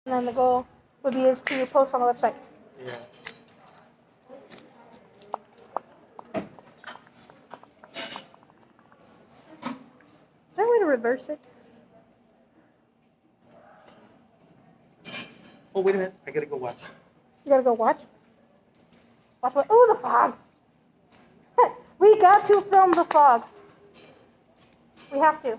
And then the goal would be is to post on the website. Yeah. Is there a way to reverse it? Oh, wait a minute. I gotta go watch. You gotta go watch? Watch what? Oh, the fog! We got to film the fog. We have to. Are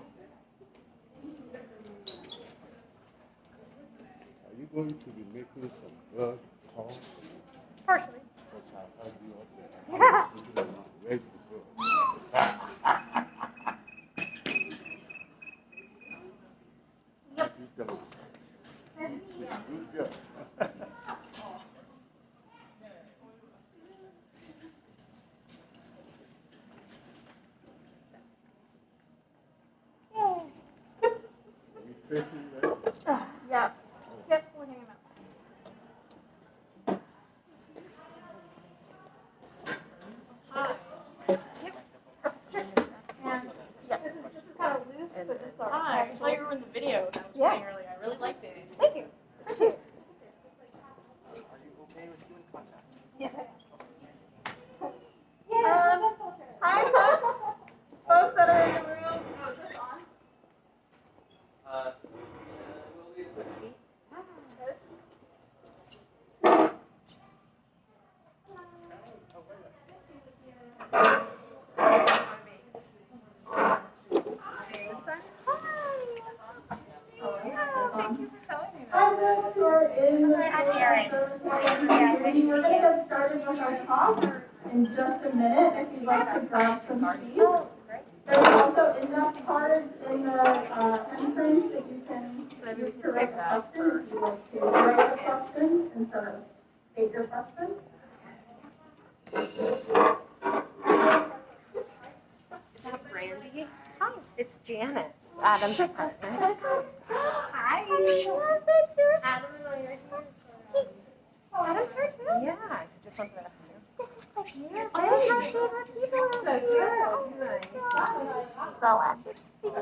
you going to be making some drug calls? Partially. Which I'll have you up there. Yeah. Ready to go. You go. Good job. You fishing there? Yeah. Yep, we're hanging out. Hi. Yep. And yeah, this is kind of loose, but this is our Hi, I saw you were in the video that I was playing earlier. I really liked it. Thank you. Appreciate it. Are you okay with doing contact? Yes, I am. Hi, folks that are in the room. Oh, is this on? Thank you for telling me that. Hi, those who are in the we're going to get started with our talk in just a minute if you'd like to grab some seats. There's also enough cards in the entrance that you can use to write a question if you'd like to write a question instead of state your question. Is that Brandy? Hi, it's Janet, Adam's partner. Hi. Adam and I are here. Oh, Adam's here too? Yeah, just wanted us to. This is so cute. Oh, my favorite people. So happy to see you.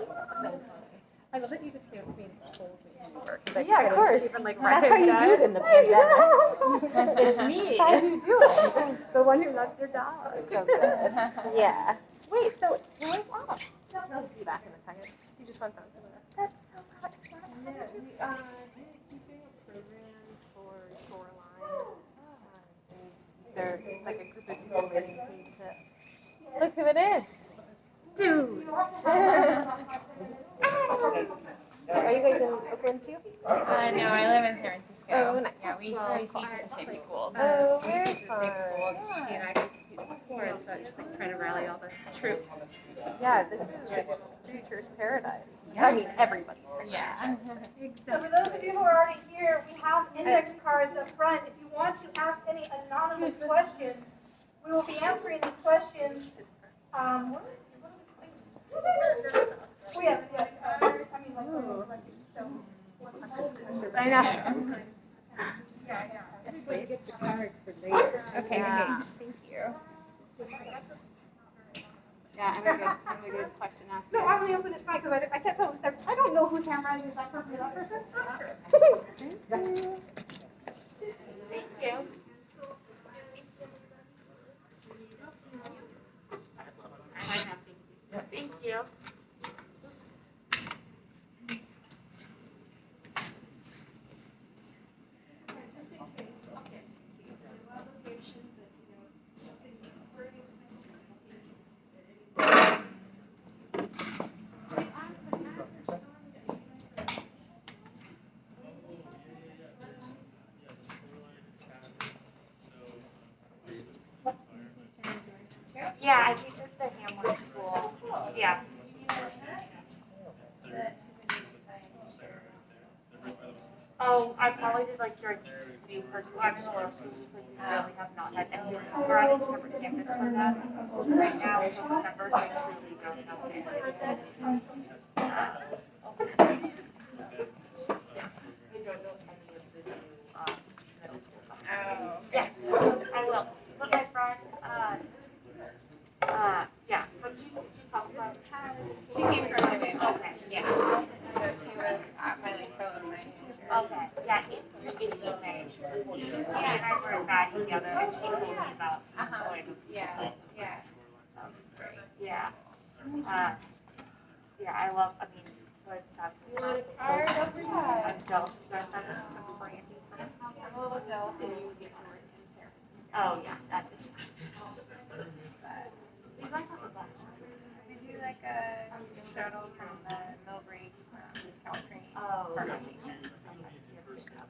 I love that you just can't be told that you work. Yeah, of course. Even, like, That's how you do it in the pandemic. It's me. That's how you do it. The one who loves your dog. So good. Yeah. Wait, so where's Adam? He'll be back in a second. You just went down to the That's so much fun. Yeah, he's doing a program for Shoreline. It's like a group of people getting paid to. Look who it is. Dude. Are you guys in Oakland too? No, I live in San Francisco. Oh, nice. Yeah, we teach at the same school. Oh, very fun. She and I competed before, and so I just like trying to rally all the troops. Yeah, this is like teacher's paradise. I mean, everybody's paradise. Yeah. So for those of you who are already here, we have index cards up front. If you want to ask any anonymous questions, we will be answering these questions. Oh yeah, I mean like so. I know. Okay, thanks. Thank you. Yeah, I'm a good question after. No, I'm gonna open this mic because I can't tell. I don't know whose handwriting is that person or that person. Thank you. Thank you. Yeah, I teach at the Hamlet School. Yeah. Oh, I probably did like your new person. I'm in a lot of schools, like we really have not had any. We're on a December campus for that. Right now until December, so I really don't know anything. I don't know any of the new middle school stuff. Oh. Yeah, I will. But my friend, yeah, but she talked about She came from Miami. Okay. Yeah. So she was at my like pro night teacher. Okay, yeah, It's amazing. She and I were in bed together, and she told me about Ohlone. Yeah, yeah. Great. Yeah. Yeah, I love, I mean, what stuff. You want a card over here? I'm jealous you guys have a brandy for me. I'm a little jealous that you would get to work in San Francisco. Oh, yeah, that is. You guys have the best. We do like a shuttle from the Millbrae, Caltrain Oh, Park okay. Station.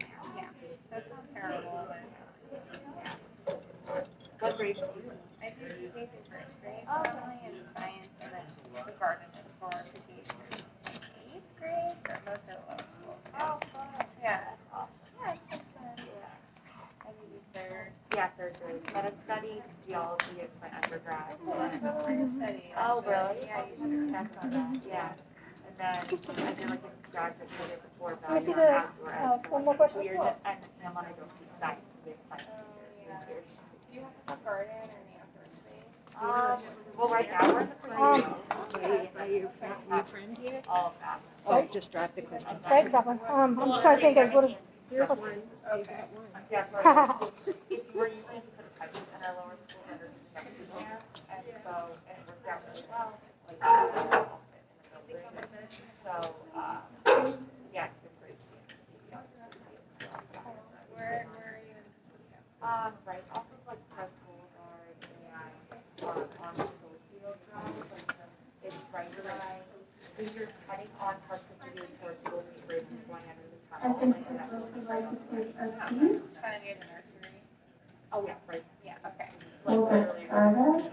Yeah. Yeah, so it's not terrible, but What grades do you? I do K through first grade normally in science, and then the garden is for K through 8th grade, or most of low school. Oh, fun. Yeah. Awesome. Yeah, it's good fun. I do third. Yeah, third grade. But I studied geology in my undergrad. I study. Oh, really? Yeah, you should That's on that, yeah. And then I did like a graduate project before that. Can I see and the, afterwards. one more question? Weird, and then when I go to science, we have science teachers. Do you have a garden or the outdoor space? Well, right now we're in the pursuit. Are you your friend here? All of that. Oh, just drop the question. Right, drop one. I'm just trying to think, guys, what is your question? Okay. Yeah, so it's, we're usually just at pipes in our lower school that are just next to there. And so, and it worked out really well. Like, in the building. So, yeah, it's been great. Where are you in Presidio? Right off of like Park Boulevard and on Schofield Drive. Like, it's right by, if you're heading on Park Presidio towards Golden Bridge and going under the I tunnel. think Like, it's that. would like to take a seat. Kind of near the nursery. Oh, yeah, right. Yeah, okay. Like We'll get literally. started.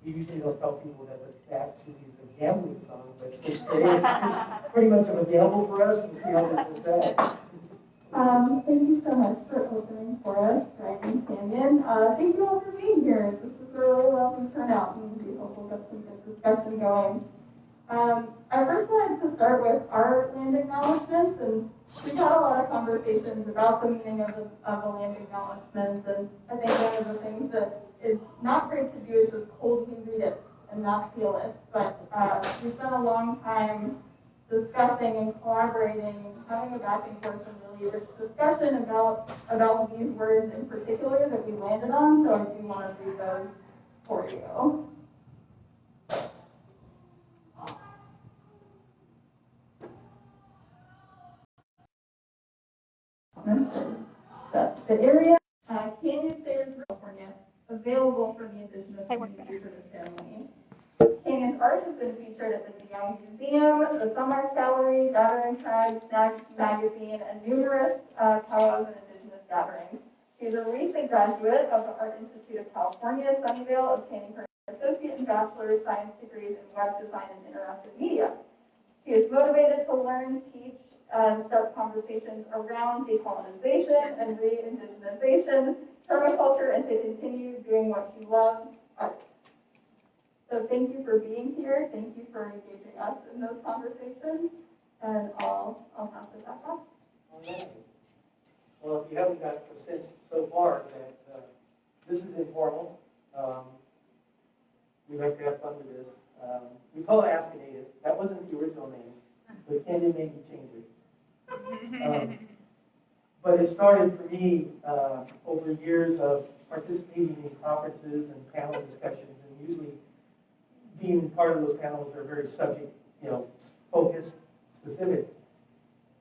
Usually don't tell people that actually is a gambling song, but since today is pretty much of a gamble for us, we'll see how this goes out. Thank you so much for opening for us, Dragon Canyon. Thank you all for being here. This is a really lovely turnout, and we hope we'll get some good discussion going. I first wanted to start with our land acknowledgements, and we've had a lot of conversations about the meaning of a land acknowledgement, and I think one of the things that is not great to do is just coldly read it and not feel it, but we spent a long time discussing and collaborating, having a back and forth and really rich discussion about these words in particular that we landed on, so I do want to read those for you. The area, Canyon Stairs, California, available for the Indigenous community for this ceremony. Canyon's art has been featured at the Young Museum, the Sunrise Gallery, Gathering Tribes, Snag Magazine, and numerous powwows and Indigenous gatherings. She is a recent graduate of the Art Institute of California, Sunnyvale, obtaining her associate and bachelor's science degrees in web design and interactive media. She is motivated to learn, teach, and start conversations around decolonization and re-indigenization, permaculture, and to continue doing what she loves, art. So thank you for being here. Thank you for engaging us in those conversations. And I'll pass it back off. All right. Well, if you haven't got the sense so far that this is informal, we like to have fun with this. We call it Ask-A-Native. That wasn't the original name, but Candy made me change it. But it started for me over years of participating in conferences and panel discussions, and usually being part of those panels are very subject, focused, specific.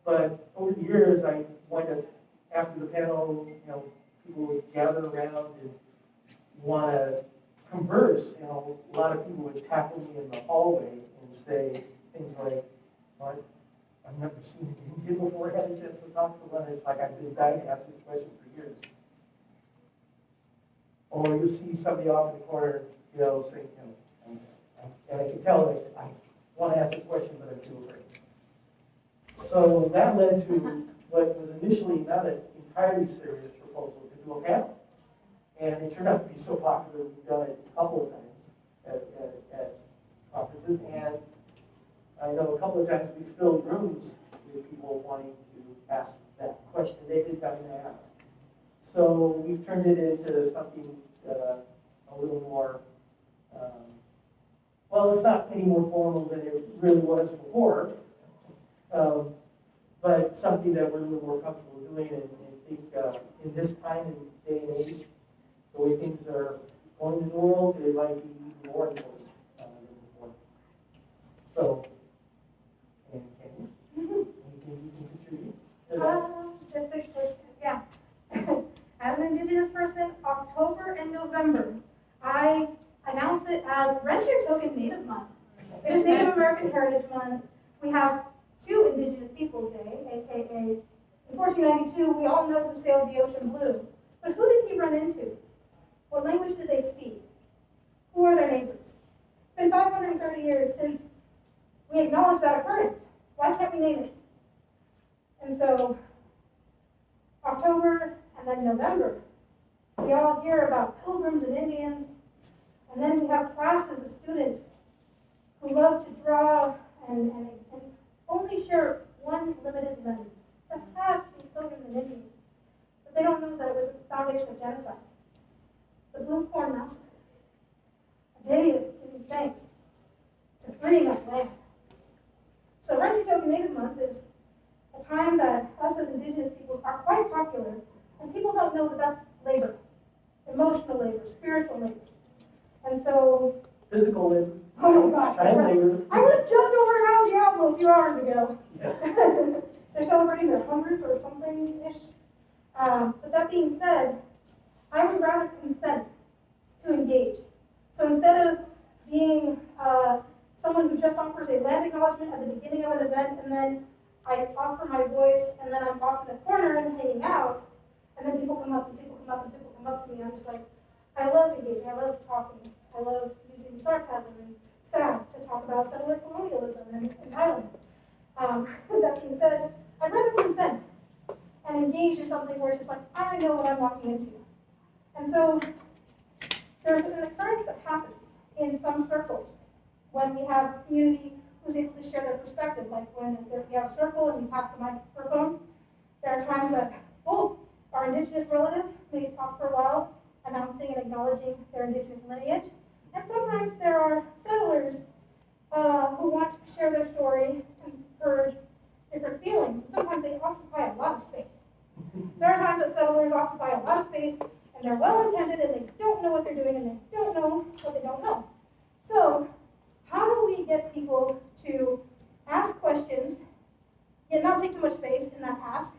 But over the years, I wind up, after the panel, people would gather around and want to converse. A lot of people would tackle me in the hallway and say things like, I've never seen you before, had a chance to talk to one. It's like I've been dying to ask this question for years. Or you see somebody off in the corner, saying, and I can tell that I want to ask this question, but I'm too afraid. So that led to what was initially not an entirely serious proposal to do a panel. And it turned out to be so popular, we've done it a couple of times at conferences. And I know a couple of times we've filled rooms with people wanting to ask that question they didn't come to ask. So we've turned it into something a little more, well, it's not any more formal than it really was before, but something that we're a little more comfortable doing. And I think in this time and day and age, the way things are going in the world, it might be even more important than before. So, and Kenny, anything you can contribute to that? Yeah. As an Indigenous person, October and November, I announce it as Rent Your Token Native Month. It is Native American Heritage Month. We have 2 Indigenous Peoples Day, aka in 1492, we all know who sailed the ocean blue. But who did he run into? What language did they speak? Who are their neighbors? It's been 530 years since we acknowledged that occurrence. Why can't we name it? And so, October and then November, we all hear about pilgrims and Indians, and then we have classes of students who love to draw and only share one limited lens. The past is pilgrims and Indians, but they don't know that it was the foundation of genocide. The Blue Corn Massacre, a day of giving thanks to freeing up land. So Rent Your Token Native Month is a time that us as Indigenous people are quite popular, and people don't know that that's labor, emotional labor, spiritual labor. And so, Physical labor. oh my gosh, Child labor. I was just over around Yelamu a few hours ago. Yeah. They're celebrating their 100th or something-ish. But that being said, I would rather consent to engage. So instead of being someone who just offers a land acknowledgement at the beginning of an event, and then I offer my voice, and then I'm off in the corner and hanging out, and then people come up and people come up and people come up to me, I'm just like, I love engaging, I love talking, I love using sarcasm and sass to talk about settler colonialism and entitlement. That being said, I'd rather consent and engage in something where it's just like, I know what I'm walking into. And so there's an occurrence that happens in some circles when we have a community who's able to share their perspective, like when we have a circle and we pass the microphone. There are times that both our Indigenous relatives may talk for a while, announcing and acknowledging their Indigenous lineage, and sometimes there are settlers who want to share their story and urge different feelings. Sometimes they occupy a lot of space. There are times that settlers occupy a lot of space, and they're well-intended, and they don't know what they're doing, and they don't know what they don't know. So, how do we get people to ask questions, yet not take too much space in that ask?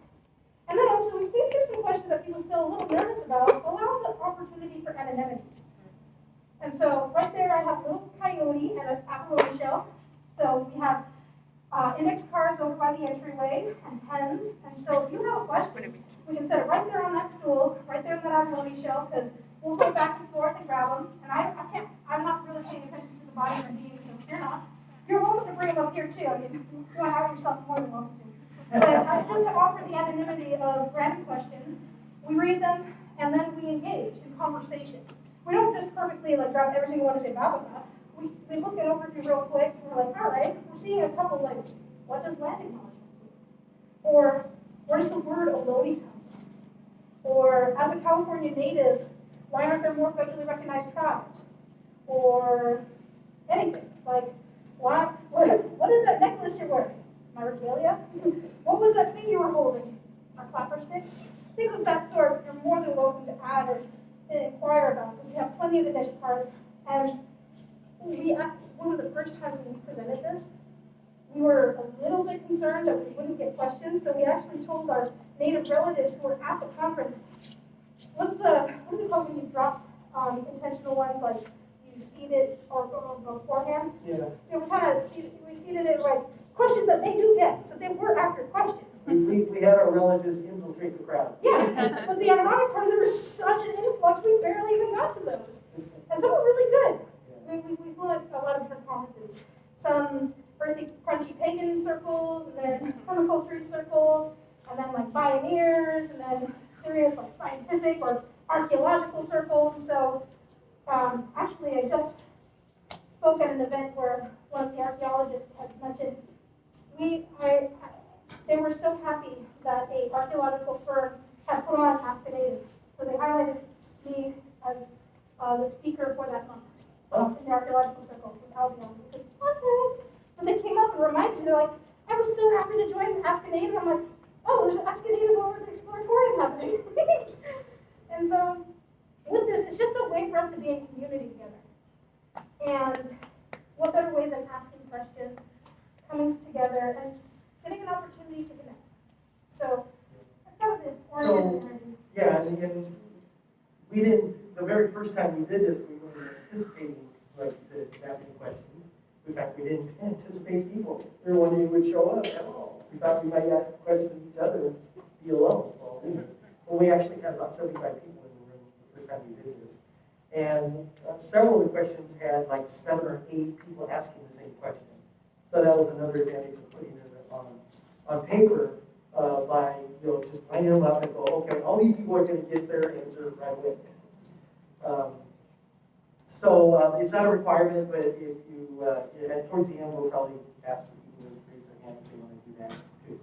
And then also, in case there's some questions question that people feel a little nervous about allow the opportunity for anonymity. And so right there I have a little coyote and an abalone shell. So we have index cards over by the entryway and pens. And so if you have a question, we can set it right there on that stool, right there in that abalone shell, because we'll go back and forth and grab them. And I'm not really paying attention to the body of the being, so if you're not, you're welcome to bring them up here too. I mean, if you want to have yourself more than welcome to. But just to offer the anonymity of random questions, we read them and then we engage in conversation. We don't just perfectly like grab everything we want to say blah blah blah. We look at overview real quick and we're like, all right, we're seeing a couple like, what does land acknowledgement mean? Or where does the word Ohlone come from? Or as a California native, why aren't there more federally recognized tribes? Or anything like, what is that necklace you're wearing? My regalia? What was that thing you were holding? A clapper stick? Things of that sort, you're more than welcome to add or inquire about, because we have plenty of index cards. And one of the first times we presented this, we were a little bit concerned that we wouldn't get questions, so we actually told our native relatives who were at the conference, what is it called when you drop intentional ones, like you seed it or beforehand? Yeah. We seeded it like questions that they do get, so they were accurate questions. We had our relatives infiltrate the crowd. Yeah, but the ironic part is there was such an influx, we barely even got to those. And some were really good. We flew at a lot of different conferences. Some earthy, crunchy pagan circles, and then permaculture circles, and then like pioneers, and then serious like scientific or archaeological circles. And so actually I just spoke at an event where one of the archaeologists had mentioned they were so happy that an archaeological firm had put on Ask-A-N8v. So they highlighted me as the speaker for that month in the archaeological circle with Albion, which is awesome. But they came up and reminded me, they're like, I was so happy to join Ask-A-N8v. I'm like, oh, there's an Ask-A-N8v over at the Exploratorium happening. And so with this, it's just a way for us to be in community together. And what better way than asking questions, coming together, and getting an opportunity to connect. So that's kind of the origin and energy. Yeah, and we didn't, the very first time we did this, we weren't anticipating, like you said, having questions. In fact, we didn't anticipate people. We were wondering who would show up at all. We thought we might ask questions of each other and be alone. Well, we actually had about 75 people in the room the first time we did this. And several of the questions had like 7 or 8 people asking the same question. So that was another advantage of putting it on paper by just lining them up and go, okay, all these people are going to get their answer right away. So it's not a requirement, but if you towards the end we'll probably ask for people to raise their hand if they want to do that too.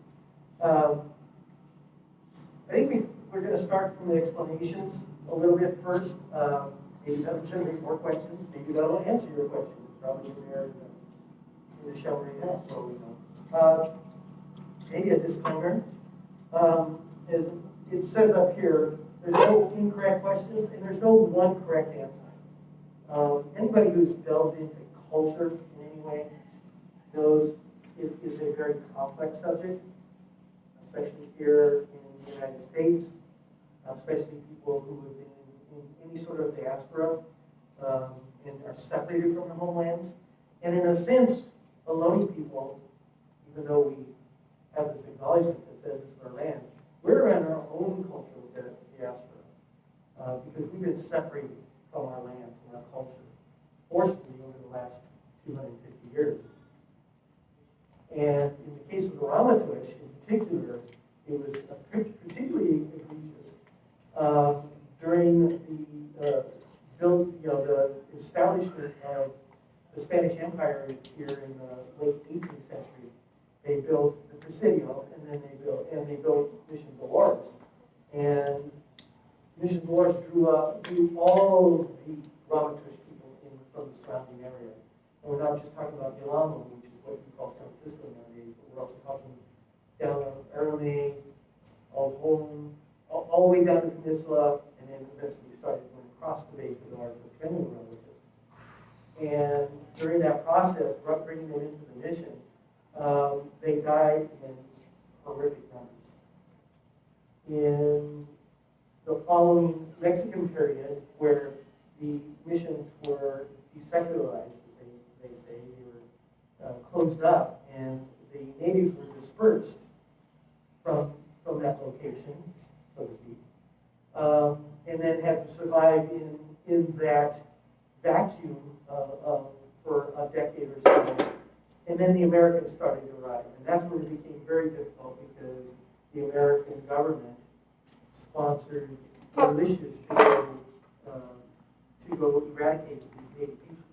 I think we're going to start from the explanations a little bit first. Maybe that'll generate more questions. Maybe that'll answer your questions. Probably in there in the shell right now. So we know. Maybe a disclaimer. As it says up here, there's no incorrect questions and there's no one correct answer. Anybody who's delved into culture in any way knows it is a very complex subject, especially here in the United States, especially people who have been in any sort of diaspora and are separated from their homelands. And in a sense, Ohlone people, even though we have this acknowledgement that says it's our land, we're in our own cultural diaspora because we've been separated from our land, from our culture, forcibly over the last 250 years. And in the case of the Ramaytush in particular, it was particularly egregious during the establishment of the Spanish Empire here in the late 18th century. They built the Presidio, and then they built Mission Dolores. And Mission Dolores drew all of the Ramaytush people in from the surrounding area. And we're not just talking about Yelamu, which is what we call San Francisco nowadays, but we're also talking down Ohlone, Ohlone, all the way down the peninsula, and then eventually started going across the bay to the larger training relatives. And during that process, bringing them into the mission, they died in horrific numbers. In the following Mexican period where the missions were desecularized, they say, they were closed up, and the natives were dispersed from that location, so to speak, and then had to survive in that vacuum for a decade or so. And then the Americans started to arrive, and that's when it became very difficult because the American government sponsored militias to go eradicate these native people.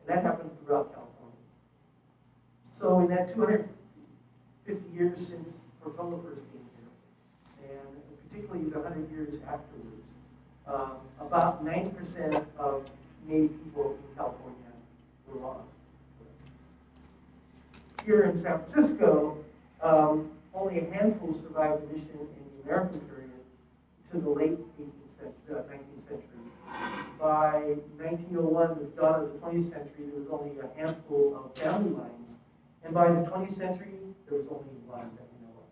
And that happened throughout California. So in that 250 years since Portola first came here, and particularly the 100 years afterwards, about 90% of native people in California were lost. Here in San Francisco, only a handful survived the mission in the American period to the late 19th century. By 1901, the dawn of the 20th century, there was only a handful of family lines. And by the 20th century, there was only one that we know of.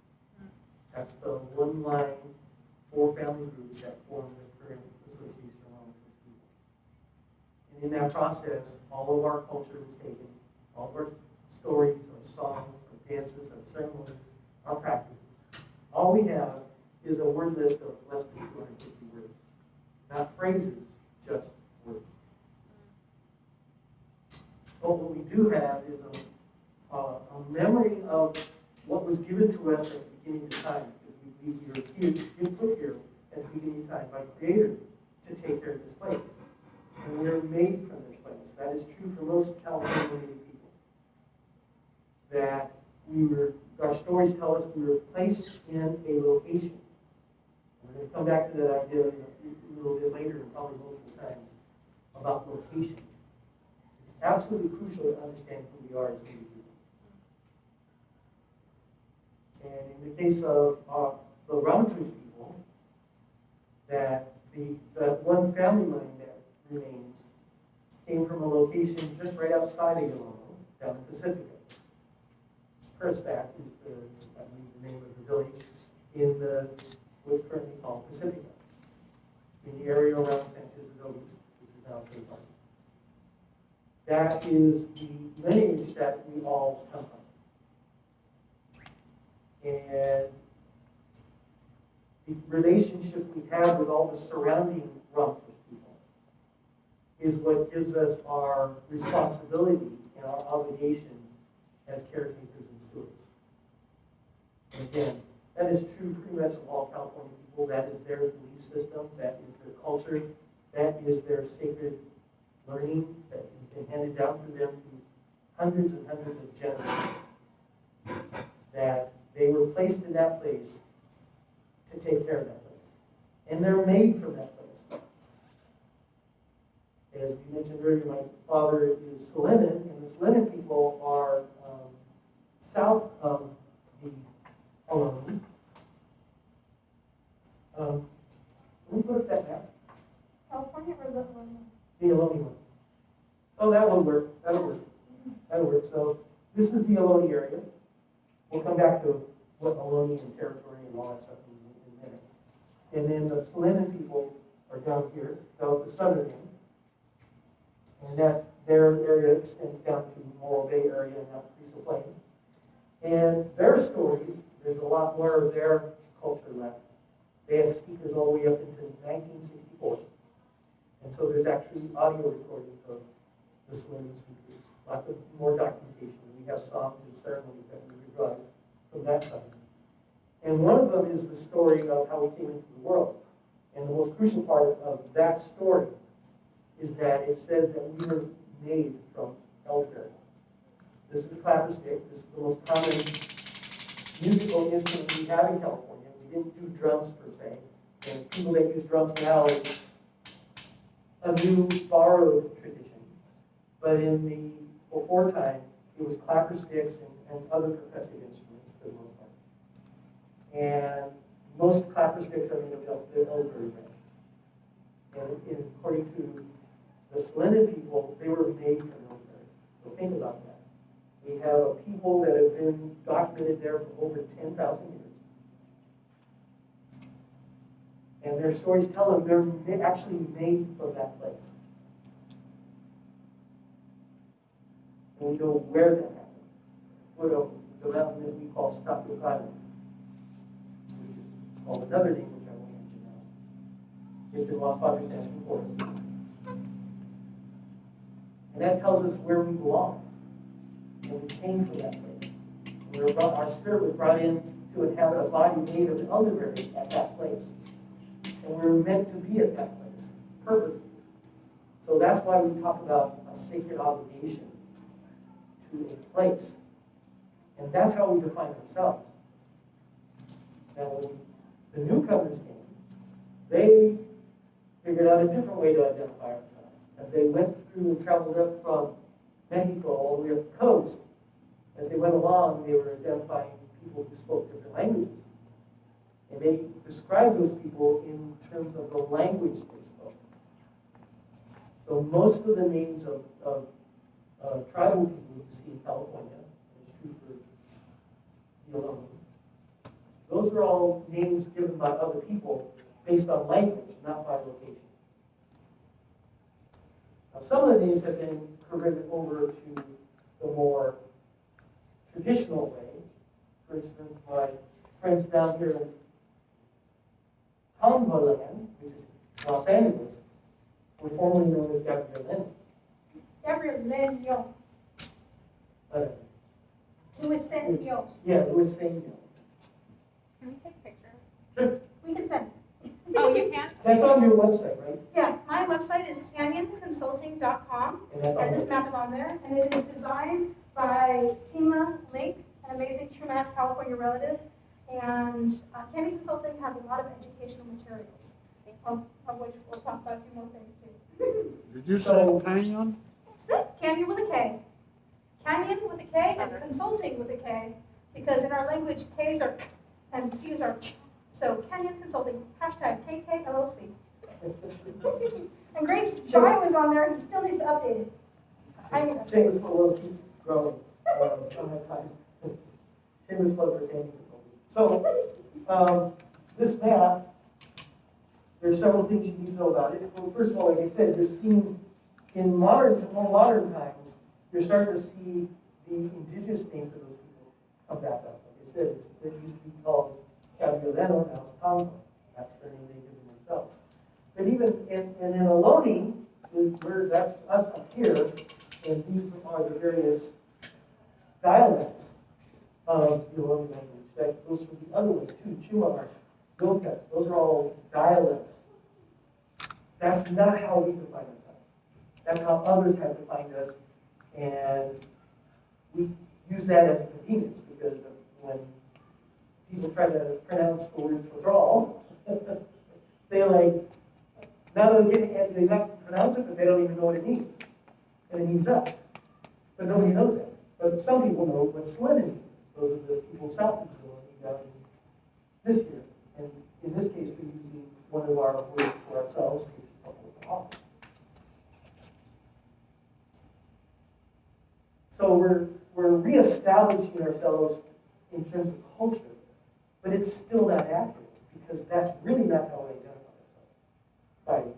That's the one line, 4 family groups that form the current Association of Ramaytush people. And in that process, all of our culture was taken, all of our stories, our songs, our dances, our ceremonies, our practices. All we have is a word list of less than 250 words. Not phrases, just words. But what we do have is a memory of what was given to us at the beginning of time. We were put here at the beginning of time by Creator to take care of this place. And we are made from this place. That is true for most California native people. That our stories tell us we were placed in a location. We're going to come back to that idea a little bit later, and probably multiple times, about location. It's absolutely crucial to understand who we are as native people. And in the case of the Ramaytush people, that one family line that remains came from a location just right outside of Yelamu, down in Pacifica. Perstat is the name of the village in what's currently called Pacifica, in the area around Sanchez Adobe, which is now State Park. That is the lineage that we all come from. And the relationship we have with all the surrounding Ramaytush people is what gives us our responsibility and our obligation as caretakers and stewards. And again, that is true pretty much of all California people. That is their belief system. That is their culture. That is their sacred learning that has been handed down to them through hundreds and hundreds of generations. That they were placed in that place to take care of that place. And they're made from that place. As we mentioned earlier, my father is Ohlone, and the Ohlone people are south of the Ohlone. Can we put up that map? California or the one? The Ohlone one. Oh, that will work. That'll work. That'll work. So this is the Ohlone area. We'll come back to what Ohlone and territory and all that stuff in a minute. And then the Ohlone people are down here, down at the southern end. And that their area extends down to Morro Bay area and out to Crystal Plains. And their stories, there's a lot more of their culture left. They had speakers all the way up into 1964. And so there's actually audio recordings of the Ohlone speakers. Lots of more documentation. We have songs and ceremonies that we derive from that side. And one of them is the story of how we came into the world. And the most crucial part of that story is that it says that we were made from elderberry. This is the clapper stick. This is the most common musical instrument we have in California. We didn't do drums per se. And people that use drums now is a new borrowed tradition. But in the before time, it was clapper sticks and other percussive instruments for the most part. And most clapper sticks are made of elderberry branch. And according to the Ohlone people, they were made from elderberry. So think about that. We have a people that have been documented there for over 10,000 years. And their stories tell them they're actually made from that place. And we know where that happened. What the mountain that we call Stop-Look Island, which is called another name which I won't mention now. It's in Los Padres National Forest. And that tells us where we belong. And we came from that place. Our spirit was brought in to inhabit a body made of elderberries at that place. And we were meant to be at that place, purposely. So that's why we talk about a sacred obligation to a place. And that's how we define ourselves. Now, when the newcomers came, they figured out a different way to identify ourselves. As they went through and traveled up from Mexico all the way up the coast, as they went along, they were identifying people who spoke different languages. And they described those people in terms of the language they spoke. So most of the names of tribal people you see in California, and it's true for Yelamu, those are all names given by other people based on language, not by location. Now, some of the names have been converted over to the more traditional way. For instance, my friends down here in Ohlone, which is Los Angeles, were formerly known as Gabriel. Gabriel. Louis Saint-Yo. Yeah, Louis Saint-Yo. Can we take pictures? Sure. We can send. Oh, you can? That's on your website, right? Yeah, my website is canyonconsulting.com, And that's on and this the- map is on there, and it is designed by Tima Link, an amazing Truman, California relative, and Canyon Consulting has a lot of educational materials, of which we'll talk about a few more things too. Did you So- say Canyon? Canyon with a K. Canyon with a K and consulting with a K, because in our language, K's are K and C's are Ch. So Canyon Consulting, hashtag KKLOC. And Greg's Shy was on there, he still needs to update it. Shameless plug keeps growing on that time. Shameless plug for Canyon Consulting. So, this map, there's several things you need to know about it. Well, first of all, like I said, you're seeing in more modern times, you're starting to see the indigenous name for those people come back up. Like I said, it used to be called Cabioleno, now it's Tonga. That's their name they give themselves. But even in Ohlone, where that's us up here, and these are the various dialects of the Ohlone language. That goes for the other ones too, Chumar, Gilka, those are all dialects. That's not how we define ourselves. That's how others have defined us, and we use that as a convenience because when people try to pronounce the word withdrawal, they not only they not pronounce it, but they don't even know what it means. And it means us. But nobody knows that. But some people know what Slim means. Those are the people south of the down in this year. And in this case, we're using one of our words for ourselves, which is called. So we're reestablishing ourselves in terms of culture, but it's still not accurate because that's really not how we identify ourselves.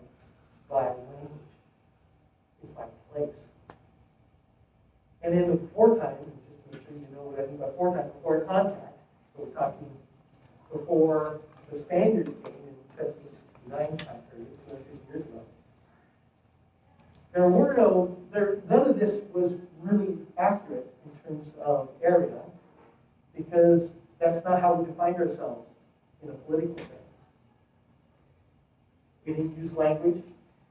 By language. It's by place. And then before time, just to make sure you know what I mean by before time, before contact, so we're talking before the Spaniards came in 1769 time period, 250 years ago. None of this was really accurate in terms of area, because that's not how we defined ourselves in a political sense. We didn't use language,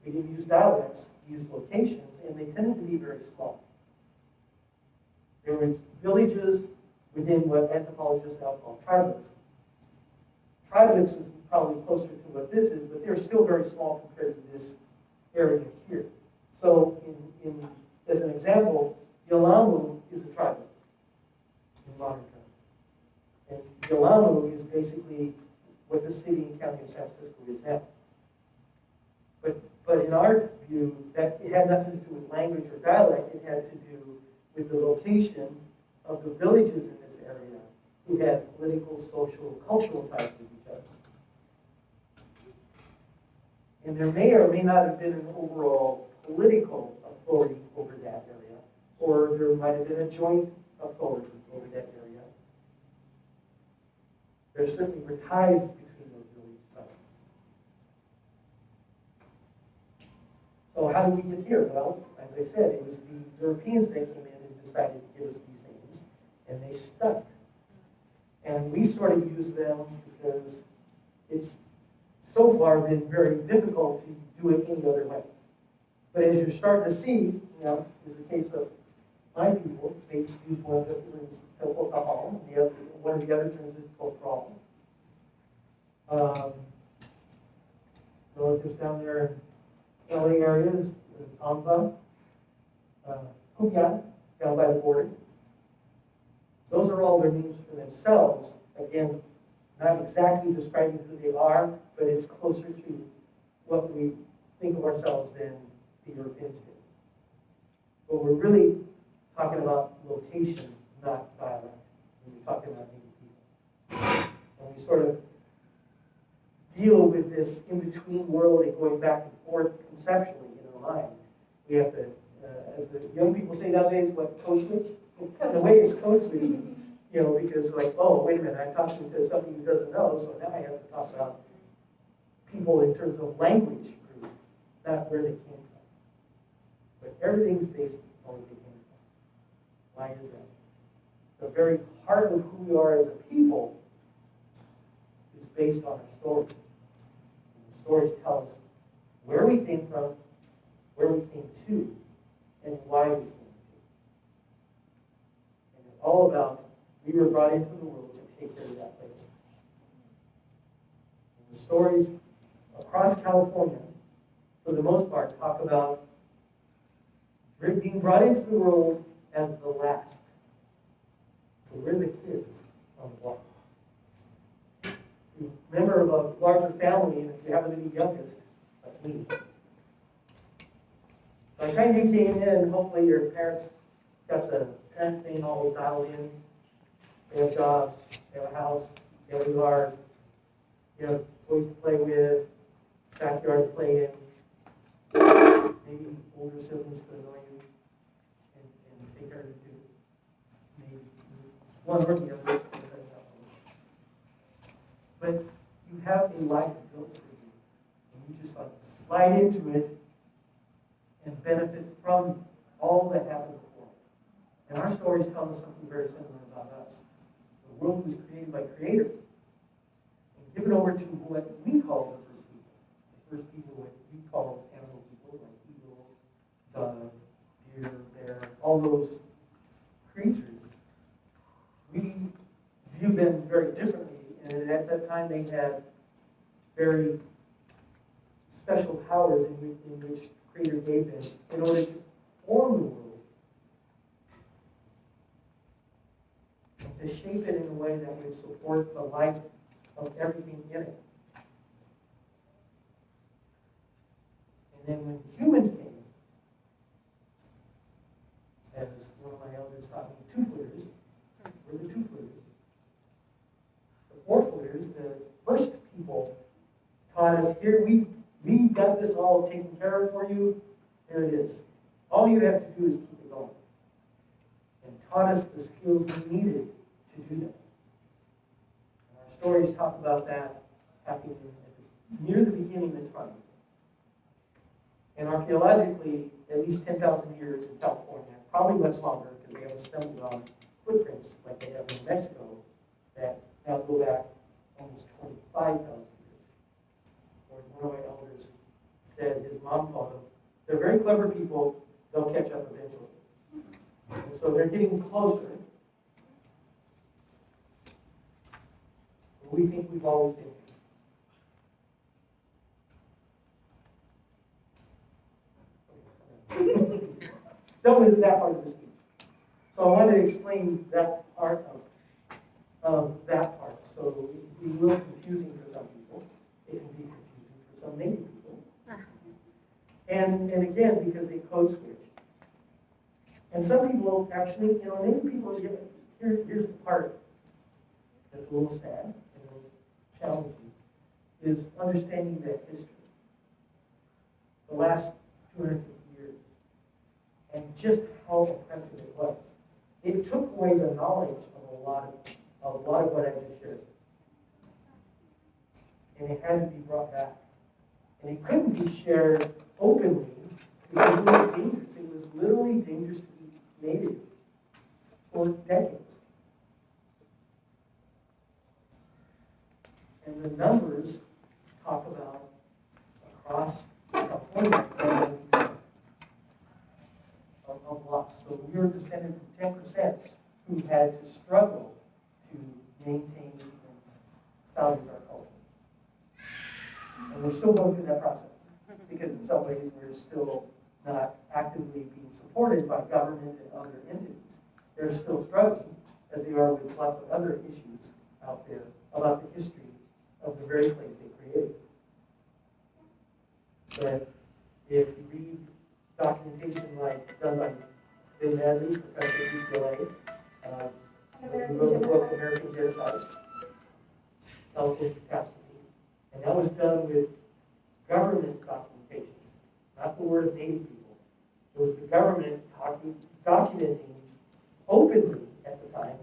we didn't use dialects, we used locations, and they tended to be very small. There was villages within what anthropologists now call tribelets. Tribelets was probably closer to what this is, but they're still very small compared to this area here. So, as an example, Yelamu is a tribelet in modern terms. And Yelamu is basically what the city and county of San Francisco is now. But in our view, that it had nothing to do with language or dialect. It had to do with the location of the villages in this area who had political, social, cultural ties with each other. And there may or may not have been an overall political authority over that area, or there might have been a joint authority over that area. There certainly were ties between those religious sites. So how did we get here? Well, as I said, it was the Europeans that came in and decided to give us these names, and they stuck. And we sort of use them because it's so far been very difficult to do it any other way. But as you're starting to see, you know, is the case of my people, they use one of the terms Ohlone, the other, one of the other terms is Ohlone. Relatives down there in LA areas, Amva, Kupian, down by the border. Those are all their names for themselves. Again, not exactly describing who they are, but it's closer to what we think of ourselves than the Europeans did. But we're really talking about location, not dialect, when we're talking about Native people. And we sort of deal with this in-between world and going back and forth conceptually in our mind. We have to, as the young people say nowadays, what, code switch? The way it's code switching, you know, because like, oh, wait a minute, I'm talking to somebody who doesn't know, so now I have to talk about people in terms of language group, not where they came from. But everything's based on where they came from. Why is that? The very heart of who we are as a people is based on our stories. And the stories tell us where we came from, where we came to, and why we came to. And it's all about we were brought into the world to take care of that place. And the stories across California, for the most part, talk about being brought into the world as the last. So we're the kids on the block. You're a member of a larger family, and if you happen to be youngest, that's me. By the time you came in, hopefully your parents got the parent thing all dialed in. They have jobs, they have a house, they have a yard, you have toys to play with, backyard to play in, maybe older siblings to annoy you and take care of you too. Maybe one or the other. But you have a life built for you, and you just like slide into it and benefit from all that happened before. And our stories tell us something very similar about us. The world was created by Creator and given over to what we call the first people. The first people, what we call animal people, like eagle, dove, deer, bear, all those creatures. We view them very differently, and at that time they had very special powers in which Creator gave them in order to form the world and to shape it in a way that would support the life of everything in it. And then when humans came, as one of my elders taught me, two-footers, we're the two-footers. The four-footers, the first people, taught us, here, we got this all taken care of for you. Here it is. All you have to do is keep it going. And taught us the skills we needed to do that. And our stories talk about that happening near the beginning of time. And archaeologically, at least 10,000 years in California, probably much longer because they haven't stumbled on footprints like they have in Mexico that now go back almost 25,000 years. Or as one of my elders said, his mom called them, they're very clever people, they'll catch up eventually. And so they're getting closer. We think we've always been. Done with that part of the speech. So I wanted to explain that part of that part. So it can be a little confusing for some people. It can be confusing for some Native people. And again, because they code switch. And some people actually, Native people, here's the part that's a little sad and a little challenging, is understanding that history. the last 250 years, and just how oppressive it was. It took away the knowledge of a lot of what I just shared. And it had to be brought back. And it couldn't be shared openly because it was dangerous. It was literally dangerous to be native for decades. And the numbers talk about across California of loss. So we were descended from 10% who had to struggle to maintain and salvage our culture. And we're still going through that process because in some ways we're still not actively being supported by government and other entities. They're still struggling, as they are with lots of other issues out there about the history of the very place they created. But if you read documentation like done by Ben Madley, professor at UCLA, he wrote the book American Genocide, Elephant Catastrophe, and that was done with government documentation, not the word of Native people. It was the government documenting openly at the time.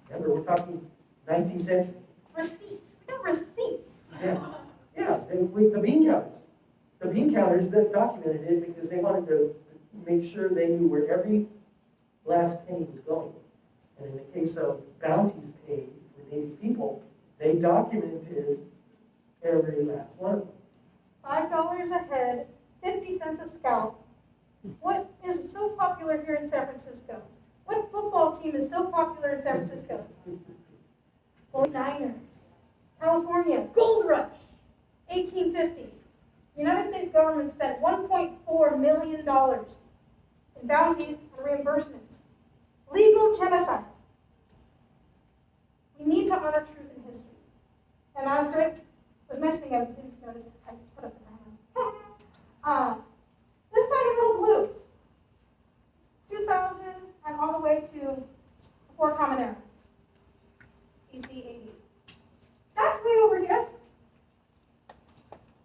Remember, we're talking 19th century. Receipts. We got receipts. Yeah, with the bean counters. The bean counters that documented it because they wanted to make sure they knew where every last penny was going. And in the case of bounties paid for Native people, they documented every last one of them. $5 a head, 50 cents a scalp. What is so popular here in San Francisco? What football team is so popular in San Francisco? 49ers. California, gold rush, 1850s. The United States government spent $1.4 million in bounties and reimbursements. Legal genocide. We need to honor truth in history. And as Greg was mentioning, I didn't notice, I put up the hand. This tiny little blue, 2000 and all the way to before Common Era, BC AD. That's way over here.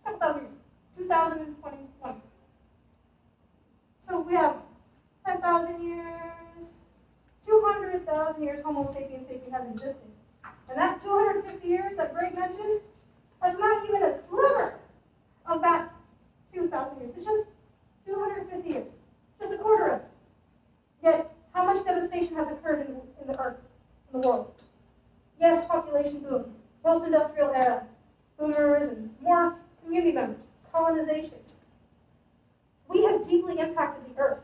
Couple thousand years, 2021. So we have 10,000 years, 200,000 years Homo sapiens has existed. And that 250 years that Greg mentioned, that's not even a sliver of that 2,000 years. It's just 250 years, just a quarter of it. Yet, how much devastation has occurred in the earth, in the world? Yes, population boom, post-industrial era, boomers and more community members, colonization. We have deeply impacted the earth.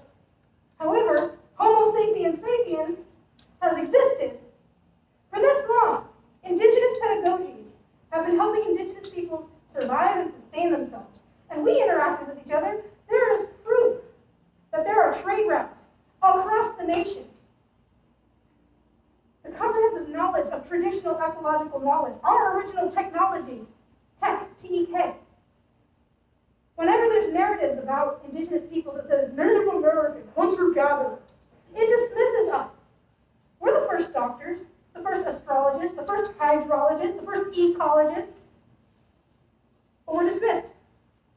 However, Homo sapiens sapiens has existed for this long. Indigenous pedagogies have been helping indigenous peoples survive and sustain themselves. And we interacted with each other. There is proof that there are trade routes across the nation. The comprehensive knowledge of traditional ecological knowledge, our original technology, tech, TEK. Whenever there's narratives about indigenous peoples that says Native American, hunter-gatherer, it dismisses us. We're the first doctors, the first astrologists, the first hydrologists, the first ecologists. But we're dismissed.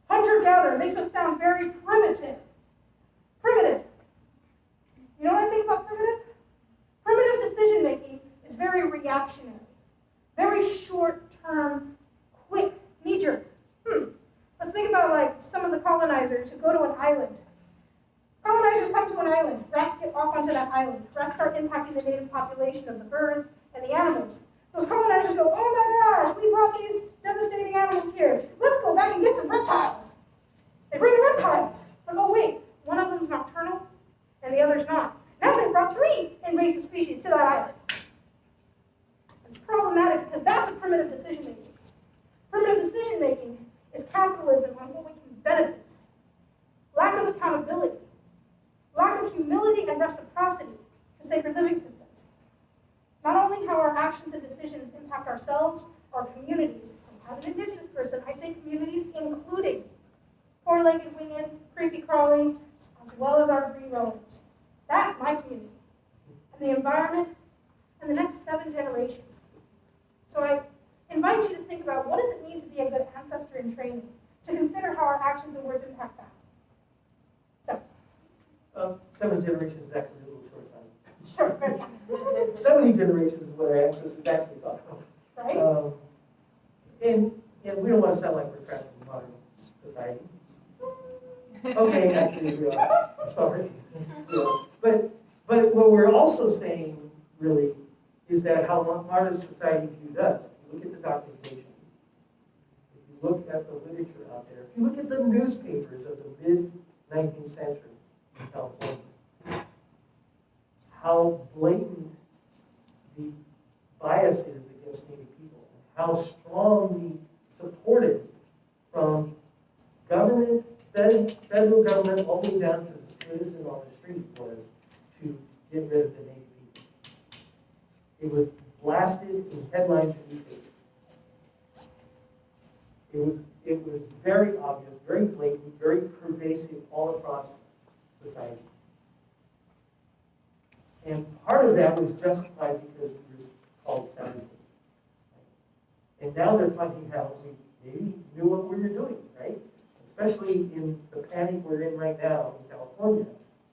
Hunter-gatherer makes us sound very primitive. Primitive. You know what I think about primitive? Primitive decision-making is very reactionary, very short-term, quick, knee-jerk. Let's think about like some of the colonizers who go to an island. Colonizers come to an island. Rats get off onto that island. Rats start impacting the native population of the birds and the animals. Those colonizers go, oh my gosh, we brought these devastating animals here. Let's go back and get some reptiles. They bring the reptiles. Like, oh wait, one of them's nocturnal and the other's not. Now they've brought 3 invasive species to that island. It's problematic because that's a primitive decision-making. Primitive decision-making is capitalism on what we can benefit. Lack of accountability. Lack of humility and reciprocity to sacred living systems. Not only how our actions and decisions impact ourselves, our communities, and as an indigenous person, I say communities including four-legged winged, creepy crawling, as well as our green relatives. That's my community. And the environment, and the next 7 generations. So I invite you to think about what does it mean to be a good ancestor in training, to consider how our actions and words impact that. 7 generations is actually a little short time. Sure. 70 generations is what our ancestors actually thought of. Right? And we don't want to sound like we're trapped in modern society. Okay, actually we are. Sorry. Yeah. But what we're also saying really is that how modern society viewed us. If you look at the documentation, if you look at the literature out there, if you look at the newspapers of the mid-19th century in California, how blatant the bias is against Native people, and how strongly supported from government, federal government, all the way down to the citizen on the street was to get rid of the Native people. It was blasted in headlines and newspapers. It was very obvious, very blatant, very pervasive all across society. And part of that was justified because we were called savages. And now they're finding out we maybe knew what we were doing, right? Especially in the panic we're in right now in California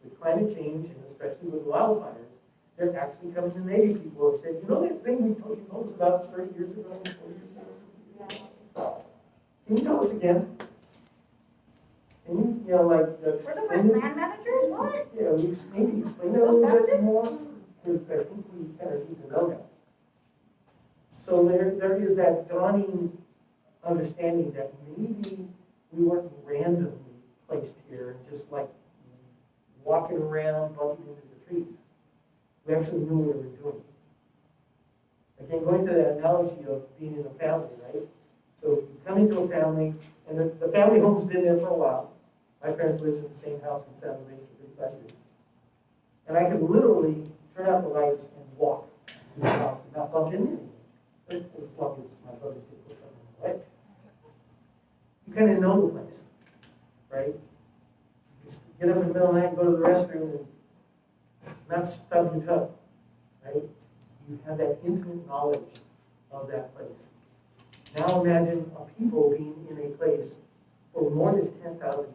with climate change and especially with wildfires. They're actually coming to Native people and saying, you know that thing you told us about 30 years ago, 40 years ago? Can you tell us again? Can you, like, We're the first land managers? What? yeah, maybe explain that a little bit more, because I think we kind of need to know that. So there is that dawning understanding that maybe we weren't randomly placed here and just like walking around, bumping into the trees. We actually knew what we were doing. Again, going to that analogy of being in a family, right? So you come into a family, and the family home's been there for a while. My parents lived in the same house in San Jose for 35 years. And I could literally turn out the lights and walk through the house and not bump into anything. As long as my brothers did put something in the way. You kind of know the place, right? You just get up in the middle of the night and go to the restroom and not stub your toe, right? You have that intimate knowledge of that place. Now imagine a people being in a place for more than 10,000 years.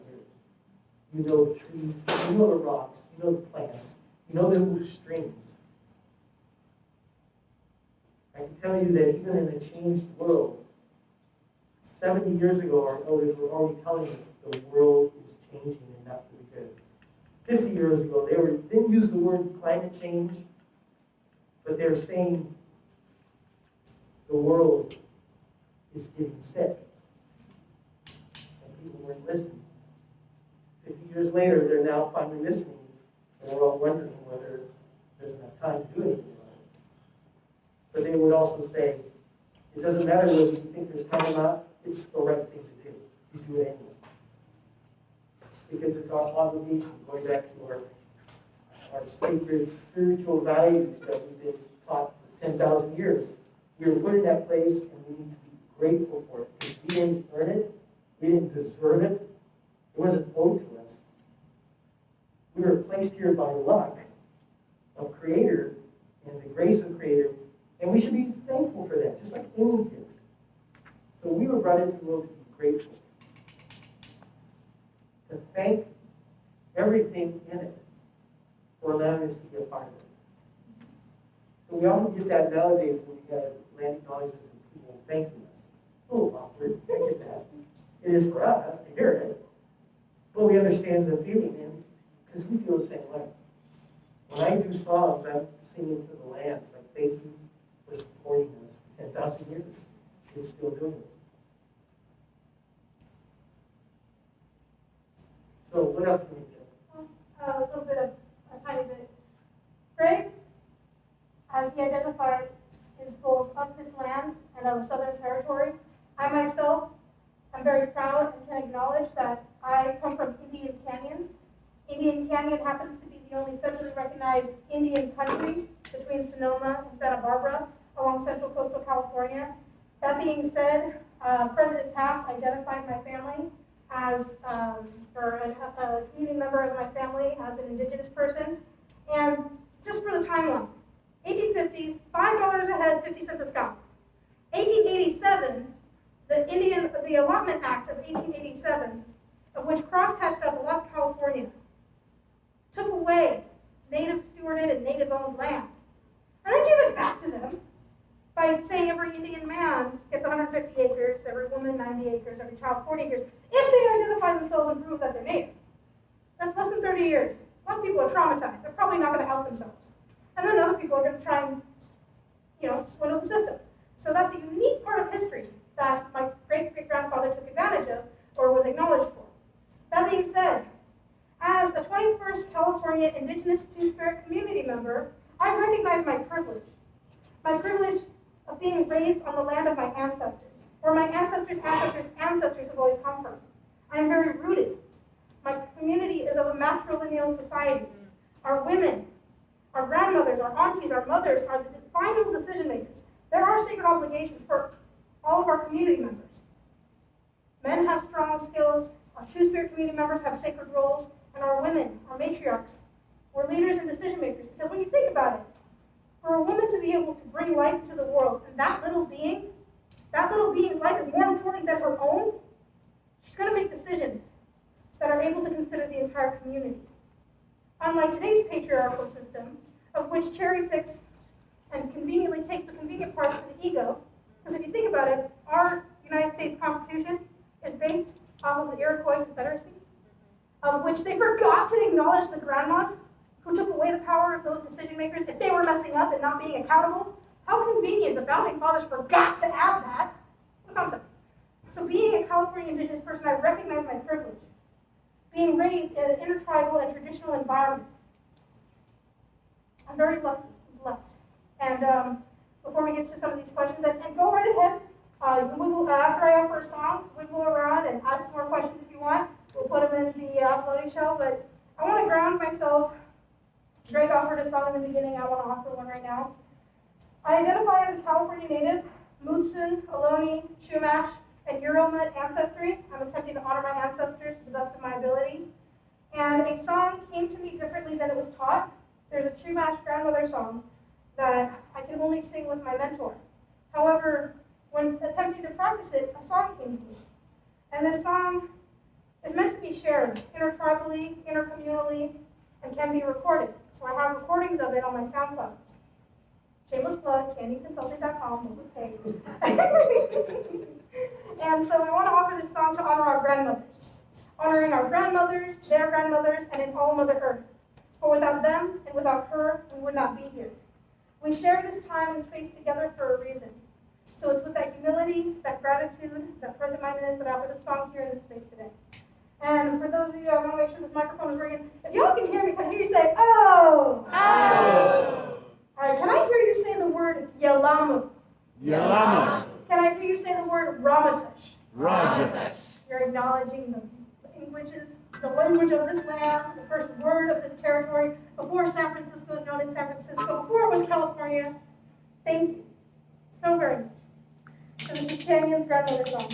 You know the trees, you know the rocks, you know the plants, you know the streams. I can tell you that even in a changed world, 70 years ago, our elders were already telling us the world is changing and not for the good. 50 years ago, they didn't use the word climate change, but they were saying the world is getting sick. And people weren't listening. 50 years later, they're now finally listening, and we're all wondering whether there's enough time to do anything about it. But they would also say, it doesn't matter whether you think there's time or not, it's the right thing to do. You do it anyway. Because it's our obligation, going back to our sacred spiritual values that we've been taught for 10,000 years. We were put in that place, and we need to be grateful for it. Because we didn't earn it, we didn't deserve it, it wasn't owed to us. We were placed here by luck of Creator and the grace of Creator, and we should be thankful for that, just like any gift. So we were brought into the world to be grateful, to thank everything in it for allowing us to be a part of it. So we often get that nowadays when we have land acknowledgements and people thanking us. It's a little awkward, I get that. It is for us to hear it, but we understand the feeling, and because we feel the same way. When I do songs, I'm singing to the land. It's like, thank you for supporting us for 10,000 years. It's still doing it. So what else can we say? A little bit of a tiny bit. Greg, as he identified, is both of this land and of the Southern Territory. I myself am very proud and can acknowledge that I come from Indian Canyon. Indian Canyon happens to be the only federally recognized Indian country between Sonoma and Santa Barbara along central coastal California. That being said, President Taft identified my family as, or a community member of my family as an indigenous person. And just for the timeline, 1850s, $5 a head, 50 cents a scalp. 1887, the Allotment Act of 1887, of which crosshatched out a lot of California, took away native stewarded and native owned land, and then gave it back to them by saying every Indian man gets 150 acres, every woman 90 acres, every child 40 acres, if they identify themselves and prove that they're native. That's less than 30 years. A lot of people are traumatized. They're probably not going to help themselves. And then other people are going to try and, swindle the system. So that's a unique part of history that my great-great-grandfather took advantage of or was acknowledged for. That being said, as a 21st California Indigenous Two-Spirit community member, I recognize my privilege. My privilege of being raised on the land of my ancestors, where my ancestors' ancestors' ancestors have always come from. I am very rooted. My community is of a matrilineal society. Our women, our grandmothers, our aunties, our mothers are the final decision makers. There are sacred obligations for all of our community members. Men have strong skills, our Two-Spirit community members have sacred roles, and our women, our matriarchs, we're leaders and decision makers. Because when you think about it, for a woman to be able to bring life into the world, and that little being's life is more important than her own, she's going to make decisions that are able to consider the entire community. Unlike today's patriarchal system, of which cherry picks and conveniently takes the convenient parts for the ego, because if you think about it, our United States Constitution is based off of the Iroquois Confederacy, of which they forgot to acknowledge the grandmas who took away the power of those decision makers if they were messing up and not being accountable. How convenient the founding fathers forgot to add that. So being a California Indigenous person, I recognize my privilege. Being raised in an intertribal and traditional environment, I'm very blessed. And before we get to some of these questions, and go right ahead. After I offer a song, wiggle around and add some more questions if you want. We'll put them in the uploading shell, but I want to ground myself. Greg offered a song in the beginning. I want to offer one right now. I identify as a California native, Mutsun, Ohlone, Chumash, and Euromut ancestry. I'm attempting to honor my ancestors to the best of my ability. And a song came to me differently than it was taught. There's a Chumash grandmother song that I can only sing with my mentor. However, when attempting to practice it, a song came to me. And this song is meant to be shared intertribally, intercommunally, and can be recorded. So I have recordings of it on my SoundCloud. Shameless plug, candyconsulting.com, with K. And so I want to offer this song to honor our grandmothers. Honoring our grandmothers, their grandmothers, and in all Mother Earth. For without them and without her, we would not be here. We share this time and space together for a reason. So it's with that humility, that gratitude, that present-mindedness that I offer this song here in this space today. And for those of you, I want to make sure this microphone is ringing. If y'all can hear me, can I hear you say, oh? Oh. All right, can I hear you say the word Yelamu? Yelamu. Can I hear you say the word Ramaytush? Ramaytush. You're acknowledging the language of this land, the first word of this territory, before San Francisco is known as San Francisco, before it was California. Thank you so very much. So this is Canyon's grandmother song.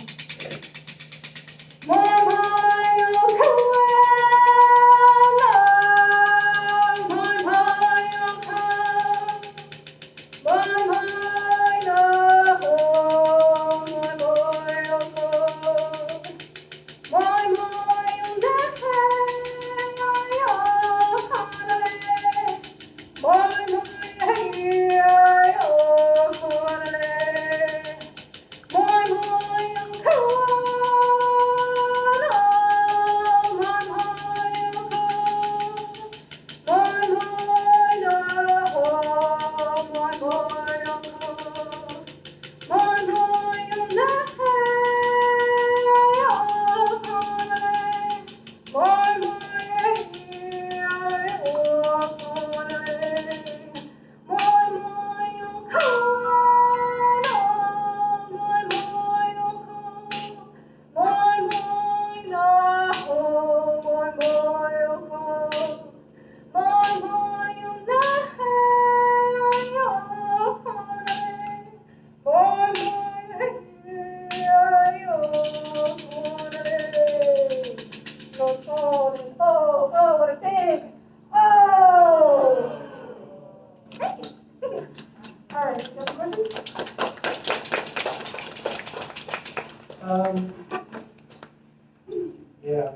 Yeah.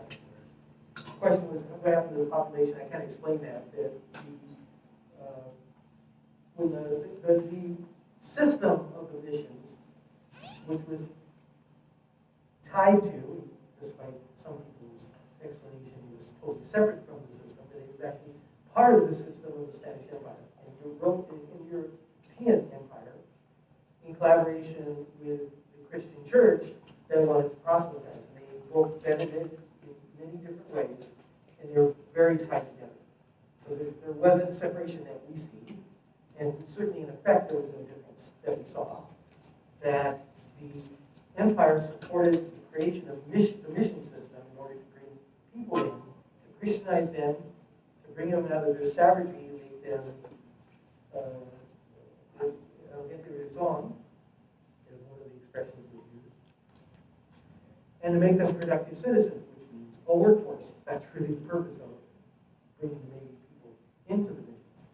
The question was, what happened to population, I can't explain that the, when the system of the missions, which was tied to, despite some people's explanation, it was totally separate from the system, but it was actually part of the system of the Spanish Empire. And in European Empire, in collaboration with the Christian Church, they wanted to proselytize. And they both benefited in many different ways, and they were very tied together. So there wasn't separation that we see, and certainly in effect there was no difference that we saw. That the empire supported the creation of the mission system in order to bring people in, to Christianize them, to bring them out of their savagery and make them Ohlone, is one of the expressions we use, and to make them productive citizens, which means a workforce. That's really the purpose of it, bringing many people into the missions.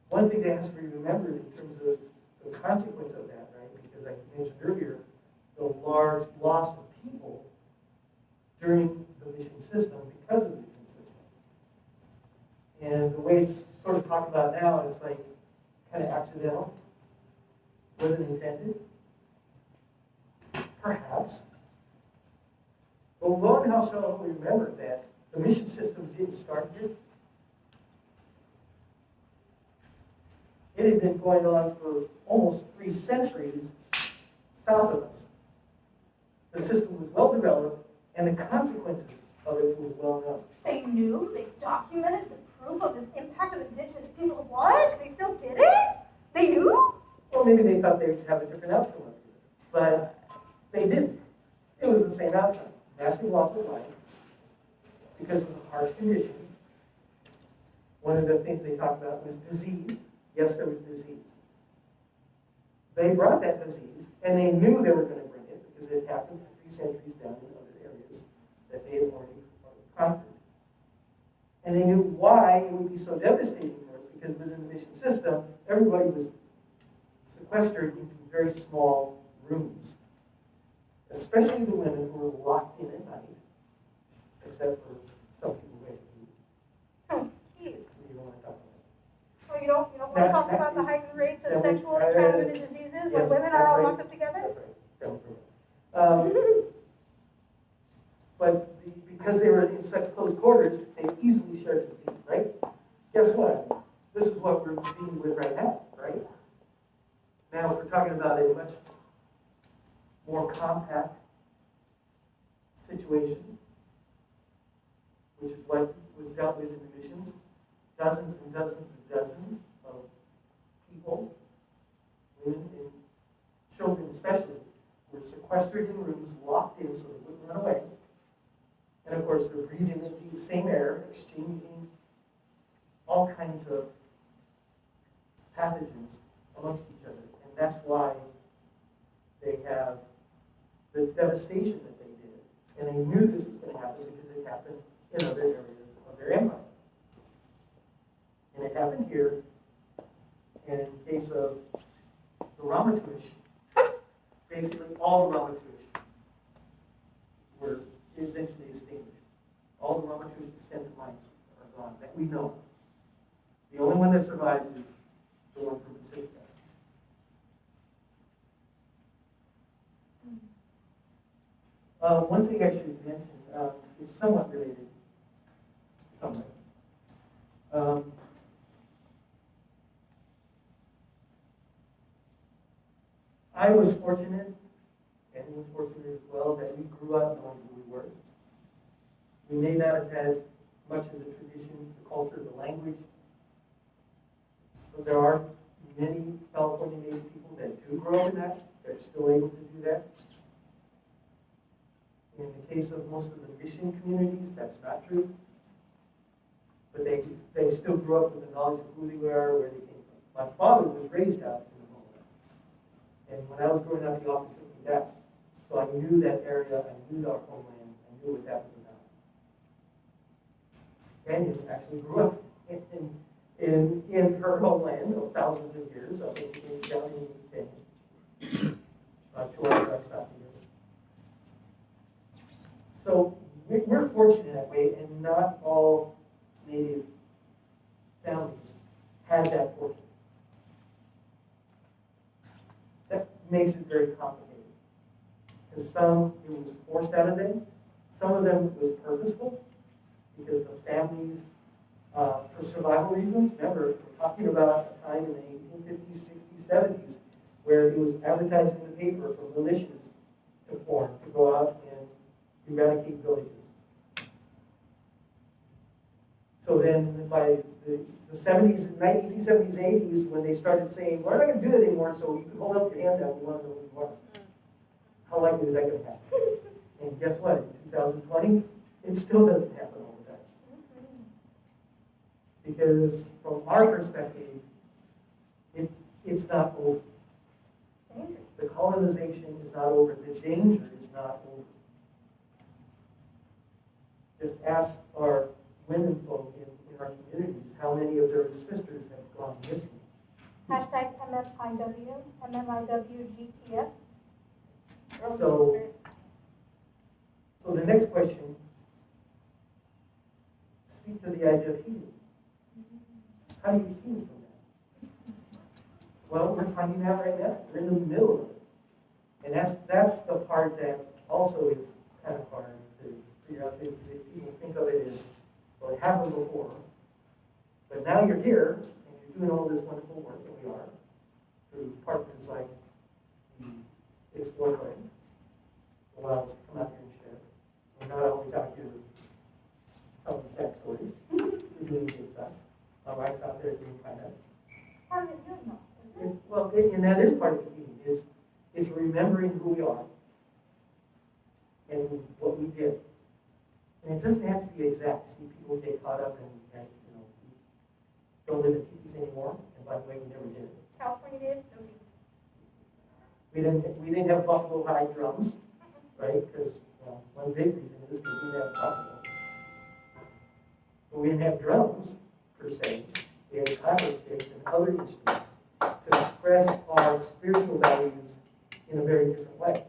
One thing that has to be remembered in terms of the consequence of that, right? Because I mentioned earlier the large loss of people during the mission system because of the mission system. And the way it's sort of talked about now, it's like kind of accidental. Wasn't intended. Perhaps. But lo and how we remember that the mission system didn't start here. It had been going on for almost 3 centuries south of us. The system was well developed, and the consequences of it were well known. They knew, they documented the proof of the impact of indigenous people. What? They still did it? They knew? Well, maybe they thought they'd have a different outcome of it, but they didn't. It was the same outcome. Massive loss of life because of the harsh conditions. One of the things they talked about was disease. Yes, there was disease. They brought that disease, and they knew they were going to bring it because it happened 3 centuries down in other areas that they had already conquered. And they knew why it would be so devastating for us, because within the mission system, everybody was sequestered into very small rooms, especially the women who were locked in at night, except for some people who had to eat. Oh, geez. You don't want to talk about Oh, you don't want to talk about the heightened rates of sexually transmitted diseases when yes, women that's are all right. locked up together? That's right. Don't do it. But because they were in such close quarters, they easily shared disease, right? Guess what? This is what we're dealing with right now, right? Now, if we're talking about a much more compact situation, which is what was dealt with in the missions, dozens and dozens and dozens of people, women and children especially, were sequestered in rooms, locked in so they wouldn't run away. And of course, they're breathing in the same air, exchanging all kinds of pathogens amongst each other. And that's why they have the devastation that they did. And they knew this was going to happen because it happened in other areas of their empire. And it happened here. And in the case of the Ramaytush, basically all the Ramaytush were eventually extinguished. All the Ramaytush descendant lines are gone that we know of. The only one that survives is the one from Pacific. One thing I should mention, it's somewhat related. I was fortunate, and he was fortunate as well, that we grew up knowing who we were. We may not have had much of the traditions, the culture, the language. So there are many California Native people that do grow up in that, that are still able to do that. In the case of most of the mission communities, that's not true. But they still grew up with the knowledge of who they were, where they came from. My father was raised out in the homeland. And when I was growing up, he often took me back. So I knew that area, I knew our homeland, I knew what that was about. And he actually grew up in her homeland of thousands of years, up down in Kenya, 2 hours south of here. So we're we're fortunate that way, and not all Native families had that fortune. That makes it very complicated. Because some, it was forced out of them. Some of them was purposeful, because the families, for survival reasons, remember, we're talking about a time in the 1850s, 60s, 70s, where it was advertised in the paper for militias to form, to go out and eradicate villages. So then by the 70s, 1970s, 80s, when they started saying, we're not going to do that anymore, so you can hold up your hand out, we want to know who you are. How likely is that going to happen? And guess what? In 2020, it still doesn't happen all the time. Because from our perspective, it's not over. The colonization is not over. The danger is not over. Just ask our women folk in our communities how many of their sisters have gone missing. Hashtag MMIW, MMIWGTS. So the next question, speak to the idea of healing. How do you heal from that? Well, we're finding out right now. We're in the middle of it. And that's the part that also is kind of hard to figure out. People think of it as, well, it happened before, but now you're here, and you're doing all this wonderful work that we are, through partners like the Exploratorium, allow us to come out here and share. We're not always out here telling sad stories. We're doing good stuff. My wife's out there doing finance. Part of the healing, though, isn't it? Well, and that is part of the healing. It's remembering who we are and what we did. And it doesn't have to be exact. See, people get caught up in, don't live in teepees anymore. And by the way, we never did. California did? We didn't have buffalo hide drums, right? Because one big reason is because we didn't have buffalo. But we didn't have drums per se. We had clapper sticks and other instruments to express our spiritual values in a very different way,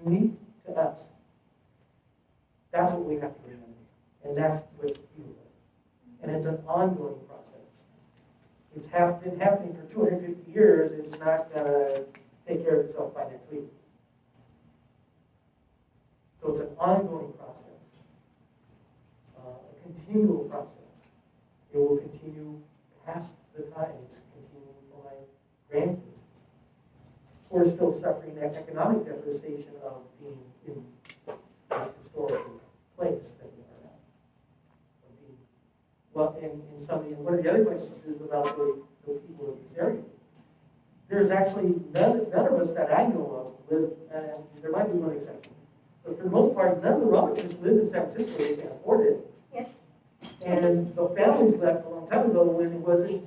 unique to us. That's what we have to remember, and that's what heals us. And it's an ongoing process. It's been happening for 250 years. It's not going to take care of itself by next week. So it's an ongoing process, a continual process. It will continue past the time. It's continuing for my grandkids. We're still suffering that economic devastation of being in this historical place that we are now. Well, and one of the other questions is about the people of this area. There's actually none of us that I know of live, and there might be one exception, but for the most part, none of the Ramaytush live in San Francisco. They can't afford it. Yes. And the families left a long time ago when it wasn't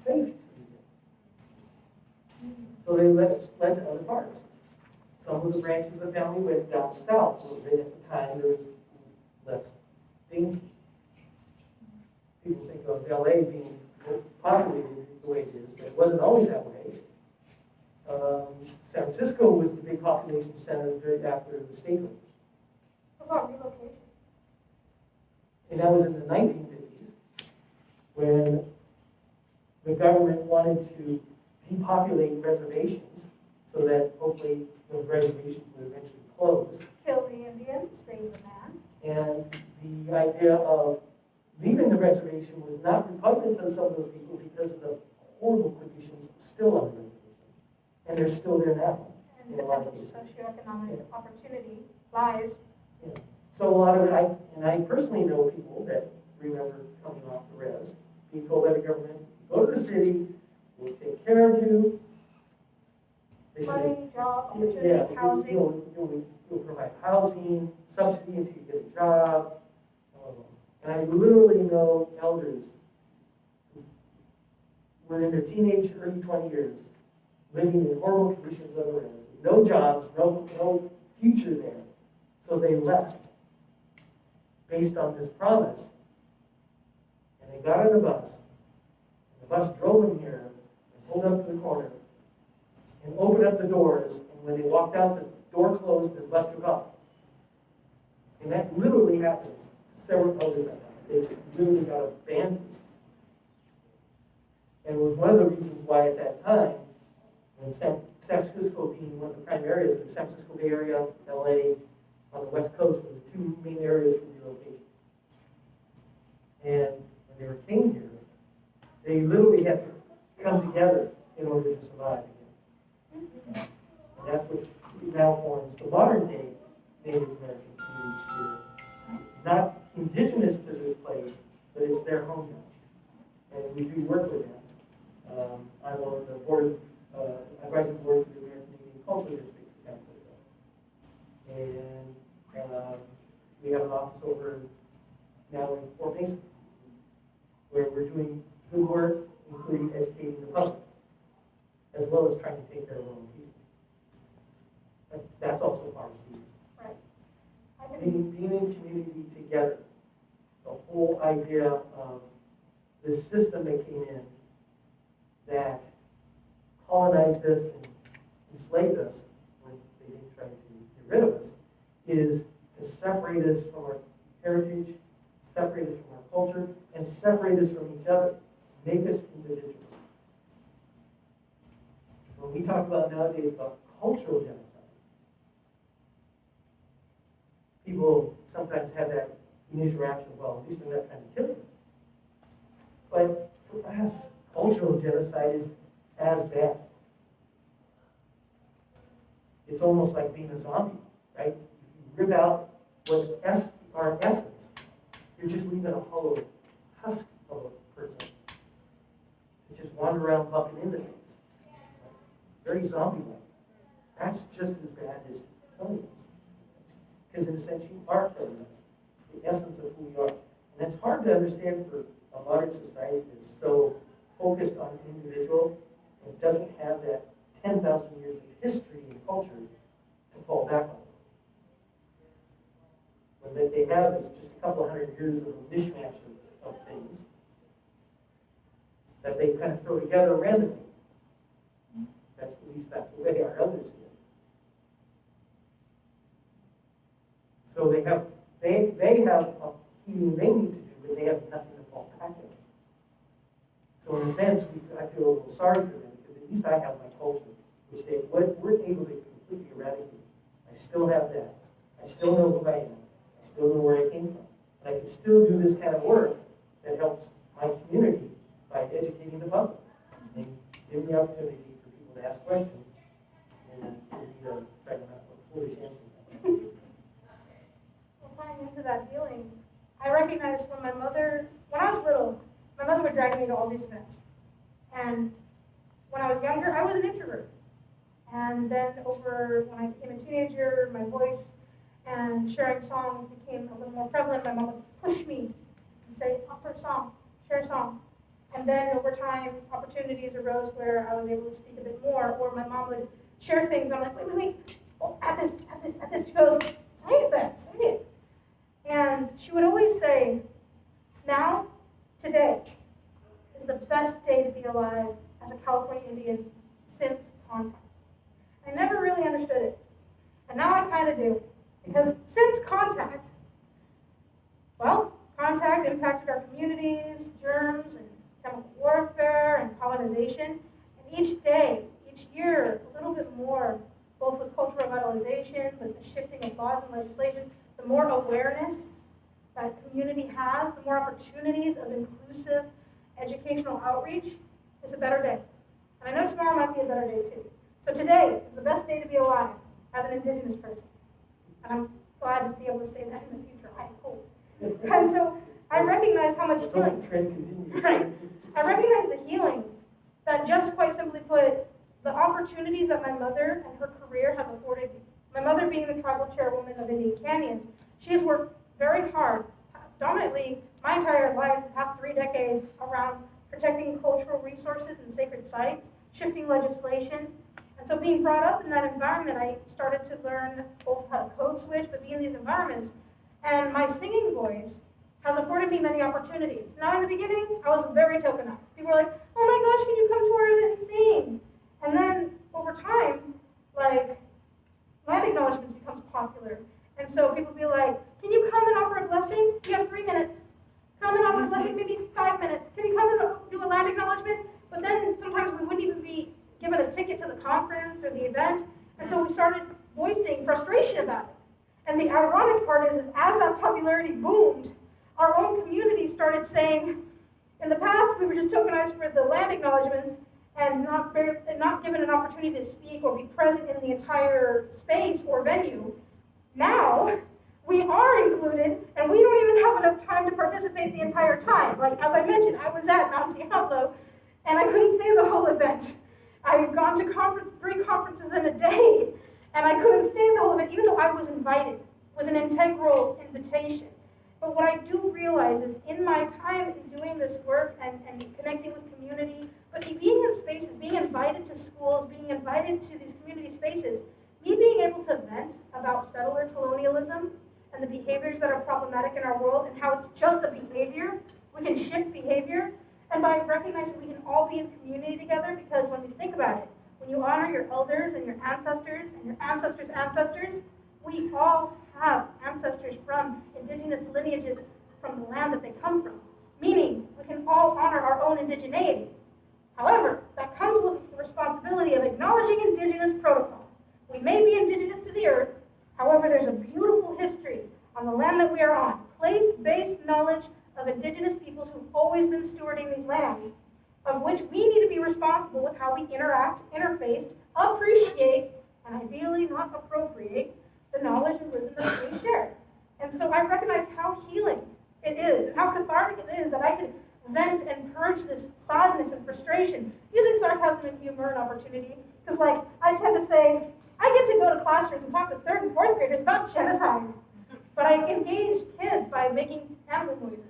safe to be there. So they fled to other parts. Some of the branches of the family went down south a little bit. At the time, there was less danger. People think of LA being populated the way it is, but it wasn't always that way. San Francisco was the big population center right after the statehood. What about relocation? And that was in the 1950s, when the government wanted to depopulate reservations so that hopefully those reservations would eventually close. Kill the Indians, save the man. And the idea of leaving the reservation was not repugnant to some of those people because of the horrible conditions still on the reservation. And they're still there now. And potential socioeconomic opportunity lies. Yeah. So a lot of it, I personally know people that remember coming off the res, being told by the government, go to the city, we'll take care of you. They should- Money, job, Yeah, opportunity, housing. you'll provide housing, subsidy until you get a job. And I literally know elders who were in their teenage, early 20 years, living in horrible conditions on the res, no jobs, no future there. So they left based on this promise. And they got on the bus. And the bus drove them here and pulled up to the corner and opened up the doors. And when they walked out, the door closed and the bus took off. And that literally happened to several elders at that time. They literally got abandoned. And it was one of the reasons why at that time, when San Francisco being one of the prime areas, the San Francisco Bay Area, LA, on the West Coast were the two main areas for relocation. And when they came here, they literally had to come together in order to survive again. And that's what now forms the modern day Native American community here. Not indigenous to this place, but it's their home now. And we do work with them. I'm on the board, advisory board for the American Indian Cultural District in San Francisco. And we have an office over now in Fort Mason, where we're doing good work, including educating the public, as well as trying to take care of our own people. That's also part of it. Right. Being in community together, the whole idea of the system that came in that colonized us and enslaved us when they didn't try to get rid of us is to separate us from our heritage, separate us from our culture, and separate us from each other, make us individuals. When we talk about nowadays about cultural genocide, people sometimes have that initial reaction, well, at least they're not trying to kill you. But for us, cultural genocide is as bad. It's almost like being a zombie, right? You rip out what's our essence. You're just leaving a hollow husk of a person to just wander around bumping into things. Very zombie-like. That's just as bad as killing us. Because in a sense, you are killing us, the essence of who we are. And that's hard to understand for a modern society that's so focused on an individual and doesn't have that 10,000 years of history and culture to fall back on. What they have is just a couple of hundred years of a mishmash of things that they kind of throw together randomly. At least that's the way our elders did. So they have a healing they need to do, but they have nothing to fall back on. So in a sense, I feel a little sorry for them because at least I have my culture, which they weren't able to completely eradicate. I still have that. I still know who I am. I still know where I came from. And I can still do this kind of work that helps my community by educating the public and giving the opportunity for people to ask questions and for me to try to not look foolish answers. Well, tying into that healing, I recognized when I was little, my mother would drag me to all these events. And when I was younger, I was an introvert. And then when I became a teenager, my voice and sharing songs became a little more prevalent. My mom would push me and say, offer a song, share a song. And then over time, opportunities arose where I was able to speak a bit more, or my mom would share things, and I'm like, wait, oh, add this. She goes, say it then, say it. And she would always say, now, today, is the best day to be alive as a California Indian since contact. I never really understood it. And now I kind of do. Because since contact, contact impacted our communities, germs, and chemical warfare, and colonization. And each day, each year, a little bit more, both with cultural revitalization, with the shifting of laws and legislation, the more awareness that community has, the more opportunities of inclusive educational outreach, is a better day. And I know tomorrow might be a better day too. So today is the best day to be alive as an Indigenous person. And I'm glad to be able to say that in the future, I hope. And so I recognize how much healing. Right. I recognize the healing that just quite simply put, the opportunities that my mother and her career has afforded me. My mother being the tribal chairwoman of Indian Canyon, she has worked very hard, dominantly my entire life, the past 3 decades, around protecting cultural resources and sacred sites, shifting legislation. And so being brought up in that environment, I started to learn both how to code switch, but be in these environments. And my singing voice has afforded me many opportunities. Now in the beginning, I was very tokenized. People were like, oh my gosh, can you come to our event and sing? And then over time, like, land acknowledgements becomes popular. And so people be like, can you ticket to the conference or the event. And so we started voicing frustration about it. And the ironic part is as that popularity boomed, our own community started saying, in the past, we were just tokenized for the land acknowledgements and not given an opportunity to speak or be present in the entire space or venue. Now, we are included, and we don't even have enough time to participate the entire time. Like, as I mentioned, I was at Mount Diablo, and I couldn't stay the whole event. I've gone to 3 conferences in a day, and I couldn't stay the whole event, even though I was invited with an integral invitation. But what I do realize is in my time in doing this work and connecting with community, but being in spaces, being invited to schools, being invited to these community spaces, me being able to vent about settler colonialism and the behaviors that are problematic in our world and how it's just a behavior, we can shift behavior, and by recognizing we can all be in community together, because when we think about it, when you honor your elders and your ancestors' ancestors, we all have ancestors from indigenous lineages from the land that they come from, meaning we can all honor our own indigeneity. However, that comes with the responsibility of acknowledging indigenous protocol. We may be indigenous to the earth, however, there's a beautiful history on the land that we are on, place-based knowledge of indigenous peoples who've always been stewarding these lands, of which we need to be responsible with how we interact, interface, appreciate, and ideally not appropriate the knowledge and wisdom that's being shared. And so I recognize how healing it is, and how cathartic it is that I can vent and purge this sadness and frustration, using sarcasm and humor and opportunity. Because like, I tend to say, I get to go to classrooms and talk to 3rd and 4th graders about genocide. But I engage kids by making animal noises.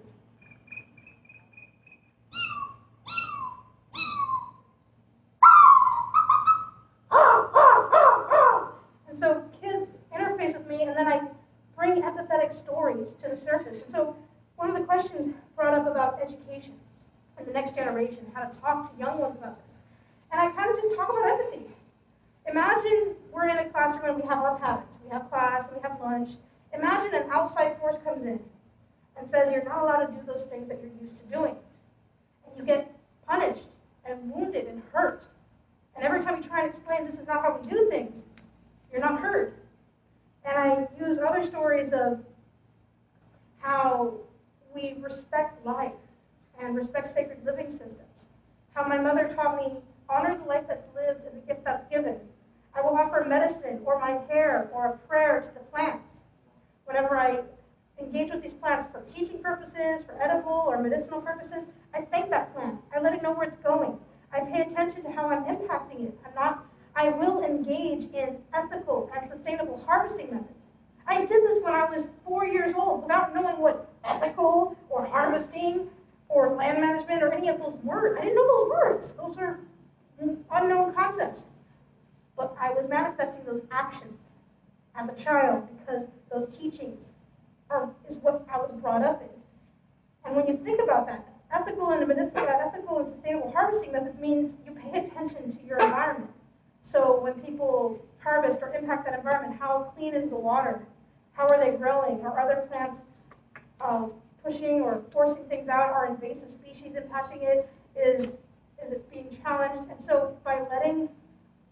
And so kids interface with me, and then I bring empathetic stories to the surface. And so one of the questions brought up about education and the next generation, how to talk to young ones about this. And I kind of just talk about empathy. Imagine we're in a classroom and we have our habits. We have class, and we have lunch. Imagine an outside force comes in and says you're not allowed to do those things that you're used to doing. And you get punished and wounded and hurt. And every time you try and explain this is not how we do things, you're not heard. And I use other stories of how we respect life and respect sacred living systems. How my mother taught me, honor the life that's lived and the gift that's given. I will offer medicine or my hair or a prayer to the plants. Whenever I engage with these plants for teaching purposes, for edible or medicinal purposes, I thank that plant. I let it know where it's going. I pay attention to how I'm impacting it. I will engage in ethical and sustainable harvesting methods. I did this when I was 4 years old without knowing what ethical or harvesting or land management or any of those words. I didn't know those words. Those are unknown concepts. But I was manifesting those actions as a child because those teachings is what I was brought up in. And when you think about that, ethical and sustainable harvesting methods means you pay attention to your environment. So when people harvest or impact that environment, how clean is the water? How are they growing? Are other plants pushing or forcing things out? Are invasive species impacting it? Is it being challenged? And so by letting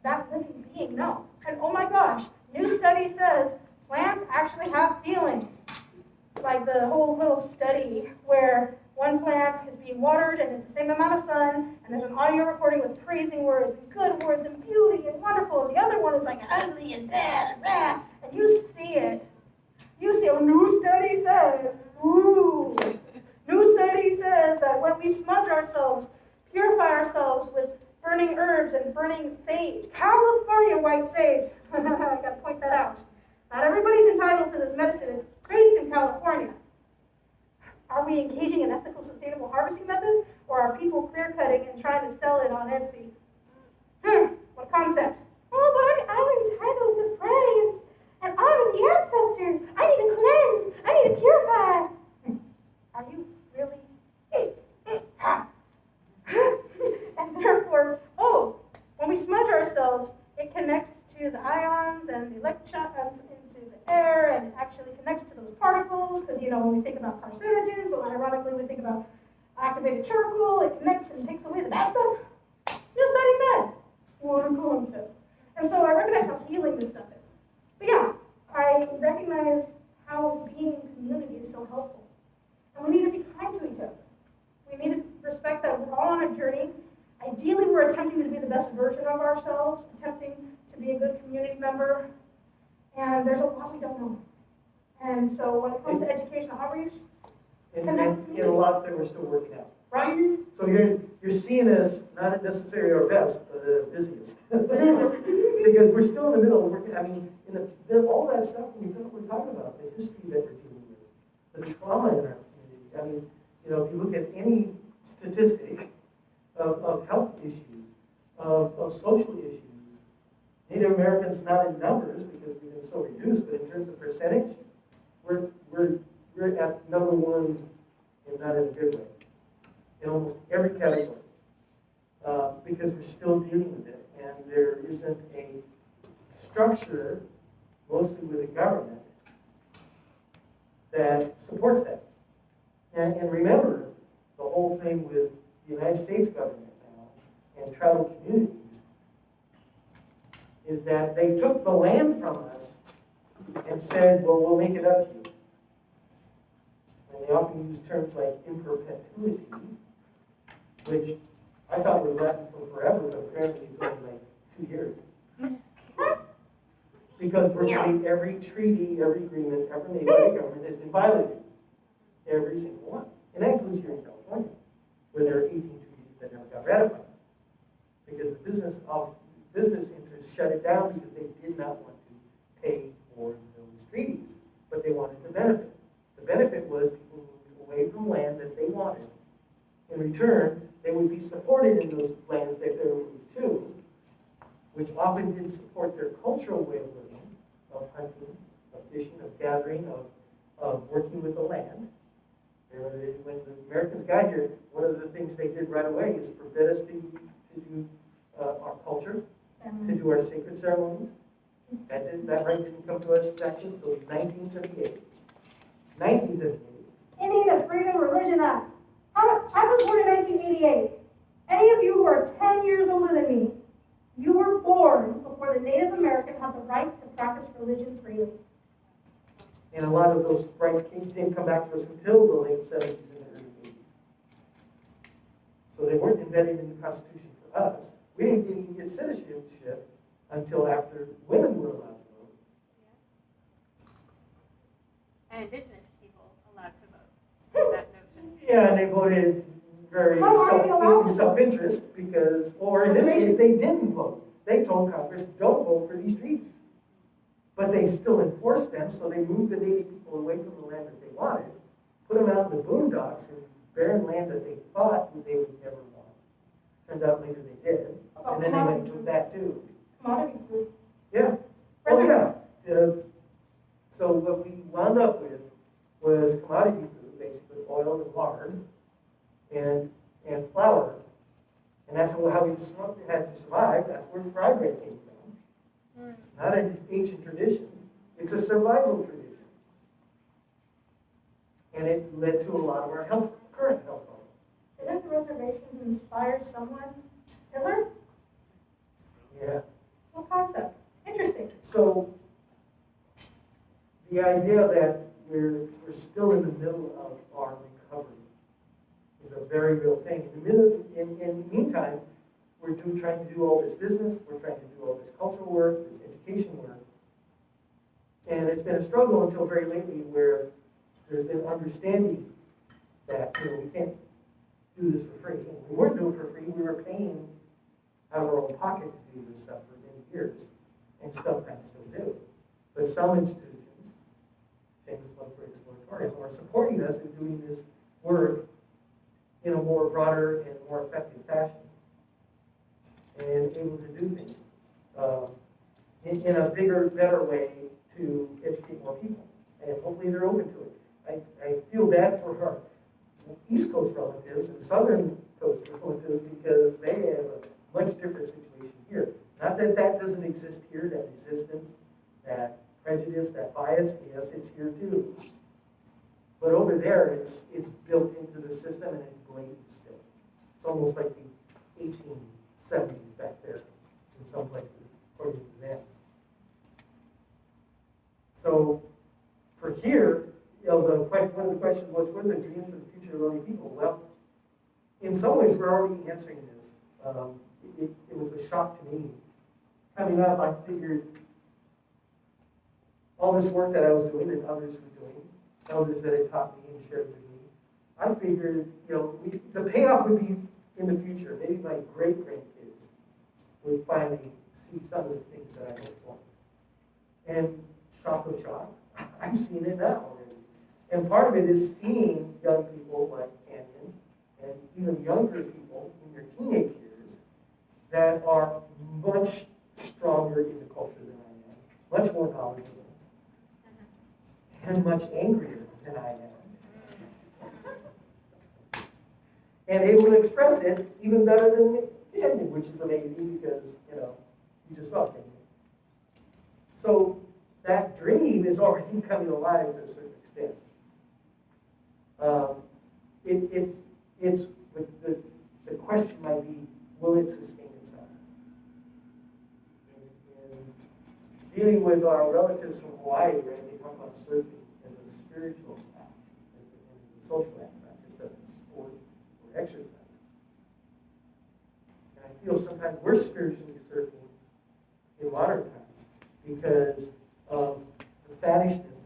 that living being know, and oh my gosh, new study says plants actually have feelings. Like the whole little study where one plant is being watered and it's the same amount of sun, and there's an audio recording with praising words and good words and beauty and wonderful, and the other one is like ugly and bad and bad, and you see it. You see, a new study says, new study says that when we smudge ourselves, purify ourselves with burning herbs and burning sage, California white sage, I gotta point that out. Not everybody's entitled to this medicine, it's based in California. Are we engaging in ethical, sustainable harvesting methods, or are people clear-cutting and trying to sell it on Etsy? What concept? Oh, but I'm entitled to praise and honor the ancestors. I need to cleanse. I need to purify. Are you really? And therefore, when we smudge ourselves, it connects to the ions and the electrons into the air, and it actually connects to those particles, because, when we think about carcinogens, but ironically we think about activated charcoal, it connects and takes away the bad stuff. New study says, you want to Ohlone too. And so I recognize how healing this stuff is. But yeah, I recognize how being in community is so helpful. And we need to be kind to each other. We need to respect that we're all on a journey. Ideally, we're attempting to be the best version of ourselves, attempting to be a good community member. And there's a lot we don't know. And so when it comes to educational outreach, And a lot that we're still working out. right? So you're seeing us not necessarily our best, but the busiest. Because we're still in the middle of working, I mean, all that stuff we're talking about, the history that we're dealing with, the trauma in our community. I mean, if you look at any statistic of health issues, of social issues, Native Americans not in numbers because we've been so reduced, but in terms of percentage, we're at number one, and not in a good way, in almost every category, because we're still dealing with it, and there isn't a structure, mostly with the government, that supports that. And remember, the whole thing with the United States government now and tribal communities is that they took the land from us and said, well, we'll make it up to you. And they often use terms like in perpetuity, which I thought was Latin for forever, but apparently it's only like 2 years. Because virtually every treaty, every agreement ever made by the government has been violated. Every single one. And that includes here in California, where there are 18 treaties that never got ratified. Because the business interests shut it down because they did not want to pay for those treaties, but they wanted the benefit. The benefit was people moved away from land that they wanted. In return, they would be supported in those lands that they were moved to, which often didn't support their cultural way of living, of hunting, of fishing, of gathering, of working with the land. When the Americans got here, one of the things they did right away is forbid us to do our culture, to do our sacred ceremonies. That right didn't come to us actually until 1978. 1978. Indian Freedom Religion Act. I was born in 1988. Any of you who are 10 years older than me, you were born before the Native American had the right to practice religion freely. And a lot of those rights didn't come back to us until the late 70s and the early 80s. So they weren't embedded in the Constitution for us. We didn't even get citizenship until after women were allowed to vote. And indigenous people allowed to vote. That notion. Yeah, and they voted very in self-interest because, or in this case, they didn't vote. They told Congress, don't vote for these treaties. But they still enforced them, so they moved the Native people away from the land that they wanted, put them out in the boondocks in barren land that they thought they would never want. Turns out later they did. And then they went and took that too. Commodity food. Yeah. Oh, yeah. So what we wound up with was commodity food, basically oil and lard and flour. And that's how we had to survive. That's where fried bread came from. It's not an ancient tradition. It's a survival tradition. And it led to a lot of our current health problems. Didn't the reservations inspire someone? Hitler? Yeah. What concept? Interesting. So the idea that we're still in the middle of our recovery is a very real thing. In the meantime, we're trying to do all this business, we're trying to do all this cultural work, this education work. And it's been a struggle until very lately where there's been understanding that we can't do this for free. And we weren't doing it for free, we were paying out of our own pocket to do this stuff for many years, and sometimes still do. But some institutions, same as one for Exploratorium, are supporting us in doing this work in a more broader and more effective fashion, and able to do things in a bigger, better way to educate more people. And hopefully they're open to it. I feel bad for our East Coast relatives and Southern Coast relatives because they have a much different situation here. Not that that doesn't exist here, that resistance, that prejudice, that bias, yes, it's here too. But over there, it's built into the system and it's blatant still. It's almost like the 1870s back there. in some places, according to them. So for here, one of the questions was, what are the dreams for the future of lonely people? Well, in some ways, we're already answering this. It was a shock to me. Coming up, I figured all this work that I was doing and others were doing, elders that had taught me and shared with me, I figured, the payoff would be in the future. Maybe my great-grandkids would finally see some of the things that I hoped for. And shock of shock, I'm seeing it now already. And part of it is seeing young people like Canyon and even younger people in their teenage years that are much stronger in the culture than I am, much more knowledgeable, and much angrier than I am. And able to express it even better than Canyon, which is amazing because, you just saw Canyon. So that dream is already coming alive to a certain extent. The question might be, will it sustain itself? And dealing with our relatives from Hawaii, right, they talk about surfing as a spiritual act, as a social act, not just a sport or exercise. And I feel sometimes we're spiritually surfing in modern times because of the faddishness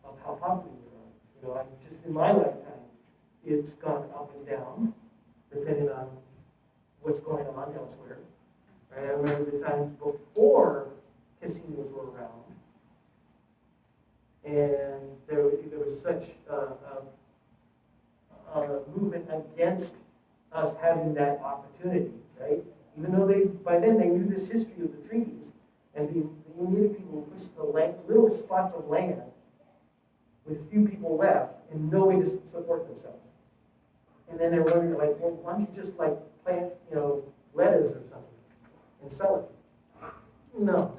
of how popular we are. Just in my lifetime, it's gone up and down, depending on what's going on elsewhere. Right? I remember the times before casinos were around, and there was such a movement against us having that opportunity, right? Even though by then they knew this history of the treaties, and the Native people pushed the little spots of land with few people left and no way to support themselves. And then they're wondering, like, well, why don't you just plant, lettuce or something and sell it? No.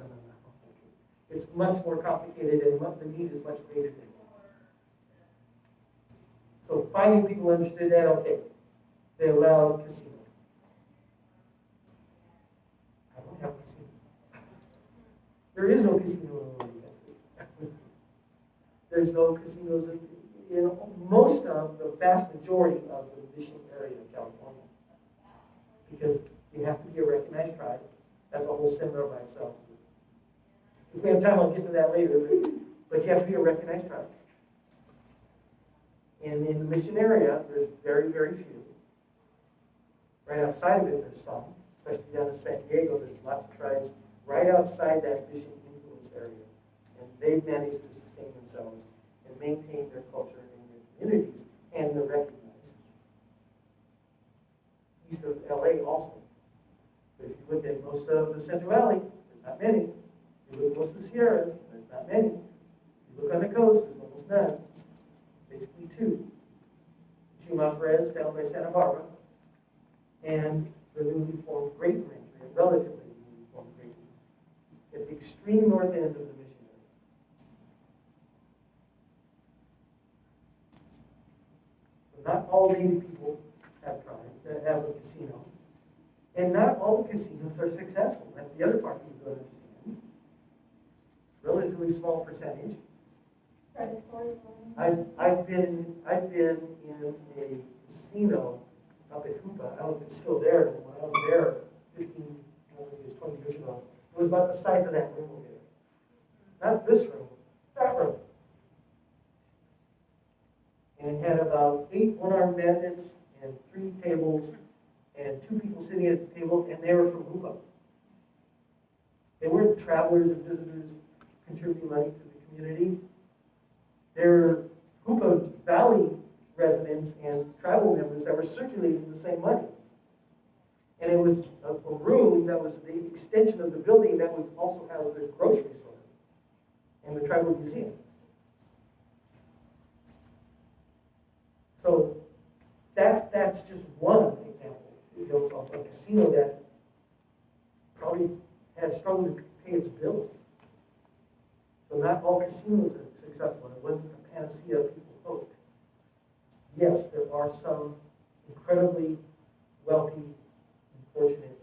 It's much more complicated, and the need is much greater than that. So finding people understood that, okay, they allowed casinos. I don't have a casino. There is no casino in Ohlone. There's no casinos in most of the vast majority of the mission area of California. Because you have to be a recognized tribe. That's a whole seminar by itself. If we have time, I'll get to that later. But you have to be a recognized tribe. And in the mission area, there's very, very few. Right outside of it, there's some. Especially down in San Diego, there's lots of tribes right outside that mission influence area. And they've managed to sustain themselves and maintain their culture and their communities, and they're recognized. East of LA also. But if you look at most of the Central Valley, there's not many. You look at most of the Sierras, there's not many. You look on the coast, there's almost none. Basically two. Chimaferez down by Santa Barbara, and the newly formed Great Range, relatively newly formed Great Range, at the extreme north end of the mission area. So not all Native people have a casino, and not all casinos are successful. That's the other part people don't understand. Relatively small percentage. I've been in a casino up at Hoopa. I don't know if it's still there, but when I was there 20 years ago, it was about the size of that room over there. Not this room, that room. And it had about 8 one-armed bandits and 3 tables and 2 people sitting at the table, and they were from Hoopa. They weren't travelers and visitors contributing money to the community. They're Hoopa Valley residents and tribal members that were circulating the same money. And it was a room that was the extension of the building that was also housed the grocery store and the tribal museum. So that's just one example of a casino that probably has struggled to pay its bills. So not all casinos are successful. It wasn't the panacea people hoped. Yes, there are some incredibly wealthy and fortunate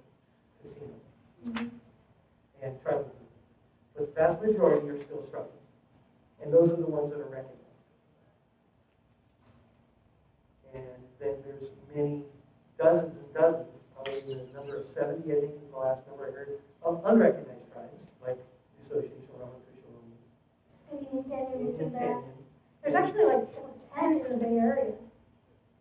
casinos. vast majority are still struggling. And those are the ones that are recognized. And then there's many, dozens and dozens, probably the number of 70, I think is the last number I heard, of unrecognized tribes, like the Association of Ramaytush, Indian Canyon, Indian mentioned that. Canyon. There's actually like 10 in the Bay Area.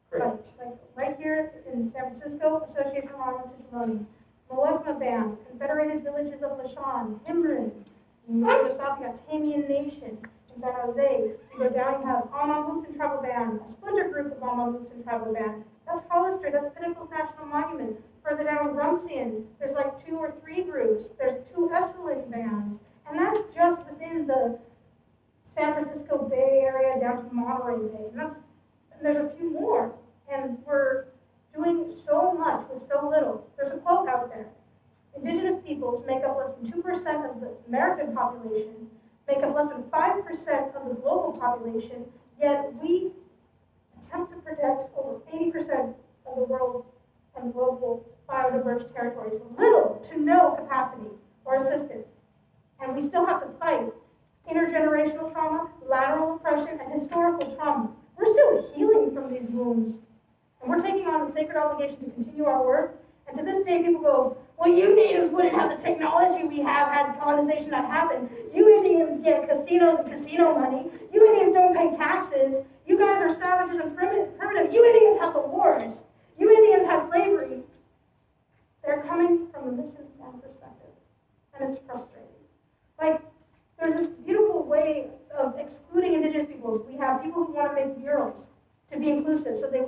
Correct. Like right here in San Francisco, Association of Ramaytush, Molokma Band, Confederated Villages of Lashan, Himrin, in Northern South, you got Tamian Nation in San Jose. You go down, you have Amamutsan Tribal Band, a splinter group of Amamutsan Tribal Band. That's Hollister, that's Pinnacles National Monument. Further down Rumsian, there's like 2 or 3 groups. There's 2 Esalen bands. And that's just within the San Francisco Bay Area down to Monterey Bay. And there's a few more. And we're doing so much with so little. There's a quote out there. Indigenous peoples make up less than 2% of the American population, make up less than 5% of the global population, yet we attempt to protect over 80% of the world's and global biodiverse territories with little to no capacity or assistance. And we still have to fight intergenerational trauma, lateral oppression, and historical trauma. We're still healing from these wounds. And we're taking on the sacred obligation to continue our work. And to this day, people go, well, you natives wouldn't have the technology we have had colonization not happen. You Indians get casinos and casino money. You Indians don't pay taxes. You guys are savages and primitive. You Indians have the wars. You Indians have slavery. They're coming from a misinformed perspective. And it's frustrating. Like, there's this beautiful way of excluding indigenous peoples. We have people who want to make murals to be inclusive. So they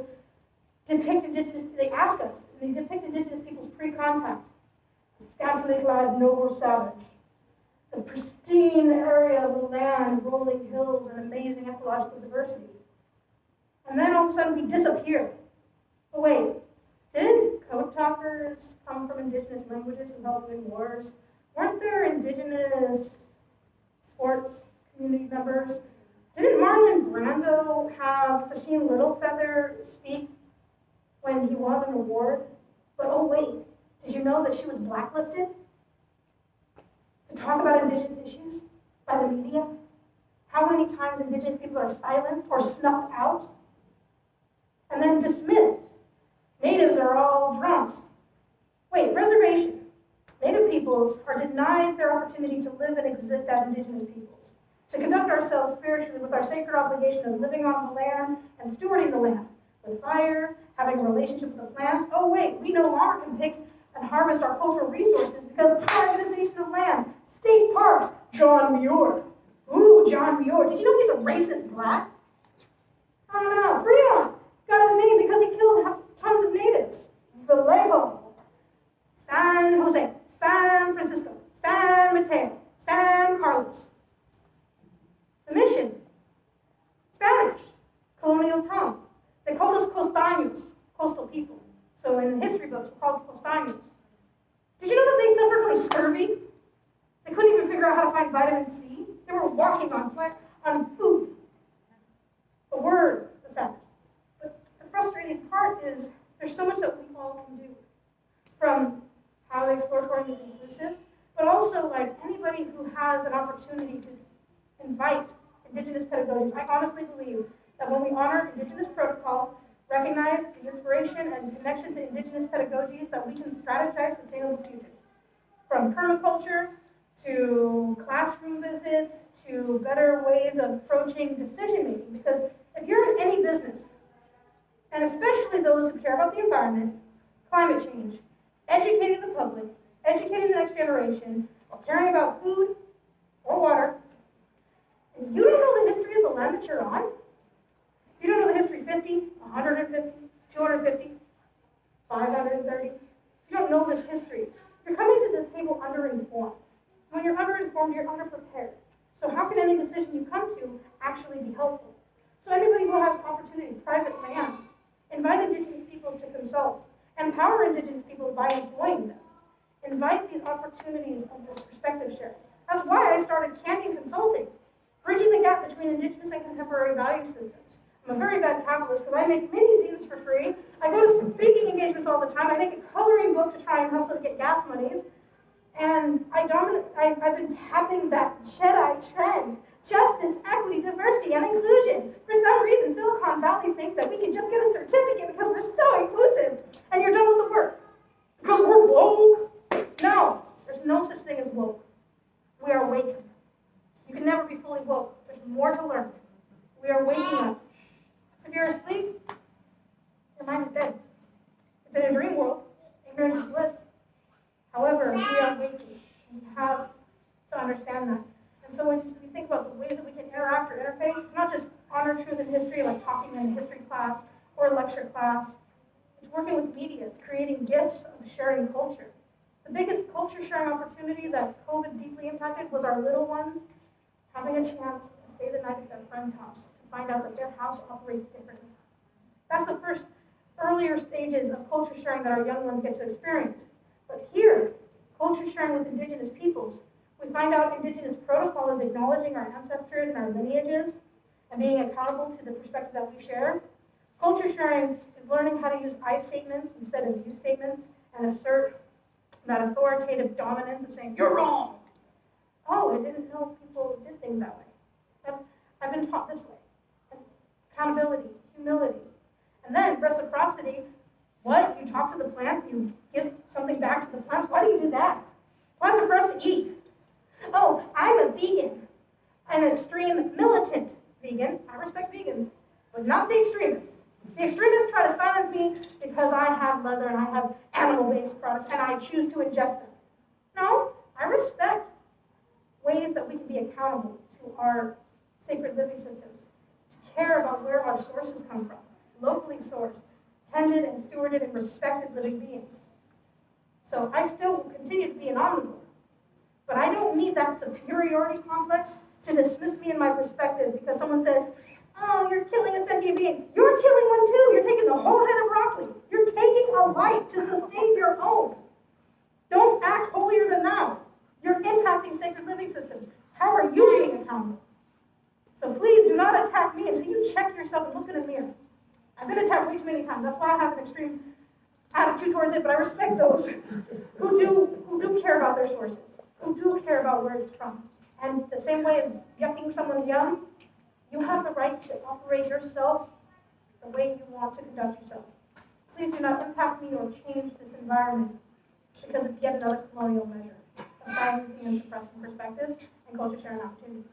depict indigenous, they ask us, they depict indigenous peoples pre-contact. Scantily clad, noble savage. The pristine area of the land, rolling hills, and amazing ecological diversity. And then all of a sudden we disappear. But wait, didn't code talkers come from indigenous languages who helped win wars? Weren't there indigenous sports community members? Didn't Marlon Brando have Sacheen Littlefeather speak when he won an award? But oh wait, did you know that she was blacklisted to talk about indigenous issues by the media? How many times indigenous people are silenced or snuffed out and then dismissed? Natives are all drunks. Wait, reservation. Native peoples are denied their opportunity to live and exist as indigenous peoples, to conduct ourselves spiritually with our sacred obligation of living on the land and stewarding the land with fire, having a relationship with the plants. Oh wait, we no longer can pick and harvest our cultural resources because of privatization of land. State parks, John Muir. Ooh, John Muir. Did you know he's a racist black? Oh no, Fremont got his name because he killed tons of natives. Vallejo, San Jose, San Francisco, San Mateo, San Carlos. The missions, Spanish, colonial tongue. They called us costaños, coastal people. So in history books, we're called costaños. Did you know that they suffered from scurvy? They couldn't even figure out how to find vitamin C. They were walking on food. The word was that. But the frustrating part is there's so much that we all can do. From how the Exploratorium is inclusive, but also like anybody who has an opportunity to invite indigenous pedagogies. I honestly believe that when we honor indigenous protocol, recognize the inspiration and connection to indigenous pedagogies, that we can strategize sustainable futures. From permaculture to classroom visits to better ways of approaching decision making. Because if you're in any business, and especially those who care about the environment, climate change, educating the public, educating the next generation, or caring about food or water, and you don't know the history of the land that you're on, you don't know the history 50, 150, 250, 530, you don't know this history, you're coming to the table underinformed. When you're underinformed, you're underprepared. So how can any decision you come to actually be helpful? So anybody who has opportunity, private land, invite indigenous peoples to consult. Empower indigenous peoples by employing them. Invite these opportunities of this perspective sharing. That's why I started Canyon Consulting, bridging the gap between indigenous and contemporary value systems. I'm a very bad capitalist because I make mini zines for free. I go to speaking engagements all the time. I make a coloring book to try and hustle to get gas monies. And I I've been tapping that Jedi trend. Justice, equity, diversity, and inclusion. For some reason, Silicon Valley thinks that we can just get a certificate because we're so inclusive, and you're done with the work. Because we're woke. No, there's no such thing as woke. We are waking. You can never be fully woke. There's more to learn. We are waking up. If you're asleep, your mind is dead. It's in a dream world. Ignorance is bliss. However, we are waking. We have to understand that. And so when we think about the ways that we can interact or interface, it's not just honor, truth, and history, like talking in a history class or a lecture class. It's working with media. It's creating gifts of sharing culture. The biggest culture sharing opportunity that COVID deeply impacted was our little ones having a chance to stay the night at their friend's house, to find out that their house operates differently. That's the first earlier stages of culture sharing that our young ones get to experience. But here, culture sharing with indigenous peoples, we find out indigenous protocol is acknowledging our ancestors and our lineages and being accountable to the perspective that we share. Culture sharing is learning how to use I statements instead of you statements and assert that authoritative dominance of saying, you're wrong. Oh, I didn't know people did things that way. I've been taught this way. Accountability, humility. And then reciprocity. What? You talk to the plants, you give something back to the plants? Why do you do that? Plants are for us to eat. Oh, I'm a vegan, an extreme militant vegan. I respect vegans, but not the extremists. The extremists try to silence me because I have leather and I have animal-based products and I choose to ingest them. No, I respect ways that we can be accountable to our sacred living systems, to care about where our sources come from, locally sourced, tended and stewarded and respected living beings. So I still will continue to be an omnivore. But I don't need that superiority complex to dismiss me in my perspective because someone says, oh, you're killing a sentient being. You're killing one too. You're taking the whole head of broccoli. You're taking a life to sustain your own. Don't act holier than thou. You're impacting sacred living systems. How are you being accountable? So please do not attack me until you check yourself and look in a mirror. I've been attacked way too many times. That's why I have an extreme attitude towards it, but I respect those who do care about their sources, who do care about where it's from. And the same way as yucking someone's yum, you have the right to operate yourself the way you want to conduct yourself. Please do not impact me or change this environment because it's yet another colonial measure of silencing and suppressing perspective and culture sharing opportunities.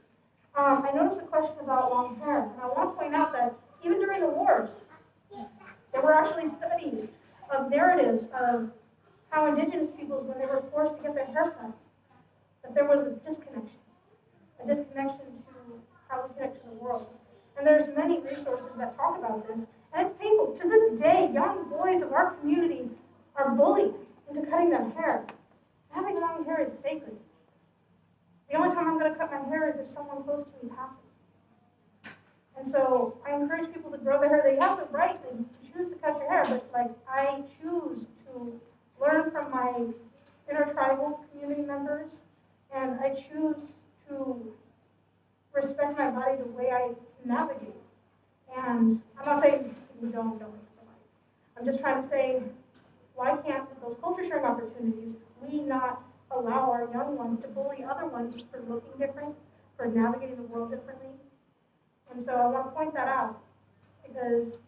I noticed a question about long hair, and I want to point out that even during the wars, there were actually studies of narratives of how indigenous peoples, when they were forced to get their hair cut, that there was a disconnection to how we connect to the world. And there's many resources that talk about this, and it's painful. To this day, young boys of our community are bullied into cutting their hair. Having long hair is sacred. The only time I'm going to cut my hair is if someone close to me passes. And so I encourage people to grow their hair. They have the right to choose to cut your hair, but I choose to learn from my intertribal community members, and I choose to respect my body the way I navigate. And I'm not saying people don't respect their body. I'm just trying to say, why can't, with those culture sharing opportunities, we not allow our young ones to bully other ones for looking different, for navigating the world differently? And so I want to point that out, because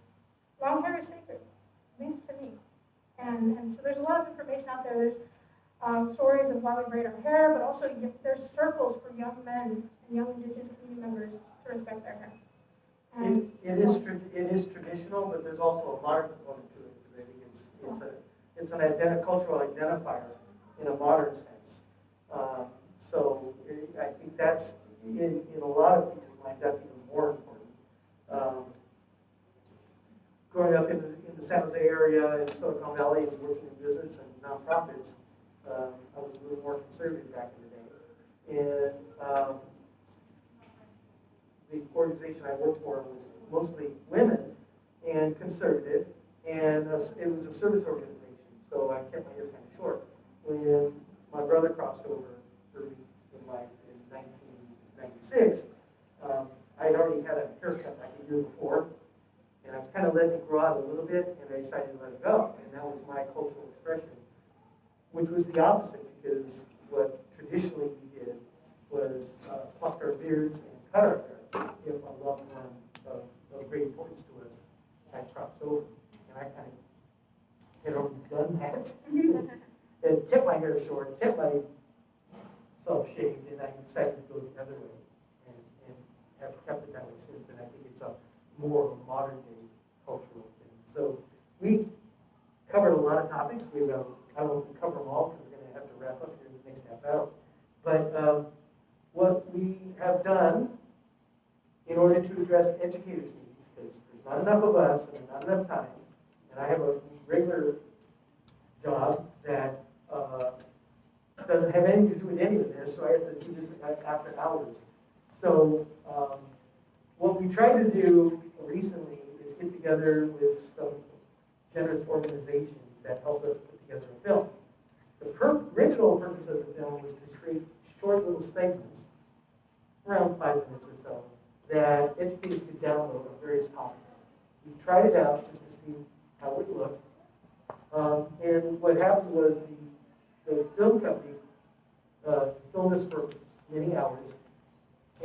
long hair is sacred, at least to me. And so there's a lot of information out there. There's stories of why we braid our hair, but also there's circles for young men and young indigenous community members to respect their hair. And It is traditional, but there's also a modern component to it. I think it's an cultural identifier in a modern sense. So I think that's in a lot of people's minds, that's even more important. Growing up in the San Jose area in Silicon Valley and working in business and nonprofits, I was a little more conservative back in the day. And the organization I worked for was mostly women and conservative, and it was a service organization, so I kept my hair kind of short. When my brother crossed over early in life in 1996, I had already had a haircut like a year before, and I was kind of letting it grow out a little bit, and I decided to let it go, and that was my cultural expression, which was the opposite, because what traditionally we beards and cut our hair if a loved one of great importance to us had crossed over. And I kind of had already done that. And kept my hair short, kept myself shaved, and I decided to go the other way and have kept it that way since. And I think it's a more of a modern day cultural thing. So we covered a lot of topics. I don't know if we cover them all because we're going to have to wrap up here in the next half hour. But what we have done in order to address educators' needs, because there's not enough of us and there's not enough time, and I have a regular job that doesn't have anything to do with any of this, so I have to do this after hours. So what we tried to do recently is get together with some generous organizations that help us put together a film. The original purpose of the film was to create short little segments, around 5 minutes or so, that educators could download on various topics. We tried it out just to see how it would look. And what happened was the film company filmed this for many hours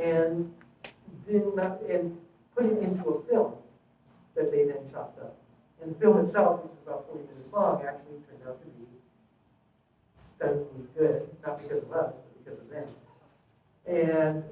and put it into a film that they then chopped up. And the film itself, which is about 40 minutes long, actually turned out to be stunningly good, not because of us, but because of them. And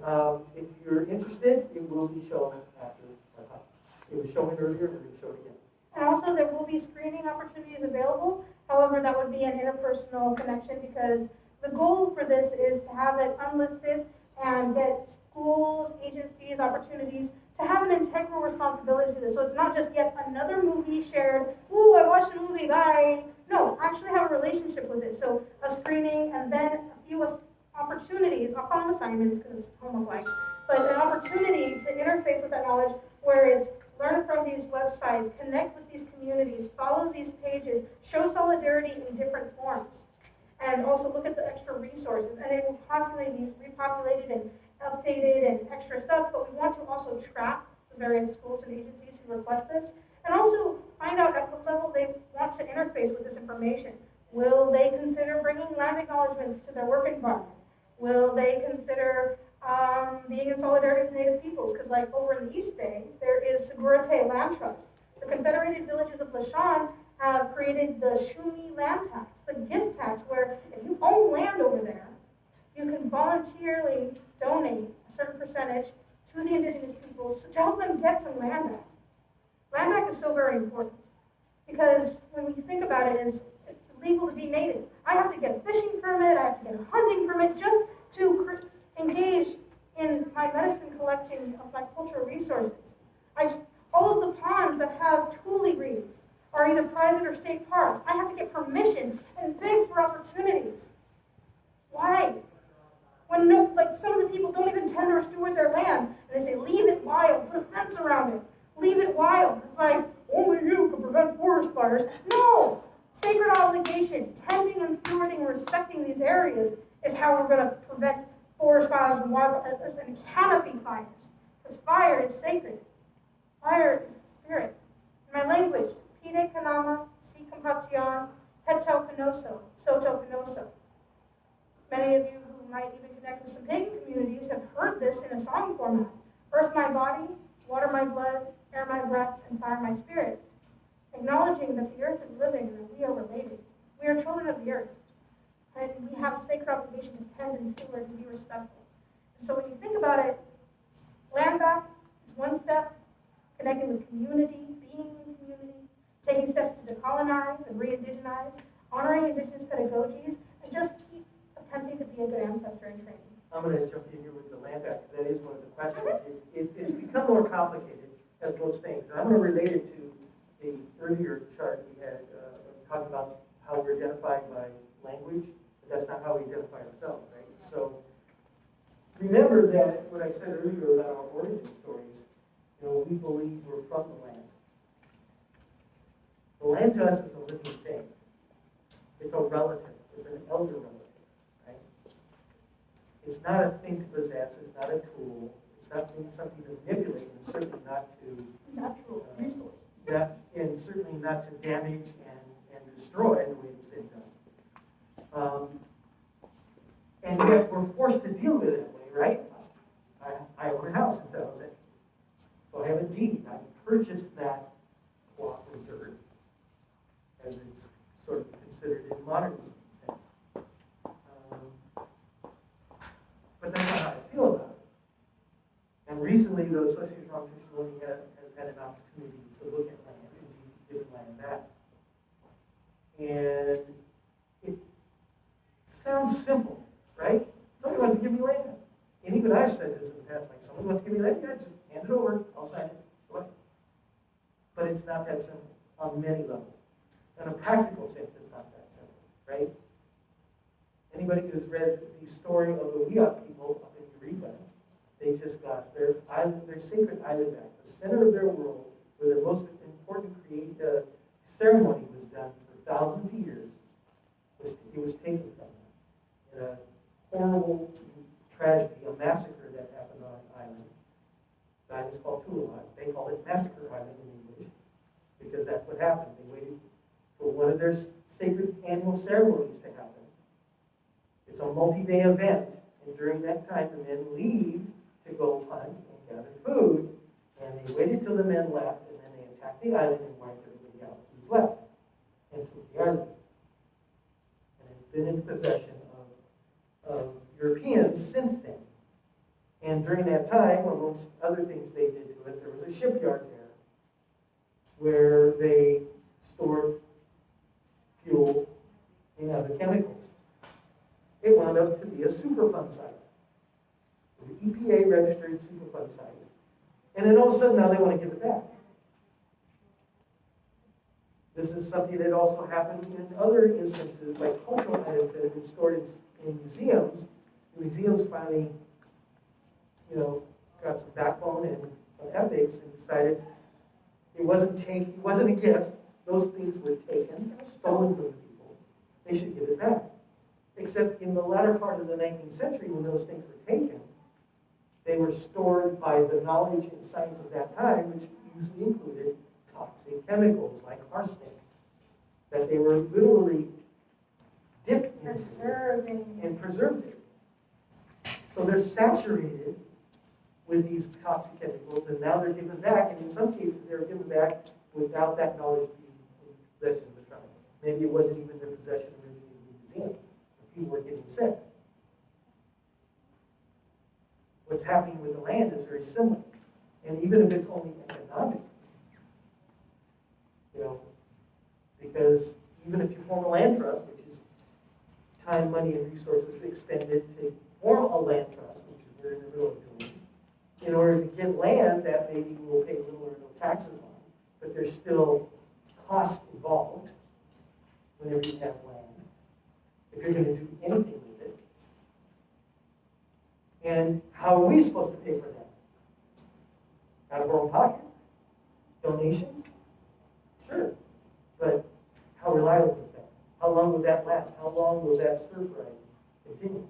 if you're interested, it will be shown after our talk. It was shown earlier, and we'll show it again. And also, there will be screening opportunities available. However, that would be an interpersonal connection because the goal for this is to have it unlisted and get schools, agencies, opportunities to have an integral responsibility to this. So it's not just yet another movie shared, ooh, I watched the movie, bye. No, actually have a relationship with it. So a screening and then a few opportunities, I'll call them assignments because it's homework-like, but an opportunity to interface with that knowledge where it's learn from these websites, connect with these communities, follow these pages, show solidarity in different forms, and also look at the extra resources. And it will constantly be repopulated and updated and extra stuff, but we want to also track the various schools and agencies who request this, and also find out at what level they want to interface with this information. Will they consider bringing land acknowledgements to their work environment? Will they consider being in solidarity with Native peoples? Because like over in the East Bay, there is Segurate Land Trust. The Confederated Villages of Lashawn have created the Shumi land tax, the gift tax, where if you own land over there, you can voluntarily donate a certain percentage to the indigenous peoples to help them get some land back. Land back is so very important because when we think about it, it's legal to be native. I have to get a fishing permit, I have to get a hunting permit just to engage in my medicine collecting of my cultural resources. All of the ponds that have tule reeds are either private or state parks. I have to get permission and beg for opportunities. Why? When some of the people don't even tend or steward their land, and they say, leave it wild, put a fence around it. Leave it wild. It's like, only you can prevent forest fires. No! Sacred obligation, tending and stewarding and respecting these areas is how we're going to prevent forest fires and wildfires and canopy fires. Because fire is sacred. Fire is spirit. In my language, Pine Kanama, Si Compasión, Peto Canoso, Soto Canoso. Many of you who might even connect with some pagan communities have heard this in a song format. Earth my body, water my blood, air my breath, and fire my spirit. Acknowledging that the earth is living and that we are related. We are children of the earth. And we have a sacred obligation to tend and steward and be respectful. And so when you think about it, land back is one step, connecting with community, being in community, taking steps to decolonize and re-indigenize, honoring indigenous pedagogies, and just keep attempting to be a good ancestor in training. I'm going to jump in here with the land back because that is one of the questions. It's become more complicated, as most things. And I'm going to relate it to the earlier chart we had talking about how we're identified by language, but that's not how we identify ourselves, right? So remember that what I said earlier about our origin stories, we believe we're from the land. The land to us is a living thing. It's a relative. It's an elder relative, right? It's not a thing to possess. It's not a tool. It's not something to manipulate, and certainly not to Natural resource. And certainly not to damage and destroy the way it's been done. And yet we're forced to deal with it that way, right? purchased that block of dirt, as it's sort of considered in modern sense. But that's not how I feel about it. And recently, the Association of Ramaytush has had an opportunity to look at land and be given land back. And it sounds simple, right? Somebody wants to give me land. And even I've said this in the past, like, somebody wants to give me land, yeah, just hand it over, I'll sign it. Go ahead. But it's not that simple on many levels. In a practical sense, it's not that simple, right? Anybody who's read the story of the Wiyot people up in Eureka, they just got their island, their sacred island back, the center of their world, where their most important ceremony was done for thousands of years. It was taken from them in a horrible tragedy, a massacre that happened on an island. The island's called Tula. They call it Massacre Island in English because that's what happened. They waited for one of their sacred annual ceremonies to happen. It's a multi-day event, and during that time, the men leave to go hunt and gather food, and they waited till the men left, and then they attacked the island and wiped everybody out who's left, and took the island. And it's been in possession of Europeans since then. And during that time, amongst other things they did to it, there was a shipyard there where they stored fuel and other chemicals. It wound up to be a Superfund site, an EPA-registered Superfund site. And then all of a sudden, now they want to give it back. This is something that also happened in other instances, like cultural items that have been stored in museums. The museums finally, got some backbone and some ethics and decided it wasn't a gift. Those things were taken, stolen from the people. They should give it back. Except in the latter part of the 19th century, when those things were taken, they were stored by the knowledge and science of that time, which usually included toxic chemicals like arsenic, that they were literally dipped into and preserved it. So they're saturated with these toxic chemicals, and now they're given back, and in some cases they're given back without that knowledge being in possession of the tribe. Maybe it wasn't even their possession originally in the museum. People were getting sick. What's happening with the land is very similar. And even if it's only economic, because even if you form a land trust, which is time, money, and resources expended to form a land trust, which is we're in the middle of doing, in order to get land that maybe we'll pay little or no taxes on, but there's still cost involved whenever you have land, if you're going to do anything with it. And how are we supposed to pay for that? Out of our own pocket? Donations? Sure. But how reliable is that? How long will that last? How long will that serve right continue?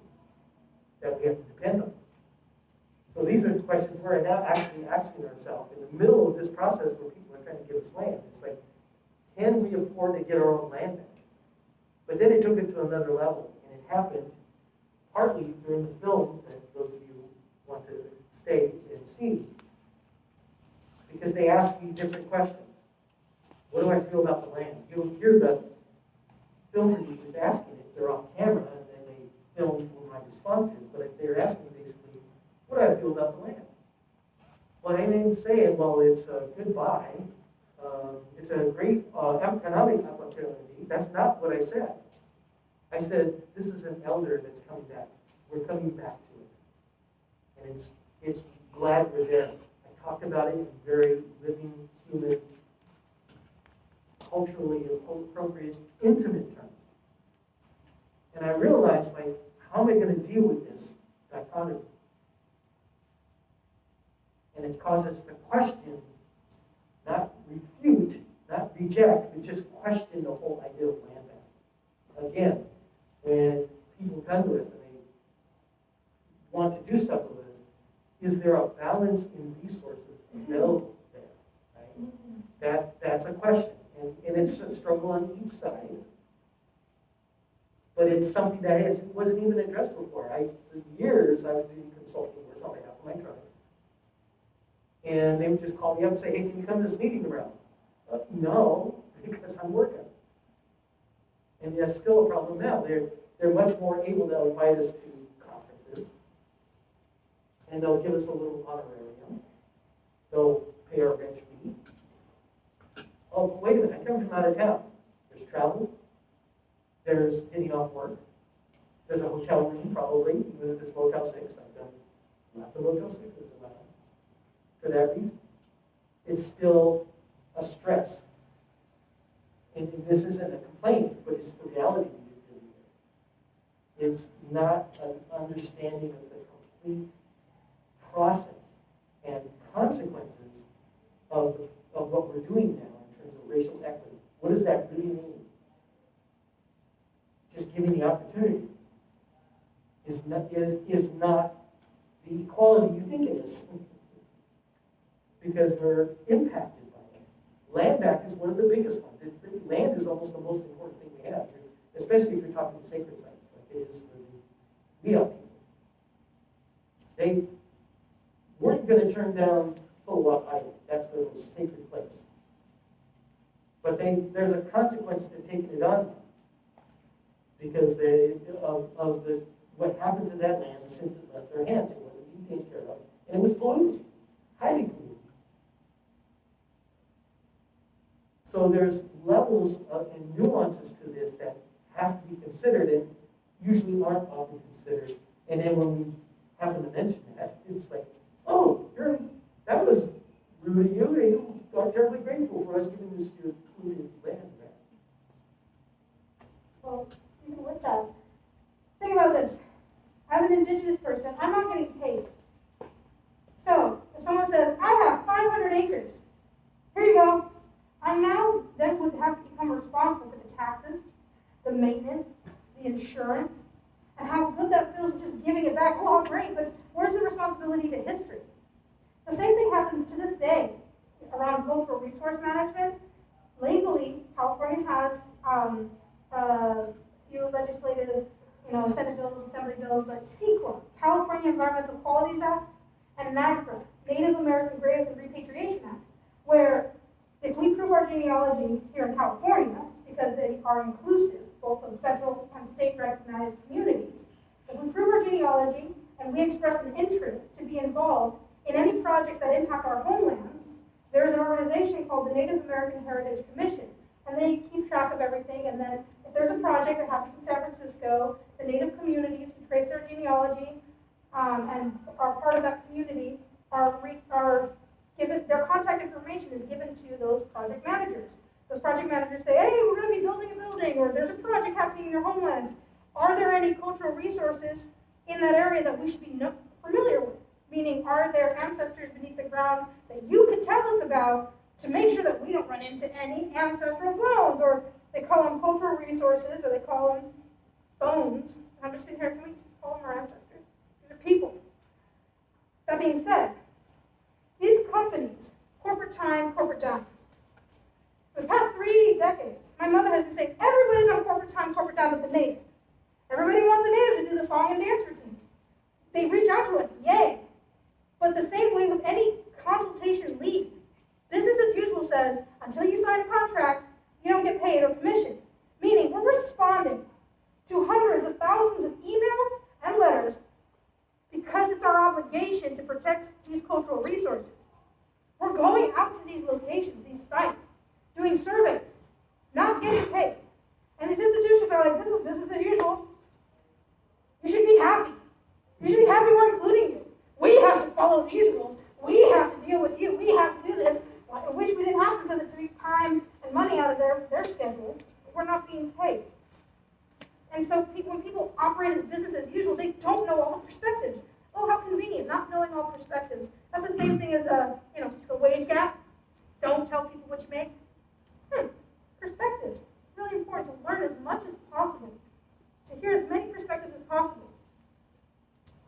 That we have to depend on. So these are the questions we're now actually asking ourselves in the middle of this process where people are trying to give us land. It's like, can we afford to get our own land back? But then it took it to another level, and it happened partly during the film that those of you want to stay and see, because they asked me different questions. What do I feel about the land? You'll hear the film producers asking it. They're off camera, and then they film what my response is, but they're asking basically, what do I feel about the land? Well, I didn't say, well, it's a good buy. It's a great economic opportunity. That's not what I said. I said, this is an elder that's coming back. We're coming back to it. And it's glad we're there. I talked about it in very living, human, culturally appropriate, intimate terms. And I realized, how am I going to deal with this dichotomy? And it's caused us to question, not refute, not reject, but just question the whole idea of land bank. Again, when people come to us and they want to do stuff with us, is there a balance in resources available there? Right? That's a question. And it's a struggle on each side. But it's something that wasn't even addressed before. For years, I was doing consulting work on behalf of my tribe. And they would just call me up and say, hey, can you come to this meeting tomorrow? No, because I'm working. And that's still a problem now. They're much more able to invite us to conferences, and they'll give us a little honorarium. They'll pay our bench fee. Oh, but wait a minute, I come from out of town. There's travel. There's getting off work. There's a hotel room, probably, even if it's Motel 6. I've done lots of Motel 6s for that reason. It's still a stress. And this isn't a complaint, but it's the reality. It's not an understanding of the complete process and consequences of what we're doing now in terms of racial equity. What does that really mean? Just giving the opportunity is not the equality you think it is. Because we're impacted by it. Land back is one of the biggest ones. Land is almost the most important thing we have, especially if you're talking sacred sites, like it is for the Leon people. They weren't going to turn down Tolwap Island. That's their most sacred place. But there's a consequence to taking it on because what happened to that land since it left their hands. It wasn't being taken care of, and it was polluted, highly polluted. So there's levels and nuances to this that have to be considered and usually aren't often considered. And then when we happen to mention that, it's like, oh, that was rude of you. You are terribly grateful for us giving this your polluted land back. Well, even with that, think about this. As an indigenous person, I'm not getting paid. So, if someone says, I have 500 acres, here you go. I now then would have to become responsible for the taxes, the maintenance, the insurance, and how good that feels just giving it back. Oh, great, but where's the responsibility to history? The same thing happens to this day around cultural resource management. Legally, California has a few legislative, Senate bills, Assembly bills, but CEQA, California Environmental Qualities Act, and NAGPRA, Native American Graves and Repatriation Act, where if we prove our genealogy here in California, because they are inclusive, both of federal and state recognized communities, if we prove our genealogy and we express an interest to be involved in any projects that impact our homelands, there's an organization called the Native American Heritage Commission, and they keep track of everything, and then if there's a project that happens in San Francisco, the Native communities who trace their genealogy and are part of that community are given, their contact information is given to those project managers. Those project managers say, hey, we're going to be building a building, or there's a project happening in your homelands. Are there any cultural resources in that area that we should be familiar with? Meaning, are there ancestors beneath the ground that you could tell us about to make sure that we don't run into any ancestral bones? Or they call them cultural resources, or they call them bones. I'm just sitting here, can we just call them our ancestors? These are people. That being said, these companies, corporate time, corporate dime. For the past 3 decades, my mother has been saying, everybody's on corporate time, corporate dime with the native. Everybody wants the native to do the song and dance routine. They reach out to us, yay. But the same way with any consultation lead, business as usual says, until you sign a contract, you don't get paid or commission. Meaning, we're responding to hundreds of thousands of emails and letters because it's our obligation to protect these cultural resources. We're going out to these locations, these sites, doing surveys, not getting paid. And these institutions are like, this is business as usual. You should be happy. You should be happy we're including you. We have to follow these rules. We have to deal with you. We have to do this. I wish we didn't have to because it takes time and money out of their schedule. We're not being paid. And so when people operate as business as usual, they don't know all the perspectives. Oh, how convenient, not knowing all perspectives. That's the same thing as the wage gap. Don't tell people what you make. Perspectives. It's really important to learn as much as possible, to hear as many perspectives as possible.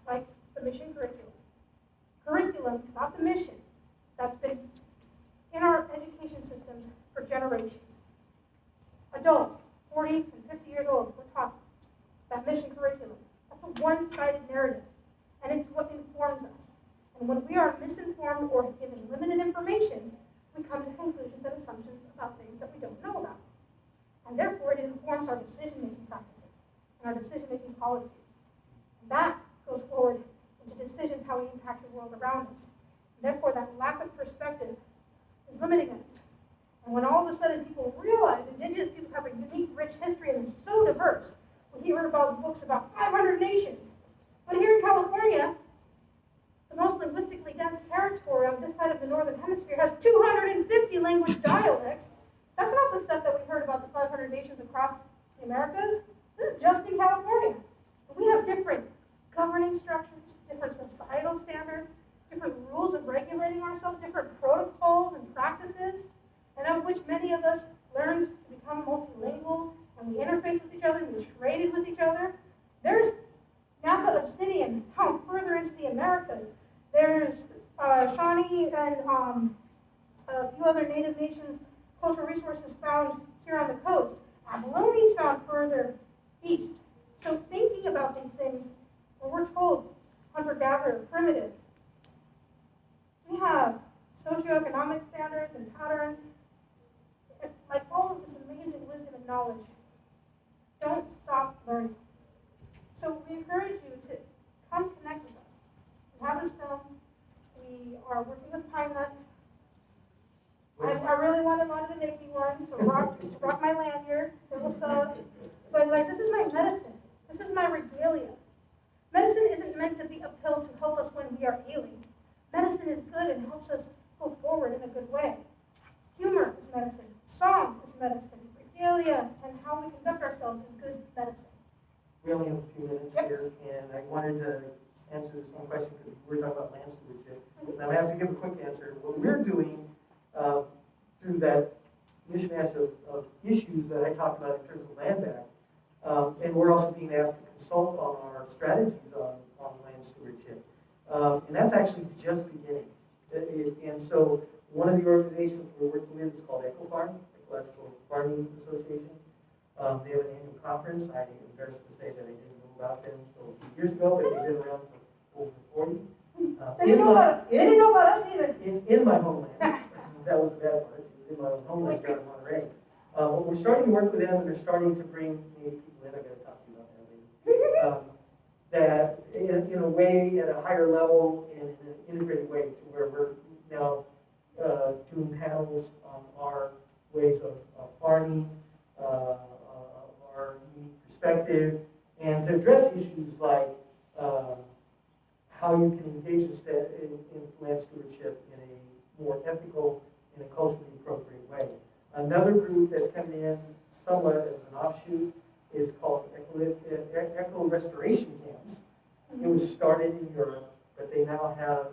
Like the mission curriculum. Curriculum, not the mission, that's been in our education systems for generations. Adults, 40 and 50 years old, we're talking that mission curriculum. That's a one-sided narrative, and it's what informs us. And when we are misinformed or given limited information, we come to conclusions and assumptions about things that we don't know about. And therefore, it informs our decision-making practices and our decision-making policies. And that goes forward into decisions how we impact the world around us. And therefore, that lack of perspective is limiting us. And when all of a sudden people realize indigenous peoples have a unique, rich history and they're so diverse, we hear about books about 500 nations. But here in California, the most linguistically dense territory on this side of the northern hemisphere has 250 language dialects. That's not the stuff that we heard about the 500 nations across the Americas. This is just in California. And we have different governing structures, different societal standards, different rules of regulating ourselves, different protocols and practices, and of which many of us learned to become multilingual, and we interface with each other, and we traded with each other. There's Napa Obsidian found further into the Americas. There's Shawnee and a few other Native nations cultural resources found here on the coast. Abalone's found further east. So thinking about these things, when we're told hunter-gatherer, primitive, we have socioeconomic standards and patterns, like all of this amazing wisdom and knowledge. Don't stop learning. So we encourage you to come connect with us. We have this film. We are working with pine nuts. I really wanted Lana to make me one to rock my lanyard. But like, this is my medicine. This is my regalia. Medicine isn't meant to be a pill to help us when we are ailing. Medicine is good and helps us go forward in a good way. Humor is medicine. Song is medicine. Regalia and how we conduct ourselves is good medicine. We only have a few minutes here, and I wanted to answer this one question because we were talking about land stewardship. And I have to give a quick answer. What we're doing through that mishmash of issues that I talked about in terms of land back, and we're also being asked to consult on our strategies on land stewardship. And that's actually just beginning. And so one of the organizations we're working with is called EcoFarm, Ecological Farming Association. They have an annual conference. I'm embarrassed to say that I didn't know about them until a few years ago, but they've been around for over 40. They didn't know about us either. In my homeland. That was the bad part. It was in my own homeland down in Monterey. But we're starting to work with them, and they're starting to bring Native people in. I've got to talk to you about that later. That in a way, at a higher level, and in an integrated way, to where we're now doing panels on our ways of farming, our unique perspective, and to address issues like how you can engage in land stewardship in a more ethical and a culturally appropriate way. Another group that's coming in somewhat as an offshoot is called Eco Restoration Camps. It was started in Europe, but they now have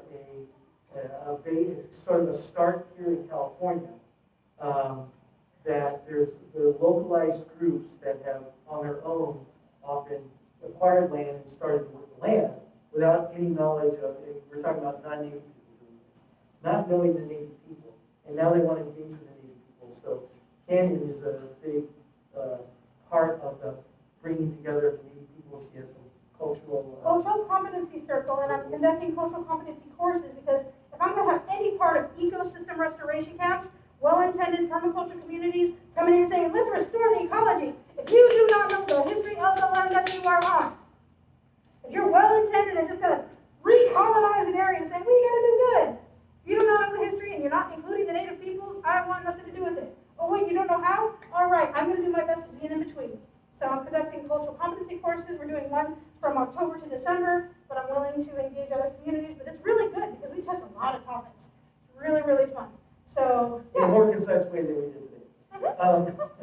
sort of a start here in California. That there are localized groups that have, on their own, often acquired land and started to work the land without any knowledge of it. We're talking about non-Native people doing this, not knowing the Native people, and now they want to engage with the Native people. So Canyon is a big part of the bringing together of the Native people. She has some cultural competency circle, and I'm conducting cultural competency courses because if I'm going to have any part of ecosystem restoration camps, well-intended permaculture communities coming in and saying, let's restore the ecology. If you do not know the history of the land that you are on, if you're well-intended and just going to recolonize an area and say, we got to do good. If you do not know the history and you're not including the Native peoples, I want nothing to do with it. Oh wait, you don't know how? All right, I'm going to do my best to be in between. So I'm conducting cultural competency courses. We're doing one from October to December, but I'm willing to engage other communities. But it's really good because we touch a lot of topics. It's really, really fun. So, yeah. in a more concise way than we did today.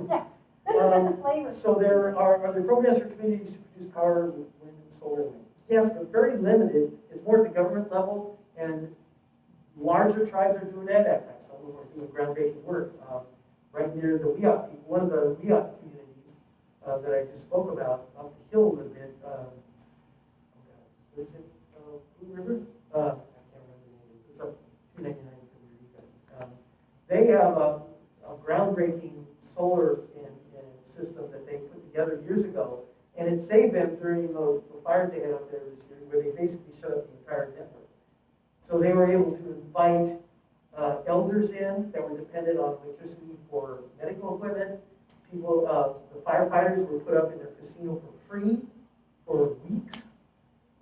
Yeah, this is just a flavor. So there are there programs for communities to produce power with wind and solar wind? Yes, but very limited. It's more at the government level, and larger tribes are doing that. Some of them are doing groundbreaking work. Right near the Wiyot people, one of the Wiyot communities that I just spoke about, up the hill a little bit. What is it? Blue River? I can't remember the name. It's up 299. They have a groundbreaking solar system that they put together years ago, and it saved them during the fires they had up there this year, where they basically shut up the entire network. So they were able to invite elders in that were dependent on electricity for medical equipment. People, the firefighters were put up in their casino for free for weeks.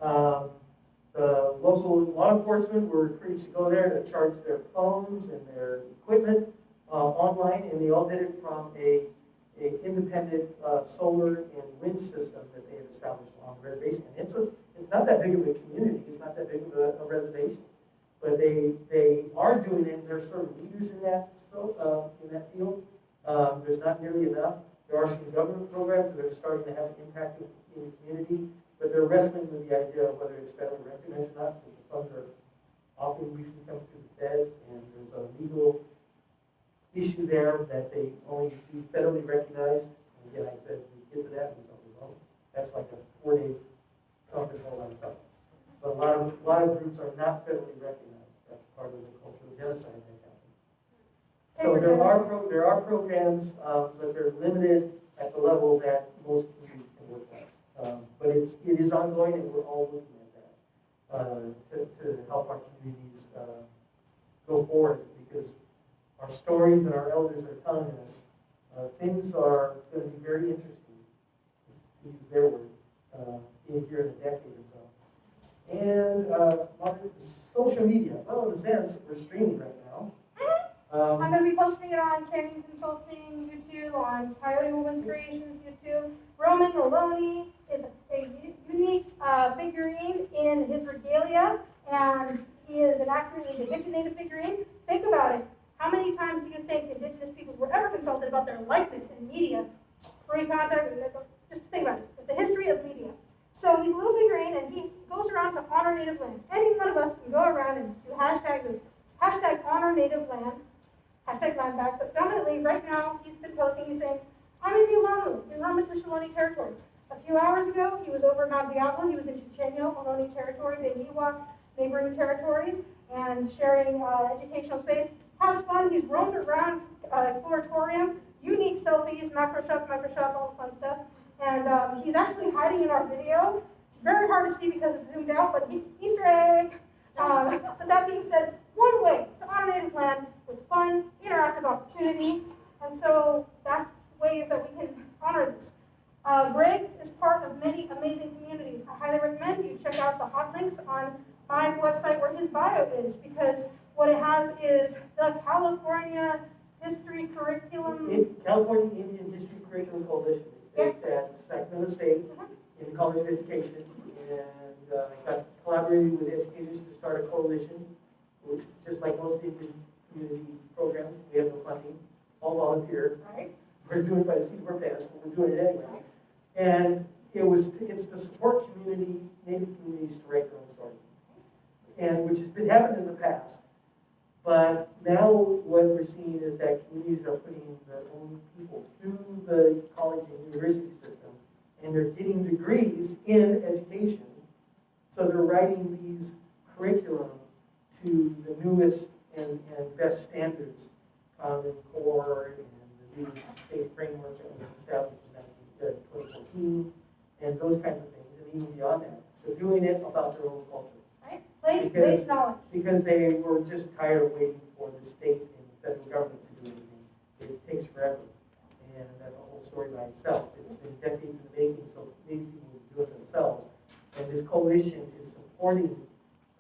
The local law enforcement were encouraged to go there to charge their phones and their equipment online, and they all did it from a independent solar and wind system that they had established along the reservation. And it's not that big of a community. It's not that big of a reservation, but they are doing it. They're sort of leaders in that field. There's not nearly enough. There are some government programs that are starting to have an impact in the community, but they're wrestling with the idea of whether it's federally recognized or not, because the funds are often usually come through the feds, and there's a legal issue there that they only be federally recognized. And again, I said, we get to that, we don't know. That's like a 4-day conference all by itself. But a lot of groups are not federally recognized. That's part of the cultural genocide that's happening. So there are programs, but they're limited at the level that most communities can work at. But it is ongoing, and we're all looking at that to help our communities go forward, because our stories and our elders are telling us things are going to be very interesting, to use their word, in here in a decade or so. And social media. Well, in a sense, we're streaming right now. I'm going to be posting it on Canyon Consulting YouTube, on Coyote Women's Creations YouTube. Roman Ohlone is a unique figurine in his regalia, and he is an accurately depicted native figurine. Think about it. How many times do you think indigenous peoples were ever consulted about their likeness in media? Free contact, just think about it. It's the history of media. So he's a little figurine, and he goes around to honor native land. Any one of us can go around and do hashtags of hashtag honor native land, hashtag land back, but dominantly right now he's been posting, he's saying, I'm in Yelamu, in Ramaytush Ohlone territory. A few hours ago, he was over in Mount Diablo, he was in Chichenyo, Ohlone territory, the Miwok neighboring territories, and sharing educational space. Has fun, he's roamed around Exploratorium, unique selfies, macro shots, micro shots, all the fun stuff. And he's actually hiding in our video. Very hard to see because it's zoomed out, but Easter egg. But that being said, one way to honor native land with fun, interactive opportunity. And so that's ways that we can honor this. Greg is part of many amazing communities. I highly recommend you check out the hot links on my website where his bio is, because what it has is the California History Curriculum. California Indian History Curriculum Coalition is based at Sacramento State in the College of Education, and I got collaborated with educators to start a coalition, which, just like most Indian community programs, we have no funding, all volunteer. Right. We're doing it by the seat of our pants, but we're doing it anyway. And it's to support native communities to write their own story, and which has been happening in the past. But now what we're seeing is that communities are putting their own people through the college and university system, and they're getting degrees in education. So they're writing these curriculum to the newest and best standards, Common Core and the new state framework that was established in 2014, and those kinds of things, and even beyond that. They're doing it about their own culture. Right? Place knowledge. Because they were just tired of waiting for the state and federal government to do anything. It takes forever. And that's a whole story by itself. It's been decades in the making, so maybe people will do it themselves. And this coalition is supporting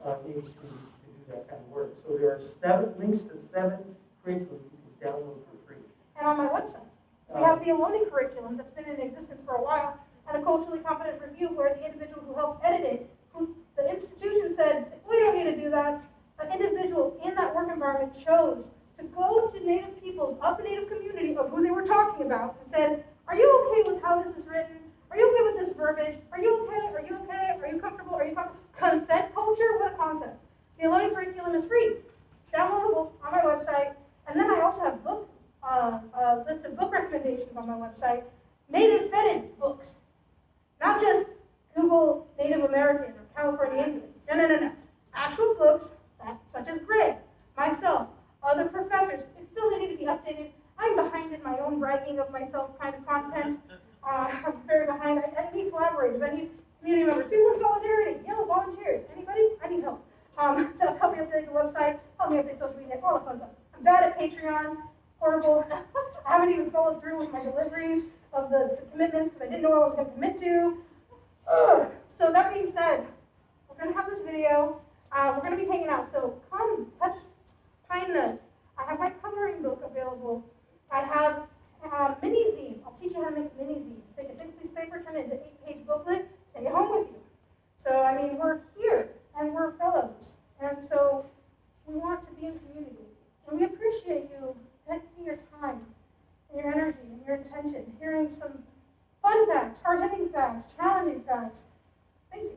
Native communities to do that kind of work. So there are links to 7 curriculum you can download for free. And on my website, we have the Ohlone curriculum that's been in existence for a while, and a culturally competent review where the individual who helped edit it, the institution said, we don't need to do that. An individual in that work environment chose to go to Native peoples of the Native community of who they were talking about and said, are you okay with how this is written? Are you okay with this verbiage? Are you okay? Are you okay? Are you comfortable? Are you comfortable? Consent culture? What a concept. The Ohlone curriculum is free, downloadable on my website. And then I also have a list of book recommendations on my website, Native vetted books. Not just Google Native American or California Indian. No. Actual books, such as Greg, myself, other professors. It still needed to be updated. I'm behind in my own bragging of myself kind of content. I'm very behind. I need collaborators. I need community members. People in solidarity. Yellow volunteers. Anybody? I need help. to help me update the website, help me update social media, all the fun stuff. I'm bad at Patreon, horrible. I haven't even followed through with my deliveries of the commitments because I didn't know what I was going to commit to. Ugh. So that being said, we're going to have this video. We're going to be hanging out, so come, touch pine nuts. I have my coloring book available. I have mini zines. I'll teach you how to make mini zines. Take a single piece of paper, turn it into an 8-page booklet, take it home with you. So, I mean, we're here, and we're fellows. And so we want to be in community. And we appreciate you taking your time, and your energy, and your intention, hearing some fun facts, hard-hitting facts, challenging facts. Thank you.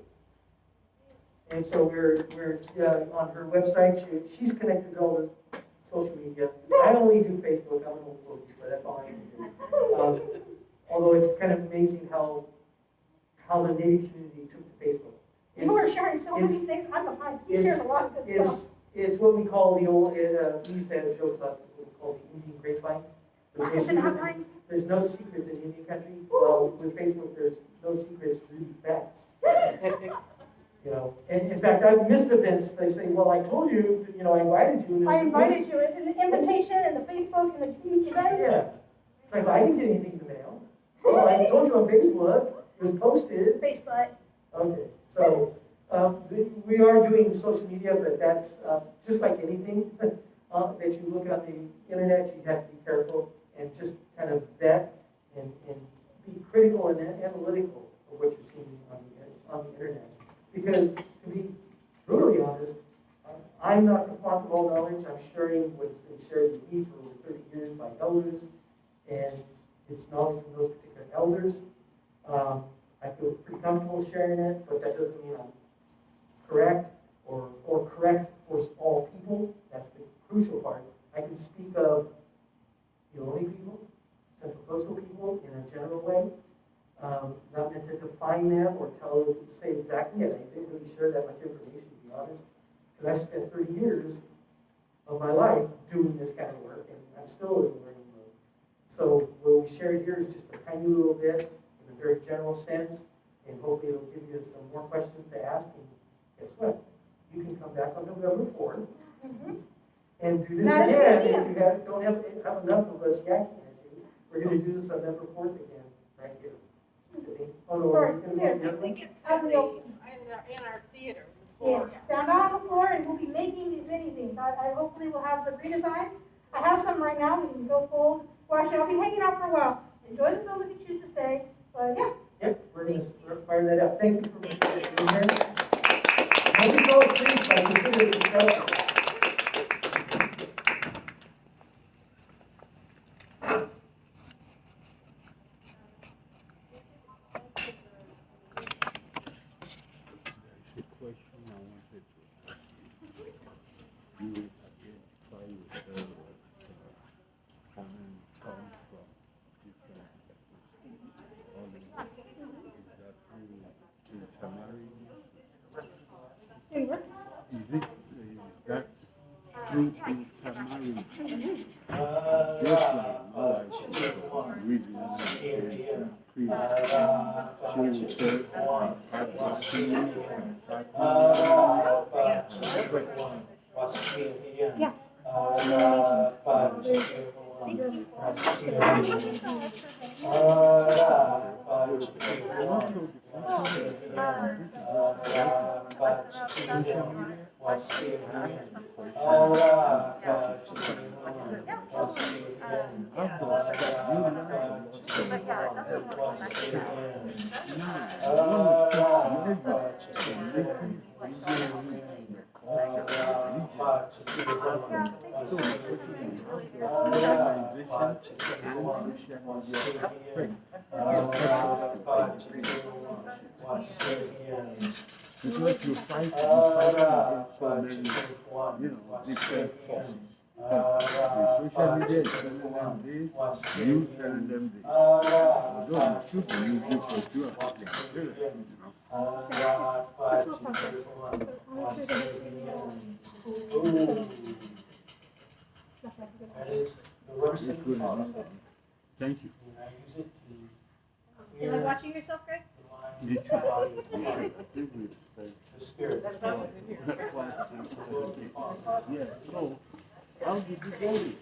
And so we're on her website. She's connected to all the social media. I only do Facebook. I'm an old fogey, so that's all I can do. Although it's kind of amazing how the Native community took to Facebook. You are sharing so many things. I'm behind. He shares a lot of good stuff. It's what we call the old, we used to have a joke about what we call the Indian grapevine. There's no secrets in Indian country. Well, with Facebook, there's no secrets, really facts. You know, and in fact, I've missed events. They say, well, I told you, I invited you. I invited you in the invitation and the Facebook and the events. Yeah. It's like, I didn't get anything in the mail. Well, I told you on Facebook. It was posted. Facebook. Okay. So we are doing social media, but that's just like anything that you look on the internet, you have to be careful and just kind of vet and be critical and analytical of what you're seeing on the internet. Because to be brutally honest, I'm not the font of all knowledge. I'm sharing what's been shared with me for over 30 years by elders, and it's knowledge from those particular elders. I feel pretty comfortable sharing it, but that doesn't mean I'm correct or correct for all people. That's the crucial part. I can speak of Ohlone people, Central Coastal people in a general way. Not meant to define them or say exactly, and I didn't really share that much information, to be honest, because I spent 30 years of my life doing this kind of work, and I'm still in the learning mode. So what we shared here is just a tiny little bit in a very general sense, and hopefully it'll give you some more questions to ask, and guess what? You can come back on November 4th and do this again if you don't have enough of us yakking at you. We're going to do this on November 4th again, right here. Oh, no, Sorry, it's going to be I think it's in our theater. Yeah, down on the floor, and we'll be making these mini zines. I hopefully will have the redesign. I have some right now. We can go fold, wash it. I'll be hanging out for a while. Enjoy the film if you choose to stay. But yeah. Yep, we're going to fire that up. Thank you for being here. Don't fall asleep. I consider this a special. Because you fight against so many, different forces. The social media is telling them this, you telling them this. Although you should be using for you as their parents, Thank you. You like watching yourself, Greg? Me too. Yeah, I think we spent. The spirit. That's not what we hear. Yeah, so, how did you get it?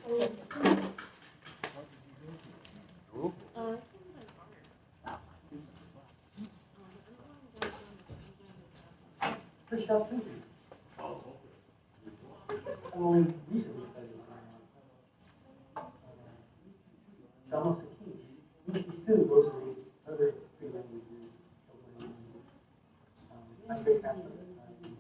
Push up too. I'm only recently studied Shaman Saki. She still goes to the other three languages. My great grandmother, Ohlone, and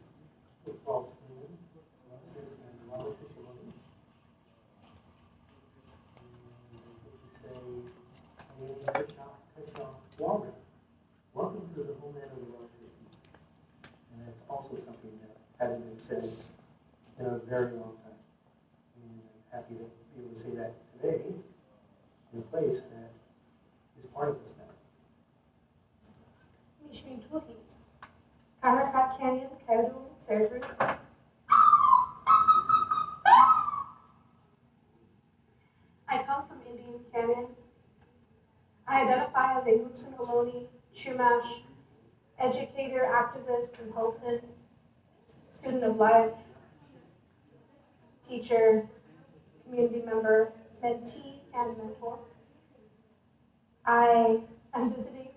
Ramaytush. Welcome to the homeland of the Ramaytush. And that's also something that hasn't been said in a very long time. And I'm happy to be able to say that today in a place that is part of this now. Michigan cookies. Karakat Canyon, Kaidu, surgery. I come from Indian Canyon. I identify as a Mutsun Ohlone, Chumash, educator, activist, consultant, student of life, teacher, community member, mentee, and mentor. I am visiting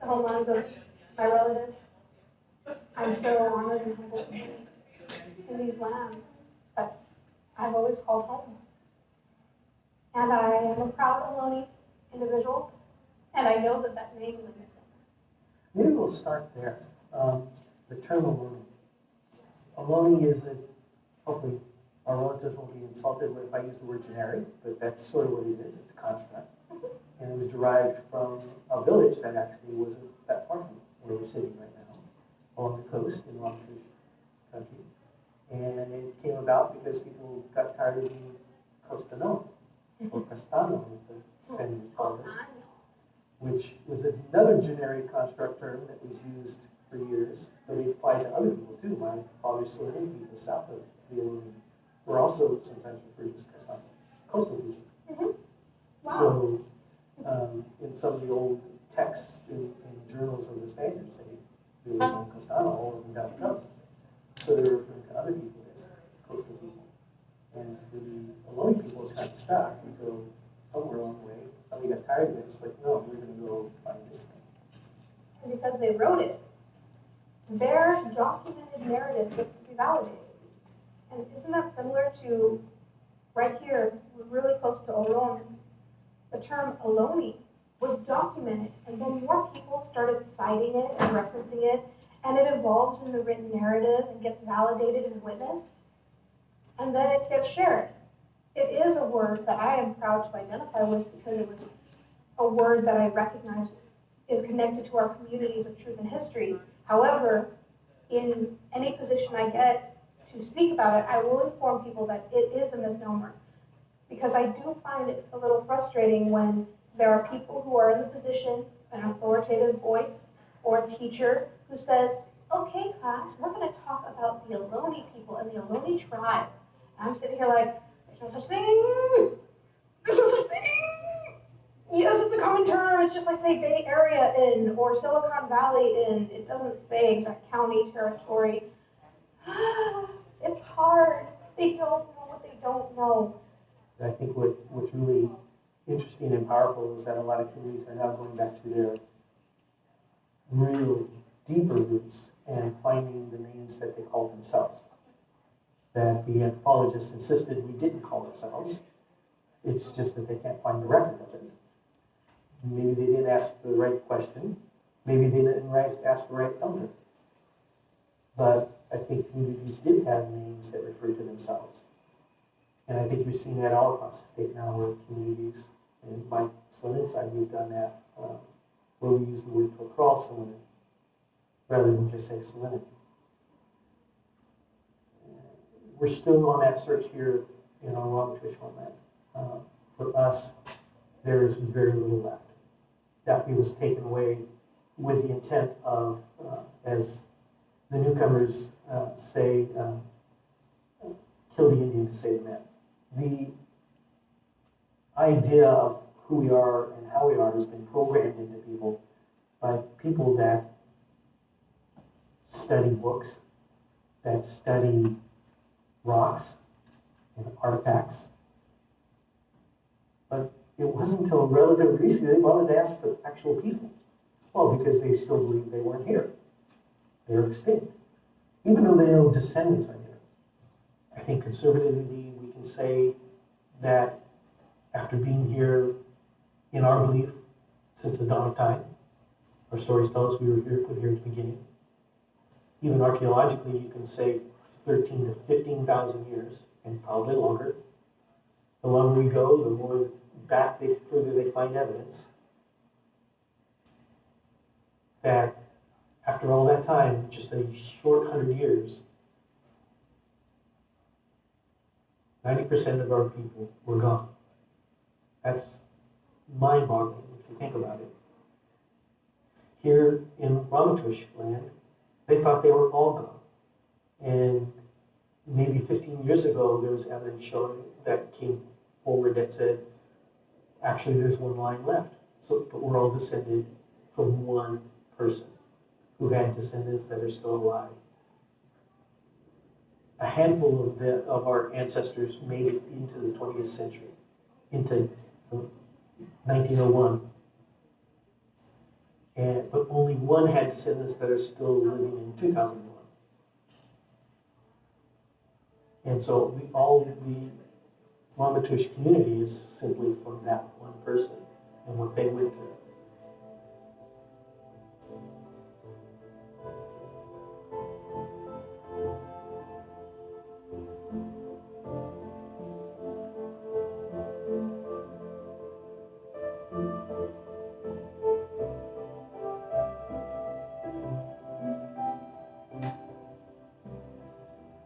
the homeland of my relative. I'm so honored and humbled to be in these lands that I've always called home. And I am a proud Ohlone individual, and I know that that name is a misnomer. Maybe we'll start there. The term Ohlone. Ohlone is hopefully our relatives won't be insulted if I use the word generic, but that's sort of what it is. It's a construct. And it was derived from a village that actually wasn't that far from where we're sitting right now, along the coast in Ramaytush country. And it came about because people got tired of being Costano, or Castano as the Spaniards called us, which was another generic construct term that was used for years, but it applied to other people too. My father's Solomon people south of the Yelamu were also sometimes referred to as Castano, coastal people. Mm-hmm. Wow. So, in some of the old texts in journals of the Spaniards, there was no Costano all up and down the coast. So they were referring to other people as coastal people. And the Ohlone people got stuck until somewhere along the way, somebody got tired of it. It's like, no, we're going to go find this thing. And because they wrote it, their documented narrative gets to be validated. And isn't that similar to right here, we're really close to Ohlone. The term Ohlone was documented, and then more people started citing it and referencing it, and it evolves in the written narrative and gets validated and witnessed, and then it gets shared. It is a word that I am proud to identify with because it was a word that I recognize is connected to our communities of truth and history. However, in any position I get to speak about it, I will inform people that it is a misnomer. Because I do find it a little frustrating when there are people who are in the position, an authoritative voice or a teacher who says, okay class, we're going to talk about the Ohlone people and the Ohlone tribe. And I'm sitting here like, there's no such thing. There's no such thing. Yes, it's a common term. It's just like say Bay Area in or Silicon Valley in. It doesn't say exact county, territory. It's hard. They don't know what they don't know. And I think what's really interesting and powerful is that a lot of communities are now going back to their real deeper roots and finding the names that they call themselves. That the anthropologists insisted we didn't call ourselves. It's just that they can't find the record of it. Maybe they didn't ask the right question. Maybe they didn't ask the right elder. But I think communities did have names that referred to themselves. And I think you're seeing that all across the state now where communities, and my Solomon side, we've done that, where we use the word Tokral Solomon rather than just say Solomon. We're still on that search here in our Ramaytush homeland. For us, there is very little left. That was taken away with the intent of, as the newcomers say, kill the Indian to save the man. The idea of who we are and how we are has been programmed into people by people that study books, that study rocks and artifacts. But it wasn't until relatively recently they wanted to ask the actual people. Well, because they still believe they weren't here. They're extinct. Even though they know descendants are here. I think conservatively we can say that after being here in our belief since the dawn of time, our stories tell us we were here, put here at the beginning. Even archaeologically, you can say 13 to 15,000 years, and probably longer. The longer we go, the more back further they find evidence that after all that time, just a short 100 years, 90% of our people were gone. That's mind-boggling if you think about it. Here in Ramaytush land, they thought they were all gone. And maybe 15 years ago, there was evidence showing that came forward that said, actually, there's one line left. So, but we're all descended from one person who had descendants that are still alive. A handful of our ancestors made it into the 20th century, into 1901. But only one had descendants that are still living in 2001. And so all the Ramaytush community is simply from that one person and what they went through.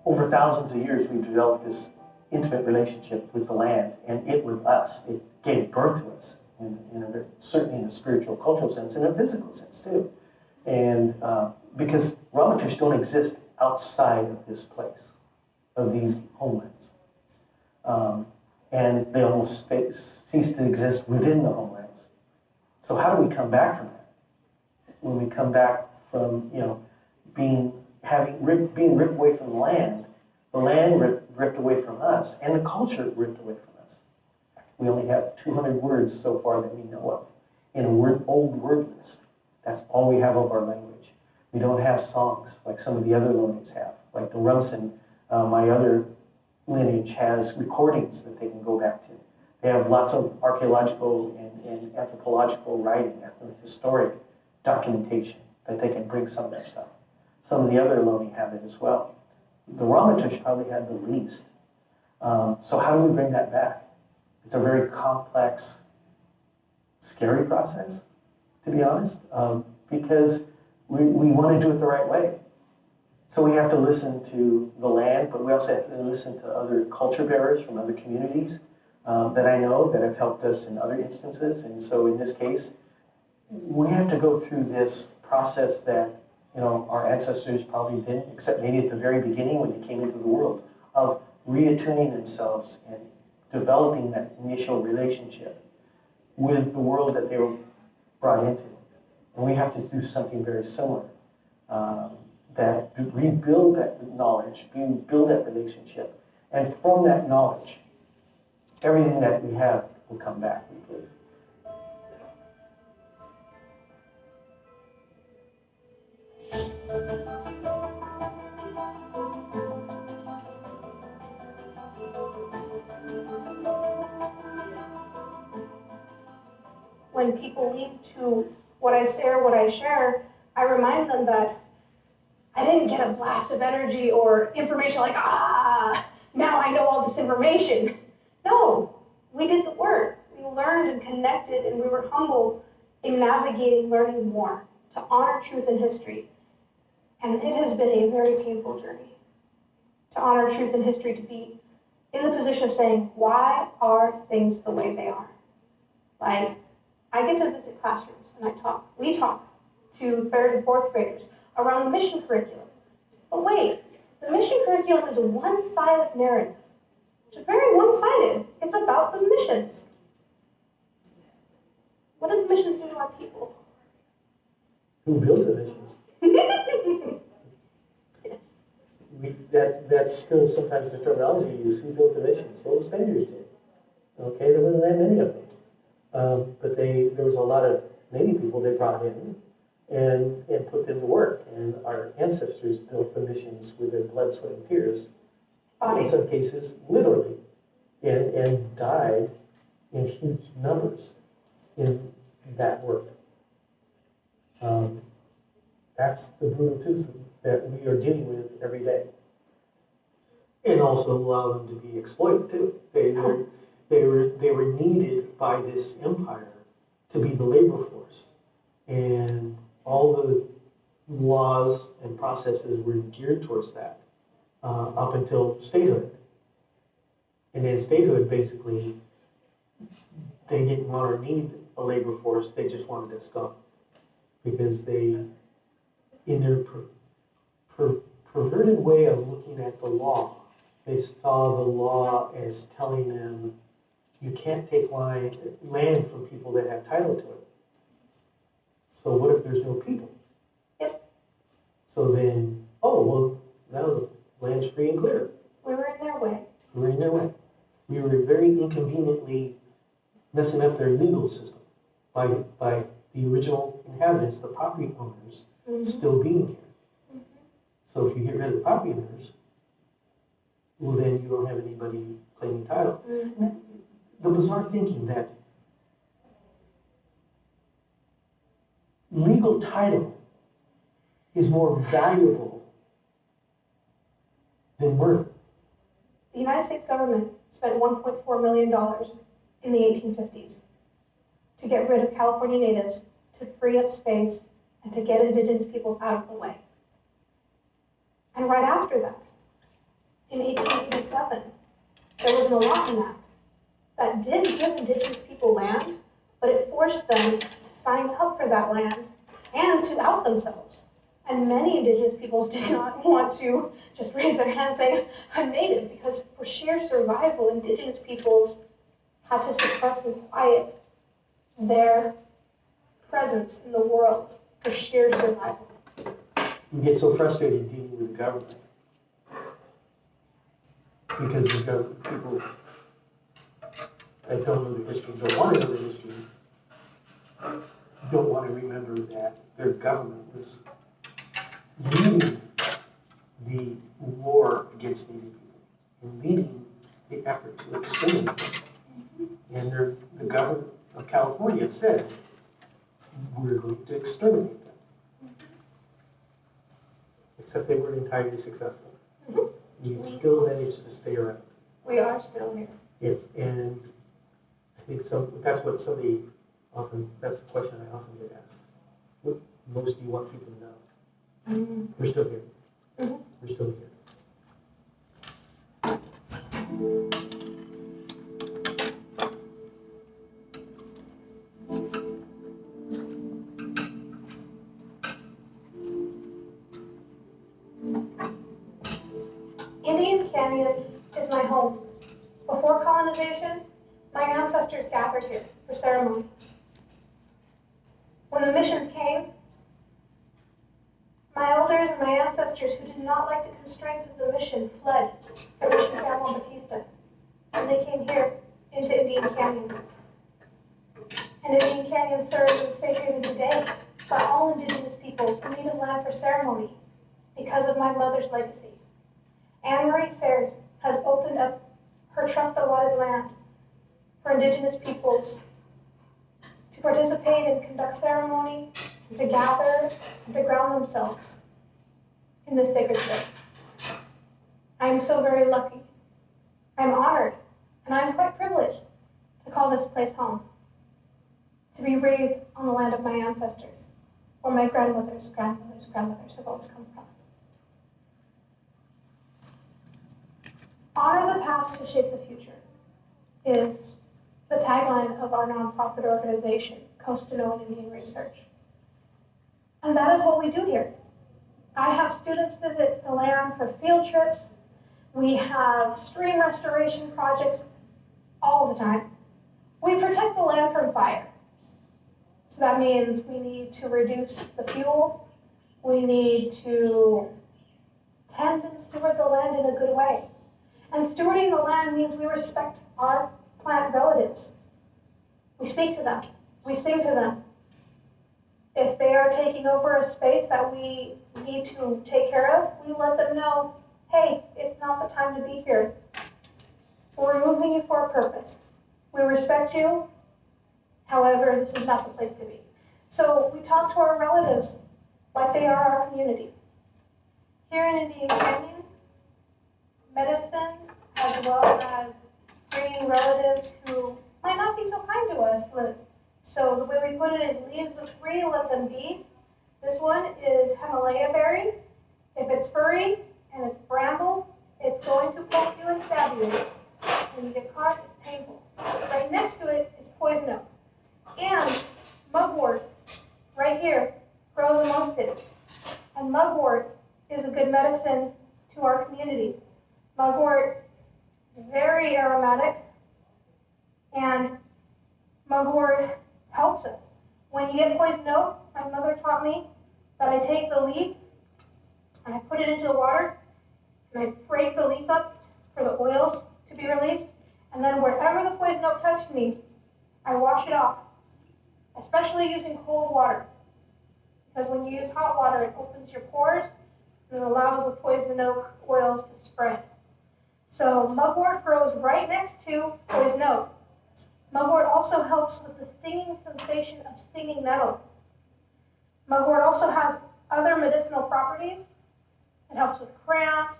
Over thousands of years, we've developed this intimate relationship with the land and it with us. It gave birth to us, certainly in a spiritual, cultural sense, and a physical sense too. And because Ramaytush don't exist outside of this place, of these homelands. And they almost cease to exist within the homelands. So how do we come back from that? When we come back from, being ripped away from the land ripped away from us, and the culture ripped away from us. We only have 200 words so far that we know of in an old word list. That's all we have of our language. We don't have songs like some of the other lineages have. Like the Rumsen, my other lineage has recordings that they can go back to. They have lots of archaeological and anthropological writing, historic documentation that they can bring some of that stuff. Some of the other Ohlone have it as well. The Ramaytush probably had the least. So how do we bring that back? It's a very complex, scary process, to be honest, because we want to do it the right way. So we have to listen to the land, but we also have to listen to other culture bearers from other communities that I know that have helped us in other instances. And so in this case, we have to go through this process that our ancestors probably didn't, except maybe at the very beginning when they came into the world, of reattuning themselves and developing that initial relationship with the world that they were brought into. And we have to do something very similar, that rebuild that knowledge, build that relationship. And from that knowledge, everything that we have will come back, we believe. When people lead to what I say or what I share, I remind them that I didn't get a blast of energy or information like, now I know all this information. No, we did the work. We learned and connected, and we were humble in navigating learning more, to honor truth and history. And it has been a very painful journey to honor truth and history, to be in the position of saying, why are things the way they are? Like, I get to visit classrooms and we talk to 3rd and 4th graders around the mission curriculum. But wait, the mission curriculum is a one-sided narrative. It's very one-sided. It's about the missions. What do the missions do to our people? Who built the missions? That's still sometimes the terminology used. Who built the missions? Well, the Spaniards did. Okay, there wasn't that many of them. But there was a lot of Navy people they brought in and put them to work. And our ancestors built the missions with their blood, sweat, and tears. In some cases, literally, and died in huge numbers in that work. That's the brutal truth that we are dealing with every day. And also allow them to be exploited too. They were needed by this empire to be the labor force. And all the laws and processes were geared towards that up until statehood. And then statehood, basically, they didn't want or need a labor force, they just wanted a scum. Because they, in their perverted way of looking at the law, they saw the law as telling them you can't take land from people that have title to it. So what if there's no people? Yep. So then, oh, well, now the land's free and clear. We were in their way. We were in their way. We were very inconveniently messing up their legal system by the original inhabitants, the property owners, still being here. So if you get rid of the property owners, well, then you don't have anybody claiming title. The bizarre thinking that legal title is more valuable than murder. The United States government spent $1.4 million in the 1850s to get rid of California natives, to free up space, and to get indigenous peoples out of the way. And right after that, in 1887, there was an allotment act that did give indigenous people land, but it forced them to sign up for that land and to out themselves. And many indigenous peoples did not want to just raise their hand saying, I'm native, because for sheer survival, indigenous peoples had to suppress and quiet their presence in the world for sheer survival. You get so frustrated dealing with the government because the government, people that don't know the history, don't want to know the history, don't want to remember that their government was leading the war against Native people and leading the effort to exterminate them. And the government of California said, we're going to exterminate them. Except they weren't entirely successful. You still managed to stay around. We are still here. Yes, and I think that's what somebody often, that's the question I often get asked. What most do you want people to know? We're still here. We're still here. Indian Canyon is my home. Before colonization, my ancestors gathered here for ceremony. When the missions came, my elders and my ancestors who did not like the constraints of the mission fled from Mission San Juan Bautista, and they came here into Indian Canyon. And Indian Canyon serves as a safe haven today for all indigenous peoples who needed land for ceremony because of my mother's legacy. Anne Marie Sayers has opened up her trust-allotted land for indigenous peoples to participate and conduct ceremony, and to gather, and to ground themselves in this sacred place. I am so very lucky. I'm honored, and I'm quite privileged to call this place home, to be raised on the land of my ancestors, where my grandmothers have always come from. Honor the past to shape the future is the tagline of our nonprofit organization, Coast to Know Indian Research. And that is what we do here. I have students visit the land for field trips. We have stream restoration projects all the time. We protect the land from fire. So that means we need to reduce the fuel. We need to tend and steward the land in a good way. And stewarding the land means we respect our plant relatives. We speak to them. We sing to them. If they are taking over a space that we need to take care of, we let them know, hey, it's not the time to be here. We're removing you for a purpose. We respect you. However, this is not the place to be. So we talk to our relatives like they are our community. Here in Indian Canyon, medicine, as well as bringing relatives who might not be so kind to us. So the way we put it is leaves the free, let them be. This one is Himalaya berry. If it's furry and it's bramble, it's going to poke you and stab you. When you get caught, it's painful. Right next to it is poison oak. And mugwort, right here, grows amongst it. And mugwort is a good medicine to our community. Mugwort is very aromatic, and mugwort helps us. When you get poison oak, my mother taught me that I take the leaf and I put it into the water and I break the leaf up for the oils to be released, and then wherever the poison oak touched me, I wash it off, especially using cold water. Because when you use hot water, it opens your pores and it allows the poison oak oils to spread. So mugwort grows right next to poison oak. Mugwort also helps with the stinging sensation of stinging nettle. Mugwort also has other medicinal properties. It helps with cramps.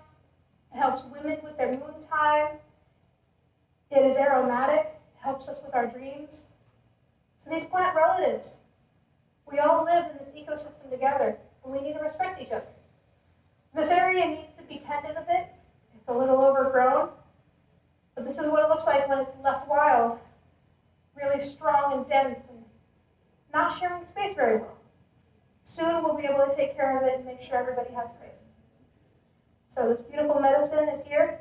It helps women with their moon time. It is aromatic. It helps us with our dreams. So these plant relatives, we all live in this ecosystem together, and we need to respect each other. This area needs to be tended a bit. It's a little overgrown, but this is what it looks like when it's left wild, really strong and dense and not sharing space very well. Soon we'll be able to take care of it and make sure everybody has space. So this beautiful medicine is here,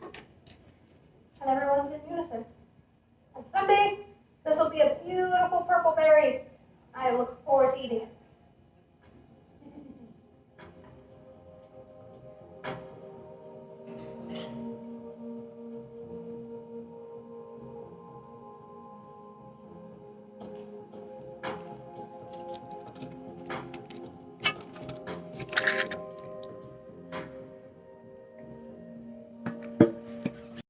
and everyone's in unison. And someday, this will be a beautiful purple berry. I look forward to eating it.